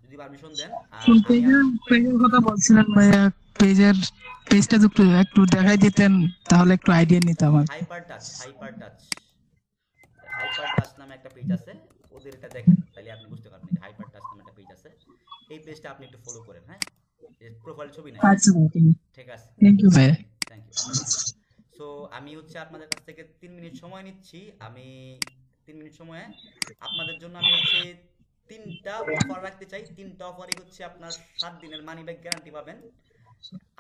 যদি পারমিশন দেন। আর পেজের কথা বলছিলেন ভাইয়া, পেজটা তো একটু একটু দেখাই দিতেন, তাহলে একটু আইডিয়া নিতাম আর কি। হাইপার টাচ নামে একটা পেজ আছে, ওদের এটা দেখেন তাহলে আপনি বুঝতে পারবেন যে হাইপার টাচ নামে একটা পেজ আছে, এই পেজটা আপনি একটু ফলো করেন। হ্যাঁ, প্রোফাইল ছবি নাই, আচ্ছা ভাই, ঠিক আছে, থ্যাংক ইউ ভাই। Thank you. সো আমি হচ্ছে আপনাদের কাছ থেকে 3 মিনিট সময় নিচ্ছি। আমি 3 মিনিট সময়ে আপনাদের জন্য আমি হচ্ছে 3টা অফার রাখতে চাই। 3টা অফারই হচ্ছে আপনার 7 দিনের মানি ব্যাক গ্যারান্টি পাবেন।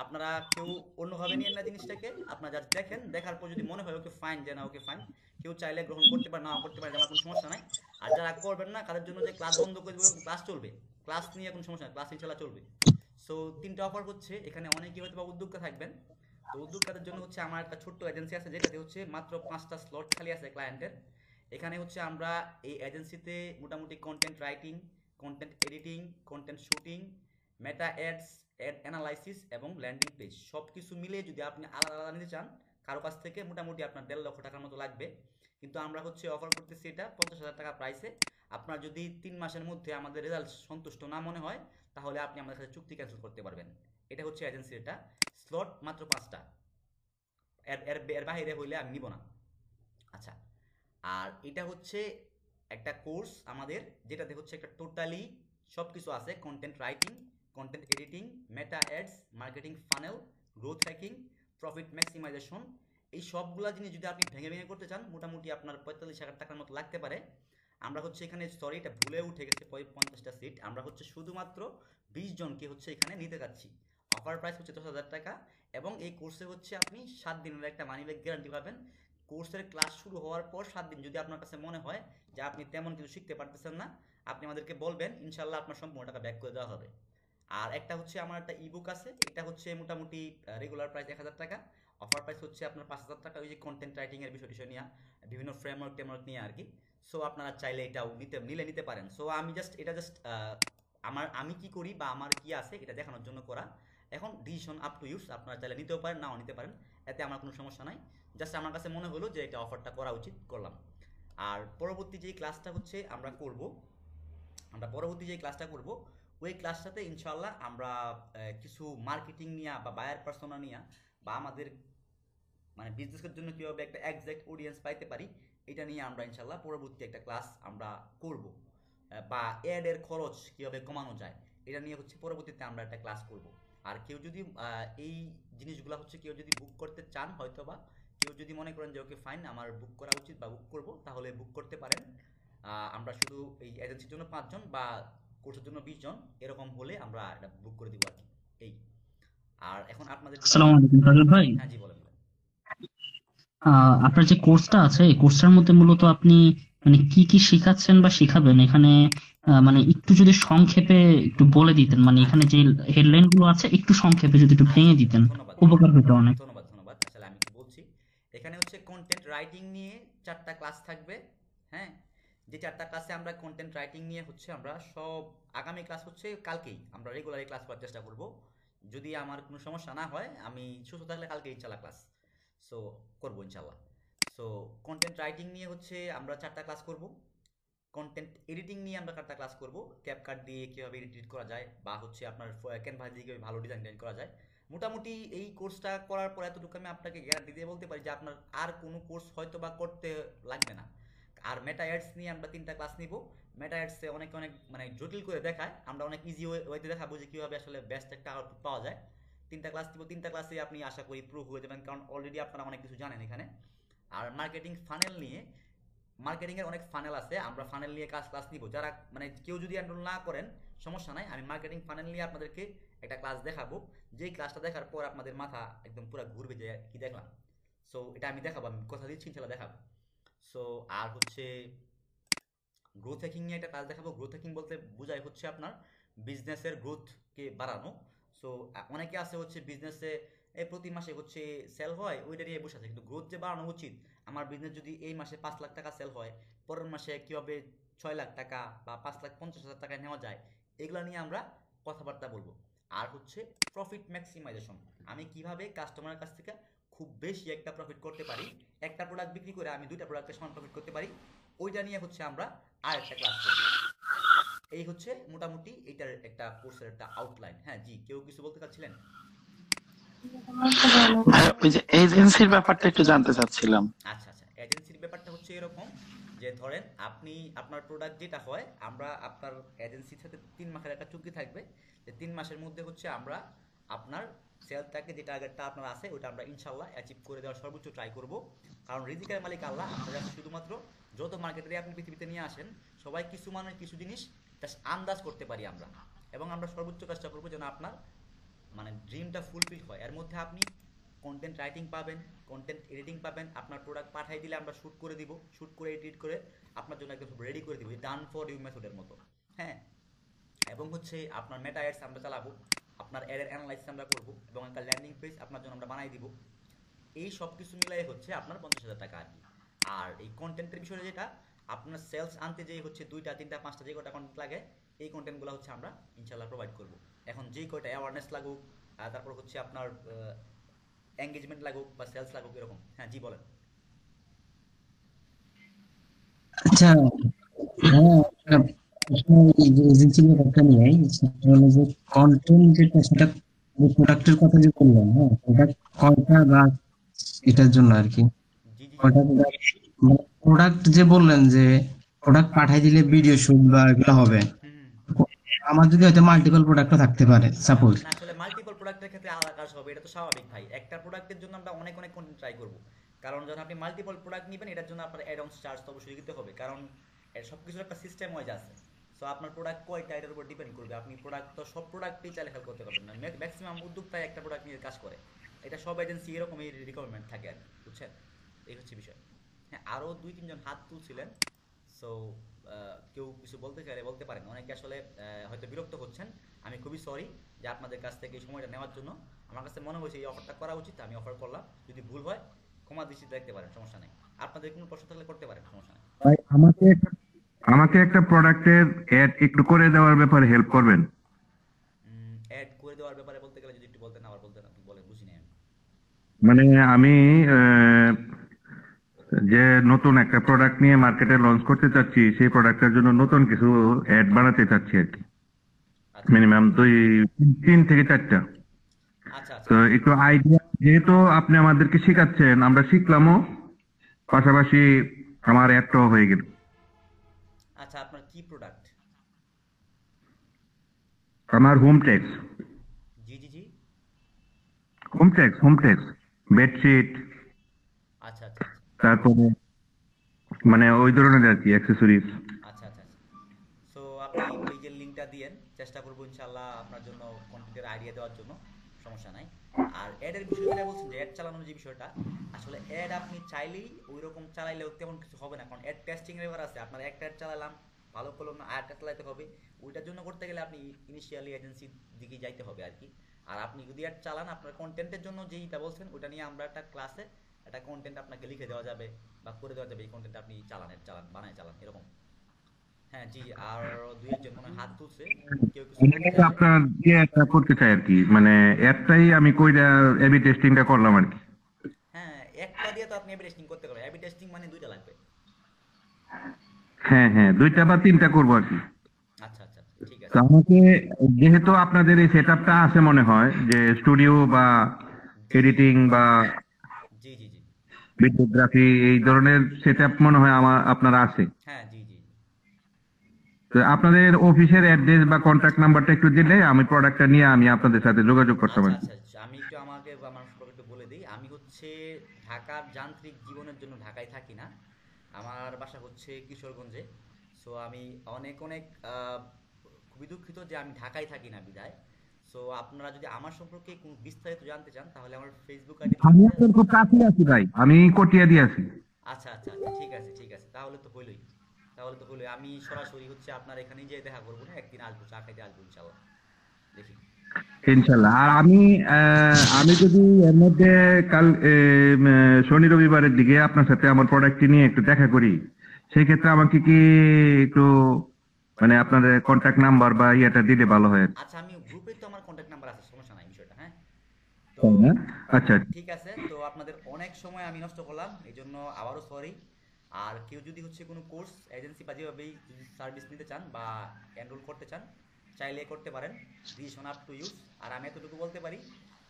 আপনারা কেউ অন্যভাবে নিয়েন না জিনিসটাকে, আপনারা জাস্ট দেখেন, দেখার পর যদি মনে হয় ওকে ফাইন, যে না ওকে ফাইন, কেউ চাইলে গ্রহণ করতে পারে, না করতে পারে, আমার কোনো সমস্যা নাই। আর যারা করবেন না, তাদের জন্য যে ক্লাস বন্ধ করে দেবো, ক্লাস চলবে, ক্লাস নিয়ে কোনো সমস্যা নাই, ক্লাস ইনশাল্লাহ চলবে। সো 3টা অফার হচ্ছে, এখানে অনেকেই হয়তো বা উদ্যোক্তা থাকবেন। তো উদ্যোক্তাদের জন্য হচ্ছে আমার একটা ছোট্ট এজেন্সি আছে, যেটাতে হচ্ছে মাত্র 5টা স্লট খালি আছে ক্লায়েন্টের। এখানে হচ্ছে আমরা এই এজেন্সিতে মোটামুটি content writing, content editing, content shooting, Meta ads, ad analysis এবং ল্যান্ডিং পেজ সব কিছু মিলিয়ে যদি আপনি আলাদা আলাদা নিতে চান, কারো কাছ থেকে মোটামুটি আপনার 1.5 লক্ষ টাকার মতো লাগবে। কিন্তু আমরা হচ্ছে অফার করতেছি এটা 50,000 টাকা প্রাইসে। আপনার যদি 3 মাসের মধ্যে আমাদের রেজাল্ট সন্তুষ্ট না মনে হয়, তাহলে আপনি আমাদের সাথে চুক্তি ক্যান্সেল করতে পারবেন। এটা হচ্ছে এজেন্সির এটা, স্লট মাত্র 5টা, এর বাইরে হইলে আমি নিব না। আচ্ছা, আর এটা হচ্ছে একটা কোর্স আমাদের, যেটাতে হচ্ছে একটা টোটালি সব কিছু আছে, কন্টেন্ট রাইটিং, কন্টেন্ট এডিটিং, মেটা ads, marketing funnel, growth hacking, profit maximisation, এই সবগুলা জিনিস যদি আপনি ভেঙে ভেঙে করতে চান, মোটামুটি আপনার 45,000 টাকার মতো লাগতে পারে। আমরা হচ্ছে এখানে, সরি এটা ভুলে উঠে গেছে, 50টা সিট, আমরা হচ্ছে শুধুমাত্র 20 জনকে হচ্ছে এখানে নিতে যাচ্ছি। অফার প্রাইস হচ্ছে 10,000 টাকা, এবং এই কোর্সে হচ্ছে আপনি 7 দিনের একটা মানি ব্যাক গ্যারান্টি পাবেন। কোর্সের ক্লাস শুরু হওয়ার পর 7 দিন যদি আপনার কাছে মনে হয় যে আপনি তেমন কিছু শিখতে পারতেছেন না, আপনি আমাদেরকে বলবেন, ইনশাল্লাহ আপনার সম্পূর্ণ টাকা ব্যাক করে দেওয়া হবে। আর একটা হচ্ছে আমার একটা ইবুক আছে, এটা হচ্ছে মোটামুটি রেগুলার প্রাইস 1,000 টাকা, অফার প্রাইস হচ্ছে আপনার 5,000 টাকা, ওই যে কন্টেন্ট রাইটিং এর বিষয় নিয়ে, বিভিন্ন ফ্রেমওয়ার্ক নিয়ে আর কি। সো আপনারা চাইলে এটাও নিতে পারেন। সো আমি এটা জাস্ট আমি কি করি বা আমার কি আছে এটা দেখানোর জন্য করা। এখন ডিসিশন আপ টু ইউস, আপনারা চাইলে নিতেও পারেন, নাও নিতে পারেন, এতে আমার কোনো সমস্যা নাই। জাস্ট আমার কাছে মনে হলো যে এটা অফারটা করা উচিত, করলাম। আর পরবর্তী যে ক্লাসটা হচ্ছে আমরা করব, ওই ক্লাসটাতে ইনশাল্লাহ আমরা কিছু মার্কেটিং নিয়ে বা বায়ার পার্সোনা নিয়ে, বা আমাদের মানে বিজনেসের জন্য কীভাবে একটা এক্সাক্ট অডিয়েন্স পাইতে পারি, এটা নিয়ে আমরা ইনশাল্লাহ পরবর্তী একটা ক্লাস আমরা করব। বা অ্যাডের খরচ কীভাবে কমানো যায়, এটা নিয়ে হচ্ছে পরবর্তীতে আমরা একটা ক্লাস করব। আর কেউ যদি এই জিনিসগুলো হচ্ছে কেউ যদি বুক করতে চান, হয়তো বা কেউ যদি মনে করেন যে ওকে ফাইন আমার বুক করা উচিত বা বুক করব, তাহলে বুক করতে পারেন। আমরা শুধু এই এজেন্সির জন্য 5 জন বা কোর্সের জন্য 20 জন, এরকম হলে আমরা এটা বুক করে দিব আর কি। এই আর এখন আপনাদের, আসসালামু আলাইকুম রাজু ভাই। হ্যাঁ জি বলেন। আপনার যে কোর্সটা আছে, এই কোর্সটার মধ্যে মূলত আপনি মানে কি কি শেখাচ্ছেন বা শেখাবেন এখানে, মানে একটু যদি সংক্ষেপে একটু বলে দিতেন, মানে এখানে যে হেডলাইন গুলো আছে একটু সংক্ষেপে যদি একটু ভেঙে দিতেন, উপকার হতো অনেক। ধন্যবাদ। আসলে আমি কি বলছি, এখানে হচ্ছে কন্টেন্ট রাইটিং নিয়ে 4টা ক্লাস থাকবে। হ্যাঁ, যে 4টা ক্লাসে আমরা কন্টেন্ট রাইটিং নিয়ে হচ্ছে আমরা সব, আগামী ক্লাস হচ্ছে কালকেই আমরা রেগুলারই ক্লাস করার চেষ্টা করব। যদি আমার কোনো সমস্যা না হয়, আমি সুস্থ থাকলে কালকে ইনশাল্লাহ ক্লাস সো করবো ইনশাল্লাহ। সো কন্টেন্ট রাইটিং নিয়ে হচ্ছে আমরা 4টা ক্লাস করব, কন্টেন্ট এডিটিং নিয়ে আমরা 4টা ক্লাস করব, ক্যাপকাট দিয়ে কীভাবে এডিট করা যায়, বা হচ্ছে আপনার ক্যানভাস দিয়ে কীভাবে ভালো ডিজাইন করা যায়। মোটামুটি এই কোর্সটা করার পর এতটুকু আমি আপনাকে গ্যারান্টি দিয়ে বলতে পারি যে আপনার আর কোনো কোর্স হয়তো বা করতে লাগবে না। আর মেটা অ্যাডস নিয়ে আমরা 3টা ক্লাস নিব। মেটা অ্যাডসে অনেক মানে জটিল করে দেখায়, আমরা অনেক ইজি ওয়েতে দেখাবো যে কীভাবে আসলে বেস্ট একটা আউটপুট পাওয়া যায়। 3টা ক্লাস দিব, 3টা ক্লাসে আপনি আশা করি প্রুভ হয়ে যাবেন, কারণ অলরেডি আপনারা অনেক কিছু জানেন এখানে। আর মার্কেটিং ফানেল নিয়ে, মার্কেটিংয়ের অনেক ফানেল আছে, আমরা ফানেল নিয়ে ক্লাস নিব। যারা মানে কেউ যদি এনরোল না করেন সমস্যা নাই, আমি মার্কেটিং ফানেল নিয়ে আপনাদেরকে একটা ক্লাস দেখাবো, যেই ক্লাসটা দেখার পর আপনাদের মাথা একদম পুরো ঘুরবে যে কি দেখলাম। সো এটা আমি দেখাবো, আমি কথা দিচ্ছি ইনশাল্লাহ দেখাবো। সো আর হচ্ছে গ্রোথ হ্যাকিং নিয়ে একটা কাজ দেখাবো। গ্রোথ হ্যাকিং বলতে বোঝায় হচ্ছে আপনার বিজনেসের গ্রোথকে বাড়ানো। সো অনেকে আছে হচ্ছে বিজনেসে প্রতি মাসে হচ্ছে সেল হয়, ওইটা নিয়ে বসে আছে, কিন্তু গ্রোথ যে বাড়ানো উচিত। আমার বিজনেস যদি এই মাসে 5 লাখ টাকা সেল হয়, পরের মাসে কীভাবে 6 লাখ টাকা বা 5,50,000 টাকায় নেওয়া যায়, এগুলো নিয়ে আমরা কথাবার্তা বলবো। আর হচ্ছে প্রফিট ম্যাক্সিমাইজেশন, আমি কিভাবে কাস্টমারের কাছ থেকে খুব বেশি একটা প্রফিট করতে পারি, একটা প্রোডাক্ট বিক্রি করে আমি 2টা প্রোডাক্টের সমান প্রফিট করতে পারি, ওইটা নিয়ে হচ্ছে আমরা আরেকটা ক্লাস করব। এই হচ্ছে মোটামুটি এটার একটা কোর্সের একটা আউটলাইন। হ্যাঁ জি, কেউ কিছু বলতে চাচ্ছিলেন? ওই যে এজেন্সির ব্যাপারটা একটু জানতে চাচ্ছিলাম। আচ্ছা আচ্ছা, এজেন্সির ব্যাপারটা হচ্ছে এরকম যে ধরেন আপনি আপনার প্রোডাক্ট যেটা হয়, আমরা আপনার এজেন্সির সাথে 3 মাসের একটা চুক্তি থাকবে, যে 3 মাসের মধ্যে হচ্ছে আমরা আপনার সেলটাকে যে টার্গেটটা আপনার আছে ওটা আমরা ইনশাল্লাহ অ্যাচিভ করে দেওয়ার সর্বোচ্চ ট্রাই করব। কারণ রিজিকের মালিক আল্লাহ, আমরা শুধুমাত্র যত মার্কেটারে আপনি পৃথিবীতে নিয়ে আসেন সবাই কিছু জিনিস জাস্ট আন্দাজ করতে পারি আমরা, এবং আমরা সর্বোচ্চ চেষ্টা করবো যেন আপনার মানে ড্রিমটা ফুলফিল হয়। এর মধ্যে আপনি কন্টেন্ট রাইটিং পাবেন, কন্টেন্ট এডিটিং পাবেন, আপনার প্রোডাক্ট পাঠাই দিলে আমরা শ্যুট করে দিব, শ্যুট করে এডিট করে আপনার জন্য একদম রেডি করে দিব, ডান ফর ইউ মেথডের মতো। হ্যাঁ, এবং হচ্ছে আপনার মেটা অ্যাডস আমরা চালাবো, আপনার অ্যাডের অ্যানালাইসিস আমরা করব, এবং একটা ল্যান্ডিং পেজ আপনার জন্য আমরা বানাই দিব। এই সব কিছু মিলাই হচ্ছে আপনার 50,000 টাকা আর কি। আর এই কন্টেন্টের বিষয়ে যেটা আপনার সেলস আনতে যে হচ্ছে 2টা 3টা 5টা যে কটা কন্টেন্ট লাগে, এই কন্টেন্টগুলো হচ্ছে আমরা ইনশাল্লাহ প্রোভাইড করব। এখন যেই কয়টা অ্যাওয়ারনেস লাগুক, তারপর হচ্ছে আপনার এঙ্গেজমেন্ট লাগুক বা সেলস লাগুক এরকম। হ্যাঁ জি বলেন। আচ্ছা, হ্যাঁ, এজেন্সির ব্যাপারটা নিয়ে যে কন্টেন্ট যেটা, সেটা প্রোডাক্টের কথা যে বললাম, হ্যাঁ প্রোডাক্ট কয়টা বা এটার জন্য আর কি, প্রোডাক্ট যে বললেন যে প্রোডাক্ট পাঠাই দিলে ভিডিও শুট বা এগুলো হবে, আমার যদি হয়তো মাল্টিপল প্রোডাক্টও থাকতে পারে সাপোজ। আসলে মাল্টিপল প্রোডাক্টের ক্ষেত্রে আলাদা কাজ হবে, এটা তো স্বাভাবিক ভাই। একটা প্রোডাক্টের জন্য আমরা অনেক কন্টেন্ট ট্রাই করব, কারণ যখন আপনি মাল্টিপল প্রোডাক্ট নেবেন এটার জন্য আপনার অ্যাড অনস চার্জ তো অবশ্যই দিতে হবে, কারণ এর সব কিছুর একটা সিস্টেম ওয়াইজ আছে। সো আপনার প্রোডাক্ট কয়টা এটার উপর ডিপেন্ড করবে। আপনি প্রোডাক্ট তো সব প্রোডাক্টই চাইলে হেল্প করতে পারবেন না, ম্যাক্সিমাম উদ্যোক্তায় একটা প্রোডাক্ট নিয়ে কাজ করে, এটা সব এজেন্সি এরকমই রিকোয়ারমেন্ট থাকে আর কি, বুঝছেন? এই হচ্ছে বিষয়। হ্যাঁ, আরও 2-3 জন হাত তুলছিলেন। সো কেউ কিছু বলতে চাইলে বলতে পারেন। অনেকে আসলে হয়তো বিরক্ত হচ্ছেন, আমি খুবই সরি যে আপনাদের কাছ থেকে এই সময়টা নেওয়ার জন্য। আমার কাছে মনে হয়েছে এই অফারটা করা উচিত, আমি অফার করলাম। যদি ভুল হয় ক্ষমা দৃষ্টিতে দেখতে পারেন, সমস্যা নেই। আপনাদের কোনো প্রশ্ন থাকলে করতে পারেন, সমস্যা নেই। ভাই আমাকে একটা প্রোডাক্টের অ্যাড একটু করে দেওয়ার ব্যাপারে হেল্প করবেন? অ্যাড করে দেওয়ার ব্যাপারে বলতে গেলে যদি একটু বলতেন, আবার বলতেন, আপনি বলেন, বুঝি নাই। মানে আমি যে নতুন একটা প্রোডাক্ট নিয়ে মার্কেটে লঞ্চ করতে চাচ্ছি, সেই প্রোডাক্টের জন্য নতুন কিছু অ্যাড বানাতে চাচ্ছি আর কি, মিনিমাম 3 থেকে 4টা। তো একটু আইডিয়া, যেহেতু আপনি আমাদেরকে শেখাচ্ছেন, আমরা শিখলামও, পাশাপাশি আমার অ্যাডটাও হয়ে গেল। আচ্ছা, আপনার কি প্রোডাক্ট? আমার হোম টেক্স। জি জি জি, হোম টেক্স বেডশিট, আচ্ছা আচ্ছা, তারপরে মানে ওই ধরনের আর কি অ্যাকসেসরিজ। আচ্ছা আচ্ছা। সো আপনি পেজের লিংকটা দিয়েন, চেষ্টা করবো ইনশাআল্লাহ আপনার জন্য কন্টেন্টের আইডিয়া দেওয়ার জন্য, সমস্যা নাই। আর অ্যাডের বিষয় যেটা বলছেন, যে অ্যাড চালানোর যে বিষয়টা, আসলে অ্যাড আপনি চাইলেই ওই রকম চালাইলেও তেমন কিছু হবে না, কারণ অ্যাড টেস্টিং এর ব্যাপার আছে। আপনার একটা অ্যাড চালালাম, ভালো করলাম না, আরেকটা চালাতে হবে। ওইটার জন্য করতে গেলে আপনি ইনিশিয়ালি এজেন্সির দিকে যাইতে হবে আর কি। আর আপনি যদি অ্যাড চালান, আপনার কন্টেন্টের জন্য যেইটা বলছেন ওটা নিয়ে আমরা একটা ক্লাসে একটা কন্টেন্ট আপনাকে লিখে দেওয়া যাবে বা করে দেওয়া যাবে, এই কন্টেন্ট আপনি চালান বানায় চালান এরকম। হ্যাঁ জি, আর 2-1 জন মনে হাত তুলছে, কেউ কিছু আপনার ইয়েটা করতে চাই আর কি, মানে অ্যাডটাই আমি কইরা এবি টেস্টিংটা করলাম আর কি। হ্যাঁ, একটা দিয়ে তো আপনি এবি টেস্টিং করতে পারবেন। এবি টেস্টিং মানে 2টা লাগবে। হ্যাঁ 2টা বা 3টা করবো আর কি। আচ্ছা আচ্ছা, ঠিক আছে। তো আমাকে, যেহেতু আপনাদের এই সেটআপটা আছে মনে হয় যে স্টুডিও বা এডিটিং বা ভিডিওগ্রাফি এই ধরনের সেটআপ মনে হয় আপনার আছে। হ্যাঁ, জি জি। তো আপনাদের অফিসের অ্যাড্রেস বা কন্ট্যাক্ট নাম্বারটা একটু দিলে আমি প্রোডাক্টটা নিয়ে আমি আপনাদের সাথে যোগাযোগ করতে পারি। আচ্ছা, আমি একটু আমার সম্পর্কে একটু বলে দিই। আমি হচ্ছে ঢাকার যান্ত্রিক জীবনের জন্য ঢাকায় থাকি না, আমার বাসা হচ্ছে কিশোরগঞ্জে। সো আমি অনেক খুবই দুঃখিত যে আমি ঢাকায় থাকি না বিদায়। সো আপনারা যদি আমার সম্পর্কে কোনো বিস্তারিত জানতে চান তাহলে আমার ফেসবুক আইডি। আমি আপনার খুব কাছে আছি ভাই, আমি কটিয়াদি আছি। আচ্ছা, ঠিক আছে, তাহলে তো হইলই। আমি সরাসরি হচ্ছে আপনার এখানেই যেয়ে দেখা করবো না, একদিন আসবো, চা খাইতে আসবো ইনশাআল্লাহ। দেখি ইনশাল্লাহ। আর আমি যদি এর মধ্যে কাল শনি রবিবারের দিকে আপনার সাথে আমার প্রোডাক্টটি নিয়ে একটু দেখা করি, সেই ক্ষেত্রে আমাকে কি একটু মানে আপনাদের কন্ট্যাক্ট নাম্বার বা ইয়েটা দিলে ভালো হয়। আচ্ছা, আমি গ্রুপে তো আমার কন্ট্যাক্ট নাম্বার আছে, সমস্যা নাই বিষয়টা। হ্যাঁ, তো আচ্ছা ঠিক আছে। তো আপনাদের অনেক সময় আমি নষ্ট করলাম, এই জন্য আবারও সরি। আর কেউ যদি হচ্ছে কোনো কোর্স এজেন্সি বা যেভাবেই যদি সার্ভিস নিতে চান বা এনরোল করতে চান, চাইলে করতে পারেন, ডিসিশন আপ টু ইউজ। আর আমি এতটুকু বলতে পারি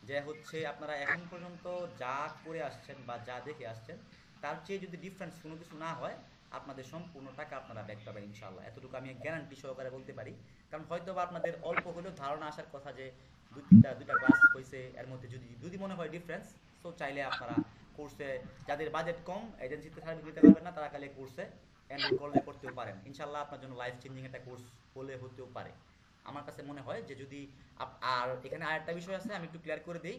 যে হচ্ছে আপনারা এখন পর্যন্ত যা করে আসছেন বা যা দেখে আসছেন তার চেয়ে যদি ডিফারেন্স কোনো কিছু না হয়, আপনাদের সম্পূর্ণ টাকা আপনারা ব্যাক পাবেন ইনশাআল্লাহ। এতটুকু আমি গ্যারান্টি সহকারে বলতে পারি। কারণ হয়তো বা আপনাদের অল্প হলেও ধারণা আসার কথা যে দুইটা ক্লাস হয়েছে, এর মধ্যে যদি মনে হয় ডিফারেন্স, তো চাইলে আপনারা কোর্সে, যাদের বাজেট কম এজেন্সিতে সার্ভিস দিতে পারবেন না, তারা খালি কোর্সে এনরোল করলে করতেও পারেন ইনশাআল্লাহ। আপনার জন্য লাইফ চেঞ্জিং একটা কোর্স হলে হতেও পারে আমার কাছে মনে হয়। যে যদি আর এখানে আরেকটা বিষয় আছে, আমি একটু ক্লিয়ার করে দিই।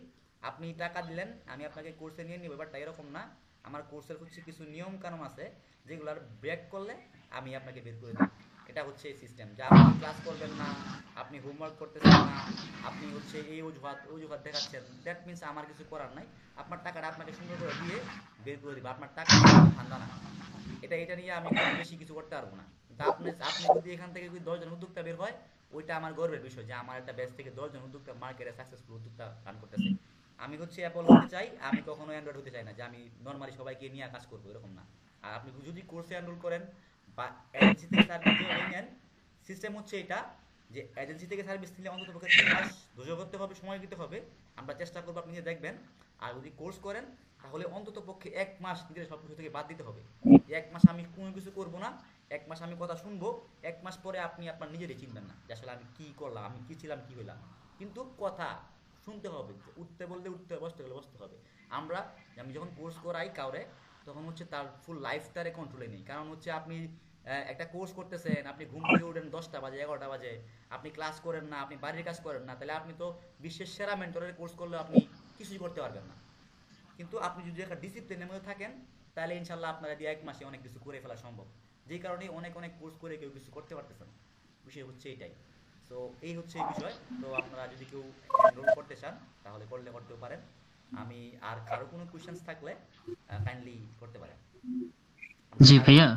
আপনি টাকা দিলেন, আমি আপনাকে কোর্সে নিয়ে নিব, ব্যাপারটা এরকম না। আমার কোর্সের হচ্ছে কিছু নিয়ম কানুন আছে, যেগুলোর ব্রেক করলে আমি আপনাকে বের করে দিই। এটা হচ্ছে এই সিস্টেম, যে আপনি ক্লাস করবেন না, আপনি হোমওয়ার্ক করতেছেন না, আপনি হচ্ছে এই অজুহাত দেখাচ্ছেন, দ্যাট মিনস আমার কিছু করার নাই। আপনার টাকাটা আপনাকে সুন্দর করে দিয়ে বের করে দিব। আপনার টাকা ঠান্ডা না, এটা নিয়ে আমি খুব বেশি কিছু করতে পারবো না। আপনি যদি এখান থেকে 10 জন উদ্যোক্তা বের হয়, ওইটা আমার গর্বের বিষয় যে আমার একটা ব্যাচ থেকে 10 জন উদ্যোক্তা মার্কেটে সাকসেসফুল উদ্যোক্তা রান করতেছে। আমি হচ্ছে অ্যাপল হতে চাই, আমি কখনো অ্যান্ড্রয়েড হতে চাই না, যে আমি নর্মালি সবাইকে নিয়ে কাজ করবো, এরকম না। আর আপনি যদি কোর্সে এনরোল করেন বা এজেন্সি থেকে সার্ভিস নেন, সিস্টেম হচ্ছে এটা যে এজেন্সি থেকে সার্ভিস নিলে অন্তত পক্ষে 3 মাস ধৈর্য করতে হবে, সময় দিতে হবে। আমরা চেষ্টা করবো, আপনি নিজে দেখবেন। আর যদি কোর্স করেন তাহলে অন্তত পক্ষে 1 মাস নিজের সব কিছু থেকে বাদ দিতে হবে। 1 মাস আমি কোনো কিছু করবো না, 1 মাস আমি কথা শুনবো, 1 মাস পরে আপনি আপনার নিজেরই চিনবেন না যে আসলে আমি কি করলাম, আমি কি ছিলাম, কি হইলাম। কিন্তু কথা শুনতে হবে, উঠতে বললে উঠতে হবে, বসতে বললে বসতে হবে। আমি যখন কোর্স করাই কাউরে, তখন হচ্ছে তার ফুল লাইফটারে কন্ট্রোলে নেই। কারণ হচ্ছে আপনি একটা কোর্স করতেছেন, আপনি ঘুম থেকে উঠেন 10টা বাজে, 11টা বাজে, আপনি ক্লাস করেন না, আপনি বাড়ির কাজ করেন না, তাহলে আপনি তো বিশ্বের সেরা মেন্টরের কোর্স করলেও আপনি কিছুই করতে পারবেন না। কিন্তু আপনি যদি একটা ডিসিপ্লিনের মধ্যে থাকেন, তাহলে ইনশাল্লাহ আপনারা 1 মাসে অনেক কিছু করে ফেলা সম্ভব। যেই কারণে অনেক কোর্স করে কেউ কিছু করতে পারতেছেন, বিষয় হচ্ছে এইটাই। তো এই হচ্ছে এই বিষয়। তো আপনারা যদি কেউ এনরোল করতে চান তাহলে করতেও পারেন। আমি আর কারো কোনো কোশ্চেন্স থাকলে কাইন্ডলি করতে পারেন। জি ভাইয়া,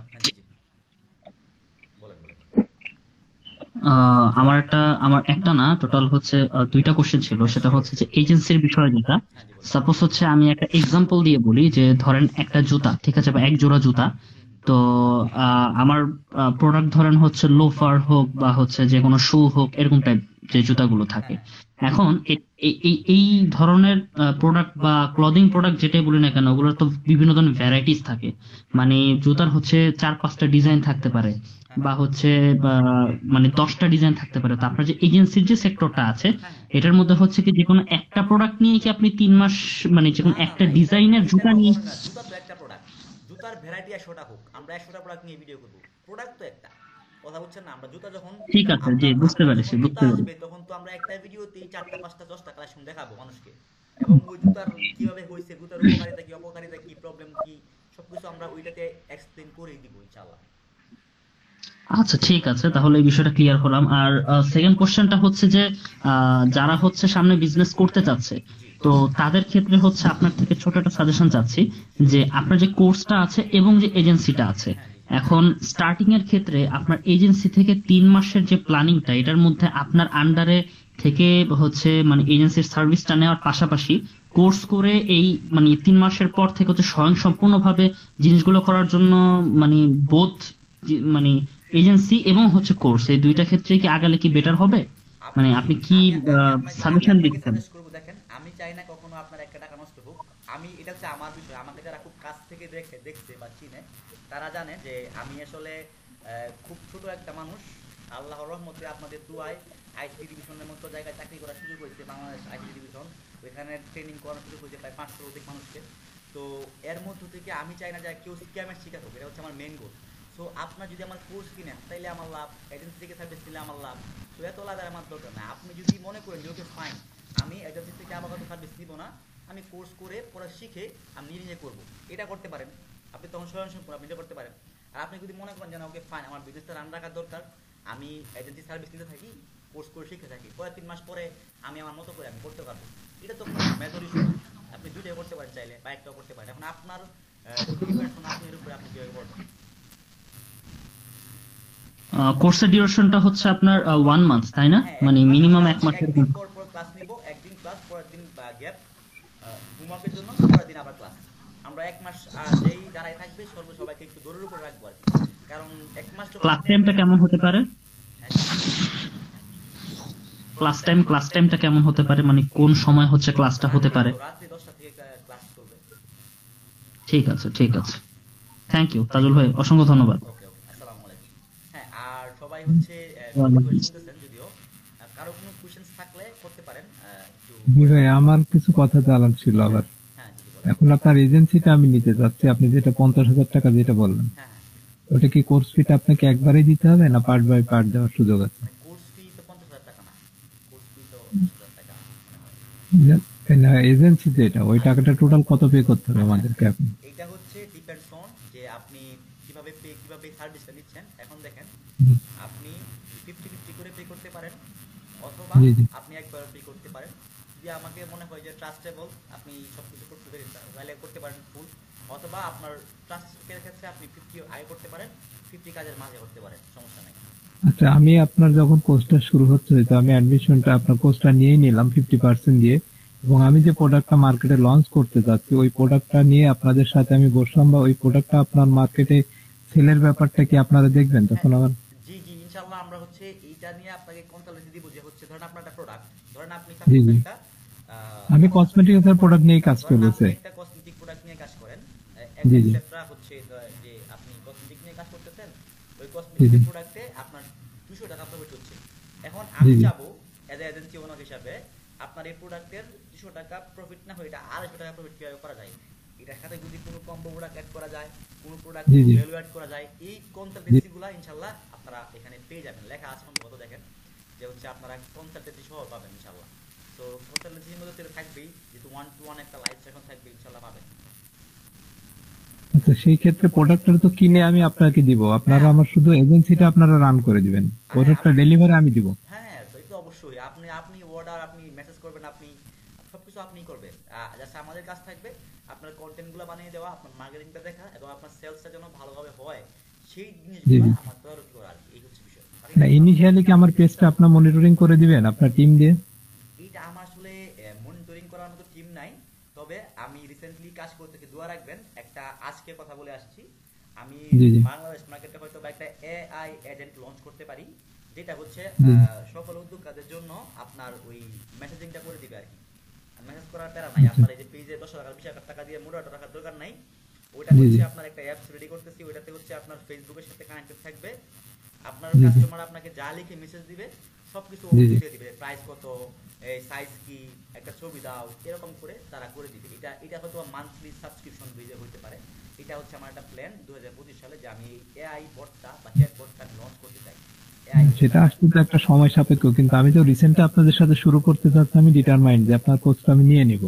আমার একটা না, টোটাল হচ্ছে 2টা কোশ্চেন ছিল। সেটা হচ্ছে যে এজেন্সির বিষয়ে, যেটা সাপোজ হচ্ছে আমি একটা এক্সাম্পল দিয়ে বলি, যে ধরেন একটা জুতা, ঠিক আছে, বা এক জোড়া জুতা। তো আমার প্রোডাক্ট ধরেন হচ্ছে লোফার হোক বা হচ্ছে যে কোনো শু হোক, এরকম টাইপ যে জুতাগুলো থাকে। এখন এই ধরনের প্রোডাক্ট বা ক্লদিং প্রোডাক্ট যেটাই বলি না কেন, ওগুলোর তো বিভিন্ন ধরনের ভ্যারাইটিস থাকে। মানে জুতার হচ্ছে 4-5টা ডিজাইন থাকতে পারে, বা হচ্ছে মানে 10টা ডিজাইন থাকতে পারে। তো আপনার যে এজেন্সির যে সেক্টরটা আছে, এটার মধ্যে হচ্ছে কি যে কোনো একটা প্রোডাক্ট নিয়ে কি আপনি 3 মাস, মানে যে কোনো একটা ডিজাইনের জুতা নিয়ে, জুতা তো একটা প্রোডাক্ট, জুতার ভ্যারাইটি 100টা হোক, আমরা 100টা প্রোডাক্ট নিয়ে ভিডিও করব, প্রোডাক্ট তো একটা। কথা বুঝছেন না? আমরা জুতা যখন, ঠিক আছে, জি বুঝতে পেরেছি, তখন তো আমরা একটা ভিডিওতে 4টা 5টা 10টা কালেকশন দেখাবো মানুষকে, এবং ওই জুতার কিভাবে হয়েছে, জুতার উপকারিতা কি, অপকারিতা কি, প্রবলেম কি, সবকিছু আমরা ওইটাতে এক্সপ্লেইন করে দিব ইনশাআল্লাহ। আচ্ছা ঠিক আছে, তাহলে এই বিষয়টা ক্লিয়ার হলাম। আর সেকেন্ড কোশ্চেনটা হচ্ছে যে যারা হচ্ছে সামনে বিজনেস করতে চাচ্ছে, তো তাদের ক্ষেত্রে হচ্ছে আপনার থেকে ছোট একটা সাজেশন চাচ্ছি, যে আপনার যে কোর্সটা আছে এবং যে এজেন্সিটা আছে, এখন স্টার্টিং এর ক্ষেত্রে আপনার এজেন্সি থেকে 3 মাসের যে প্ল্যানিংটা, এটার মধ্যে আপনার আন্ডারে থেকে হচ্ছে মানে এজেন্সির সার্ভিসটা নেওয়ার পাশাপাশি কোর্স করে এই মানে 3 মাসের পর থেকে হচ্ছে স্বয়ংসম্পূর্ণভাবে জিনিসগুলো করার জন্য মানে বোধ মানে এজেন্সি এবং হচ্ছে কোর্স, এই দুইটা ক্ষেত্রে কি আগালে কি বেটার হবে? মানে আপনি কি সাজেশন দিচ্ছেন? দেখেন, আমি চাই না কখনো আপনার 1 টাকা নষ্ট হোক। আমি এটা হচ্ছে আমার বিষয়, আমাকে যারা খুব কাছ থেকে দেখছে বা চিনে তারা জানে যে আমি আসলে খুব ছোট একটা মানুষ। আল্লাহর রহমতে আপনাদের দুয়ায় আইসিটি ডিভিশনের মতো জায়গায় চাকরি করার সুযোগ হয়েছে, বাংলাদেশ আইসিটি ডিভিশন, ওইখানে ট্রেনিং করার সুযোগ হয়েছে প্রায় 500 অধিক মানুষকে। তো এর মধ্য থেকে আমি চাই না যে কেউ স্ক্যামের শিকার হোক, এটা হচ্ছে আমার মেন গোল। সো আপনার যদি আমার কোর্স কিনেন তাইলে আমার লাভ, এজেন্সি থেকে সার্ভিস নিলে আমার লাভ। তো এত লাভের আমার দরকার না। আপনি যদি মনে করেন যে ওকে ফাইন, আমি এজেন্সি থেকে আমার কাছে সার্ভিস নিব না, আমি কোর্স করে পড়া শিখে আমি নিজে করবো, এটা করতে পারেন। আপনি তখন স্বয়ংসম্পূর্ণ, আপনি এটা করতে পারেন। আর আপনি যদি মনে করেন যে না ওকে ফাইন, আমার বিজনেসটা রান রাখার দরকার, আমি এজেন্সি সার্ভিস নিতে থাকি, কোর্স করে শিখে থাকি, পরে 3 মাস পরে আমি আমার মতো করে আমি করতে পারবো, এটা তো মেজর ইস্যু। আপনি দুইটাই করতে পারেন চাইলে, বা একটাও করতে পারেন। এখন আপনার আপনার উপরে আপনি কিভাবে করবেন। কোর্সের ডিউরেশনটা হচ্ছে আপনার 1 মান্থ, তাই না? মানে মিনিমাম 1 মাস এরকম। পর ক্লাস নিব, একদিন ক্লাস, পরের দিন গ্যাপ, হোমওয়ার্কের জন্য, পরের দিন আবার ক্লাস। আমরা 1 মাস যেই দাঁড়ায় থাকবে সবাইকে একটু দৌড়ের উপর রাখবো আর কি। কারণ 1 মাস ক্লাস টাইমটা কেমন হতে পারে? ক্লাস টাইমটা কেমন হতে পারে, মানে কোন সময় হচ্ছে ক্লাসটা হতে পারে? রাত্রি 10টা থেকে ক্লাস চলবে। ঠিক আছে, ঠিক আছে। থ্যাংক ইউ তাজুল ভাই, অসংখ্য ধন্যবাদ। ওকে ওকে, আসসালামু আলাইকুম। হ্যাঁ, আর সবাই হচ্ছে শুনতেছেন, যদিও কারো কোনো কোশ্চেনস থাকলে করতে পারেন। জি ভাই, আমার কিছু কথা জানার ছিল আবার। এখন আপনার এজেন্সিটা আমি নিতে চাচ্ছি, আপনি যেটা 50,000 টাকা যেটা বললেন, ওটা কি কোর্স ফিটা আপনাকে একবারেই দিতে হবে না পার্ট বাই পার্ট দেওয়ার সুযোগ আছে? কোর্স ফি তো 50,000 টাকা না, কোর্স ফি তো 10,000 টাকা। না, এজেন্সি যেটা, ওই টাকাটা টোটাল কত পে করতে হবে আমাদেরকে এখন? এটা হচ্ছে ডিপেন্ডস অন যে আপনি কিভাবে সার্ভিসটা নিচ্ছেন। এখন দেখেন, আপনি 50-50 করে পে করতে পারেন, অথবা আপনি একবার পে করতে পারেন। যদি আমাকে মনে হয় যে ট্রাস্টেবল, আপনি সবকিছু করতে পারেন, তাহলে করতে পারেন ফুল। অথবা আপনার ট্রাস্টের ক্ষেত্রে আপনি 50 আগে করতে পারেন, 50 কাজের মাঝে করতে পারেন, সমস্যা নেই। আচ্ছা, আমি আপনার যখন কোর্সটা শুরু হচ্ছে, তো আমি অ্যাডমিশনটা আপনার কোর্সটা নিয়েই নিলাম 50% দিয়ে, এবং আমি যে প্রোডাক্টটা মার্কেটে লঞ্চ করতে যাচ্ছি, ওই প্রোডাক্টটা নিয়ে আপনাদের সাথে আমি বসলাম, বা ওই প্রোডাক্টটা আপনার মার্কেটে সেলের ব্যাপারটা কি আপনারা দেখবেন তখন আমার? জি জি, ইনশাআল্লাহ আমরা হচ্ছে এইটা নিয়ে আপনাকে কনসালটেন্সি দিব, যে হচ্ছে ধরেন আপনার একটা প্রোডাক্ট, ধরেন আপনি জি জি, আমি কসমেটিক্স এর প্রোডাক্ট নিয়ে কাজ করতেছি। একটা কসমেটিক প্রোডাক্ট নিয়ে কাজ করেন, জি জি, ক্ষেত্রে হচ্ছে যে আপনি কসমেটিক নিয়ে কাজ করতেছেন, ওই কসমেটিক প্রোডাক্টে আপনার 200 টাকা প্রফিট হচ্ছে। এখন আমি চাবো এজ এ এজেন্সি ওনার হিসাবে আপনার এই প্রোডাক্টের 200 টাকা প্রফিট না হয়ে এটা 250 টাকা প্রফিট কিভাবে করা যায়, এটার সাথে যদি কোনো কম্বো প্রোডাক্ট অ্যাড করা যায়, কোনো প্রোডাক্ট ভ্যালু অ্যাড করা যায়, এই কনসালটেন্সিগুলো ইনশাআল্লাহ আপনারা এখানে পেয়ে যাবেন। লেখা আছে সম্ভবত, দেখেন যে হচ্ছে আপনারা কনসালটেন্সি সহ পাবেন ইনশাআল্লাহ। তো কনসালটেন্সির মধ্যে থাকবেই, যেহেতু 1-to-1 একটা লাইভ সেশন থাকবে, ইনশাআল্লাহ পাবেন। আচ্ছা, সেই ক্ষেত্রে প্রোডাক্টটা তো কিনে আমি আপনাকে দিব, আপনারা আমার শুধু এজেন্সিটা আপনারা রান করে দিবেন, প্রোডাক্টটা ডেলিভারি আমি দিব? হ্যাঁ, তো এই তো অবশ্যই আপনি অর্ডার, আপনি মেসেজ করবেন, আপনি সবকিছু আপনিই করবেন। জাস্ট আমাদের কাজ থাকবে আপনার কন্টেন্টগুলো বানিয়ে দেওয়া, আপনার মার্কেটিংটা দেখা, এবং আপনার সেলসটা যেন ভালোভাবে হয়, সেই জিনিসগুলো আমার তরফ করা, আর এই হচ্ছে বিষয়। না, ইনিশিয়ালি কি আমার পেজটা আপনার মনিটরিং করে দিবেন আপনার টিম দিয়ে? এইটা আমার আসলে মনিটরিং করার মতো টিম নাই, তবে আমি রিসেন্টলি কাজ করতেছি, দোয়া রাখবেন। একটা আজকে কথা বলে আসছি, আমি বাংলাদেশ মার্কেটে হয়তো বা একটা এআই এজেন্ট লঞ্চ করতে পারি, যেটা হচ্ছে সকল উদ্যোক্তাদের জন্য আপনার ওই মেসেজিংটা করে দিবে আর কি। মেসেজ করার প্যারা নাই, আপনার এই যে পেজে 10 টাকা 20 টাকা দিয়ে মোটা টাকার দরকার নাই। ওইটা হচ্ছে আপনার একটা অ্যাপস রেডি করতেছি, ওইটাতে হচ্ছে আপনার ফেসবুকের সাথে কানেক্টেড থাকবে, আপনার কাস্টমার আপনাকে যা লিখে মেসেজ দিবে সবকিছু দিয়ে দিবে, প্রাইস কত, এই সাইজ কি, একটা ছবি দাও, এরকম করে তারা করে দিবে। এটা হয়তো মান্থলি সাবস্ক্রিপশন বেজে হতে পারে। এটা হচ্ছে আমার একটা প্ল্যান 2025 সালে, যে আমি এআই বটটা বা চ্যাট বটটা লঞ্চ করতে চাই। সেটা আসতে তো একটা সময় সাপেক্ষ, কিন্তু আমি তো রিসেন্টলি আপনাদের সাথে শুরু করতে চাচ্ছি, আমি ডিটারমাইন্ড যে আপনার কোর্সটা আমি নিয়ে নিব।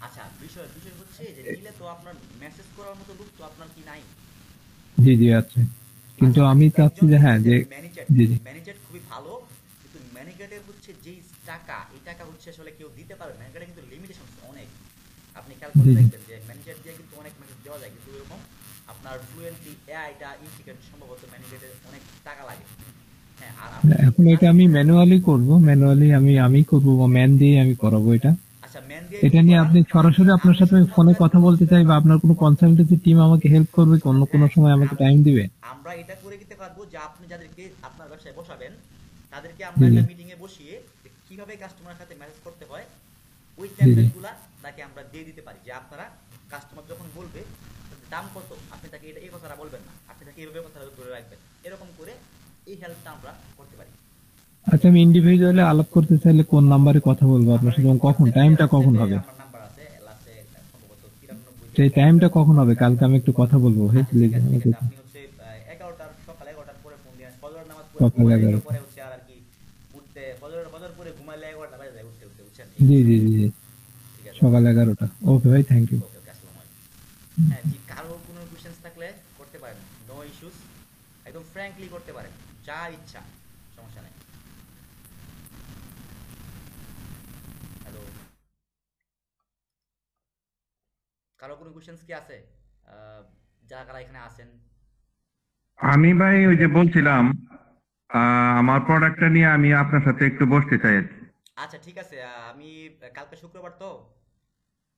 আচ্ছা, বিষয় হচ্ছে যে নিলে তো আপনার মেসেজ করার মতো লোক তো আপনার কি নাই? জি জি, আছে, কিন্তু আমি চাচ্ছি যে হ্যাঁ, যে জি জি, ম্যানেজার খুবই ভালো, কিন্তু ম্যানেজারের হচ্ছে যেই টাকা, এই টাকা হচ্ছে আসলে কেউ দিতে পারবে না, ম্যানেজারে কিন্তু লিমিটেশন অনেক। আপনি খেয়াল করে দেখবেন যে ম্যানেজার দিয়ে কিন্তু অনেক মেসেজ দেওয়া যায়, কিন্তু এরকম আপনার ফ্লুয়েন্টলি এআইটা ইন্টিগ্রেট সম্ভবত ম্যানেজারের অনেক টাকা লাগে। এখন এটা আমি ম্যানুয়ালি করব, আমি করব, বা ম্যান দিয়ে আমি করাবো এটা। এটা নিয়ে আপনি সরাসরি আপনার সাথে ফোনে কথা বলতে চাই, বা আপনার কোনো কনসালটেন্সি টিম আমাকে হেল্প করবে, অন্য কোনো সময় আমাকে টাইম দিবে? আমরা এটা করে দিতে পারবো যে আপনি যাদেরকে আপনার ব্যবসায় বসাবেন, তাদেরকে আমরা একটা মিটিং এ বসিয়ে কিভাবে কাস্টমারের সাথে ম্যানেজ করতে হয় ওই জি জি টেমপ্লেটগুলা তাকে আমরা দিয়ে দিতে পারি, যে আপনারা কাস্টমার যখন বলবে দাম কত, আপনি তাকে এটা এই কথাটা বলবেন না, আপনি তাকে এইভাবে কথাটা ধরে রাখবেন, এরকম করে এই হেল্পটা আমরা করতে পারি। আচ্ছা, আমি ইন্ডিভিজুয়ালি আলাপ করতে চাইলে কোন নাম্বারে কথা বলবো আপনার সাথে, এবং কখন, টাইমটা কখন হবে? আমার নাম্বার আছে লাস্টে সম্ভবত 93 সেই টাইমটা কখন হবে? কালকে আমি একটু কথা বলবো, হ্যাঁ আচ্ছা প্লিজ ঠিক আছে, ঠিক আমাকে আছে, আপনি হচ্ছে 11টার সকাল 11টার পরে ফোন দিন, ফজরের নামাজ পড়ে সকাল ঘুমাইলে 11। পরে হচ্ছে আর কি উঠতে ফজর পরে ঘুমাইলে 11টা বাজে যায় উঠতে উঠতে, বুঝছেন? জি জি জি জি, ঠিক আছে, সকাল 11টা। ওকে ভাই, থ্যাংক ইউ। ওকে ওকে, আসসালামু আলাইকুম। হ্যাঁ জি, কারো কোনো কোশ্চেন্স থাকলে করতে পারেন, নো ইস্যুস, একদম ফ্র্যাঙ্কলি করতে পারেন, যা ইচ্ছা, সমস্যা নেই। হ্যালো, কারো কোনো কোশ্চেন্স কি আছে? যারা কারা এখানে আছেন? আমি ভাই ওই যে বলছিলাম আমার প্রোডাক্টটা নিয়ে আমি আপনার সাথে একটু বসতে চাই আর কি। আচ্ছা ঠিক আছে, আমি কালকে শুক্রবার তো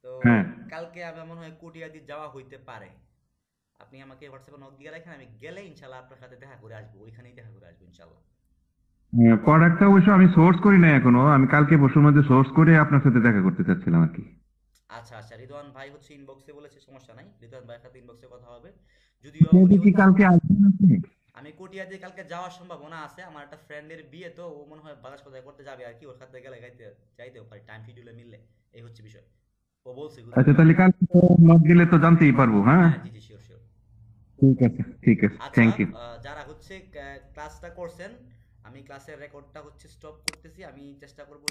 তো হ্যাঁ, কালকে আমার মনে হয় কুটিয়াদি যাওয়া হইতে পারে। আপনি আমাকে হোয়াটসঅ্যাপে নক দিয়ে রাখেন, আমি গেলে ইনশাল্লাহ আপনার সাথে দেখা করে আসবো, ওইখানেই দেখা করে আসবো ইনশাল্লাহ। প্রোডাক্টটা অবশ্য আমি সোর্স করি না এখনো, আমি কালকে পরশুর মধ্যে সোর্স করে আপনার সাথে দেখা করতে চাচ্ছিলাম আর কি। আচ্ছা আচ্ছা, রিদওয়ান ভাই হচ্ছে ইনবক্সে বলেছে, সমস্যা নাই, রিদওয়ান ভাইয়ের সাথে ইনবক্সে কথা হবে। যদিও উনি কি হচ্ছে, কালকে আসবেন আপনি? আমি কুটিয়াদি কালকে যাওয়ার সম্ভাবনা আছে, আমার একটা ফ্রেন্ডের বিয়ে তো, ও মনে হয় বাজার সদাই করতে যাবে আর কি, ওর সাথে গেলে যাইতেও পারি, টাইম শিডিউলে মিললে, এই হচ্ছে বিষয়। ও বলছে আচ্ছা, তাহলে কালকে তো নক দিলে তো জানতেই পারবো। হ্যাঁ, হ্যাঁ জি জি, শিওর শিওর। ঠিক আছে, ঠিক আছে, আচ্ছা, থ্যাংক ইউ। যারা হচ্ছে ক্লাসটা করছেন, আমি ক্লাসের রেকর্ডটা হচ্ছে স্টপ করতেছি, আমি চেষ্টা করবো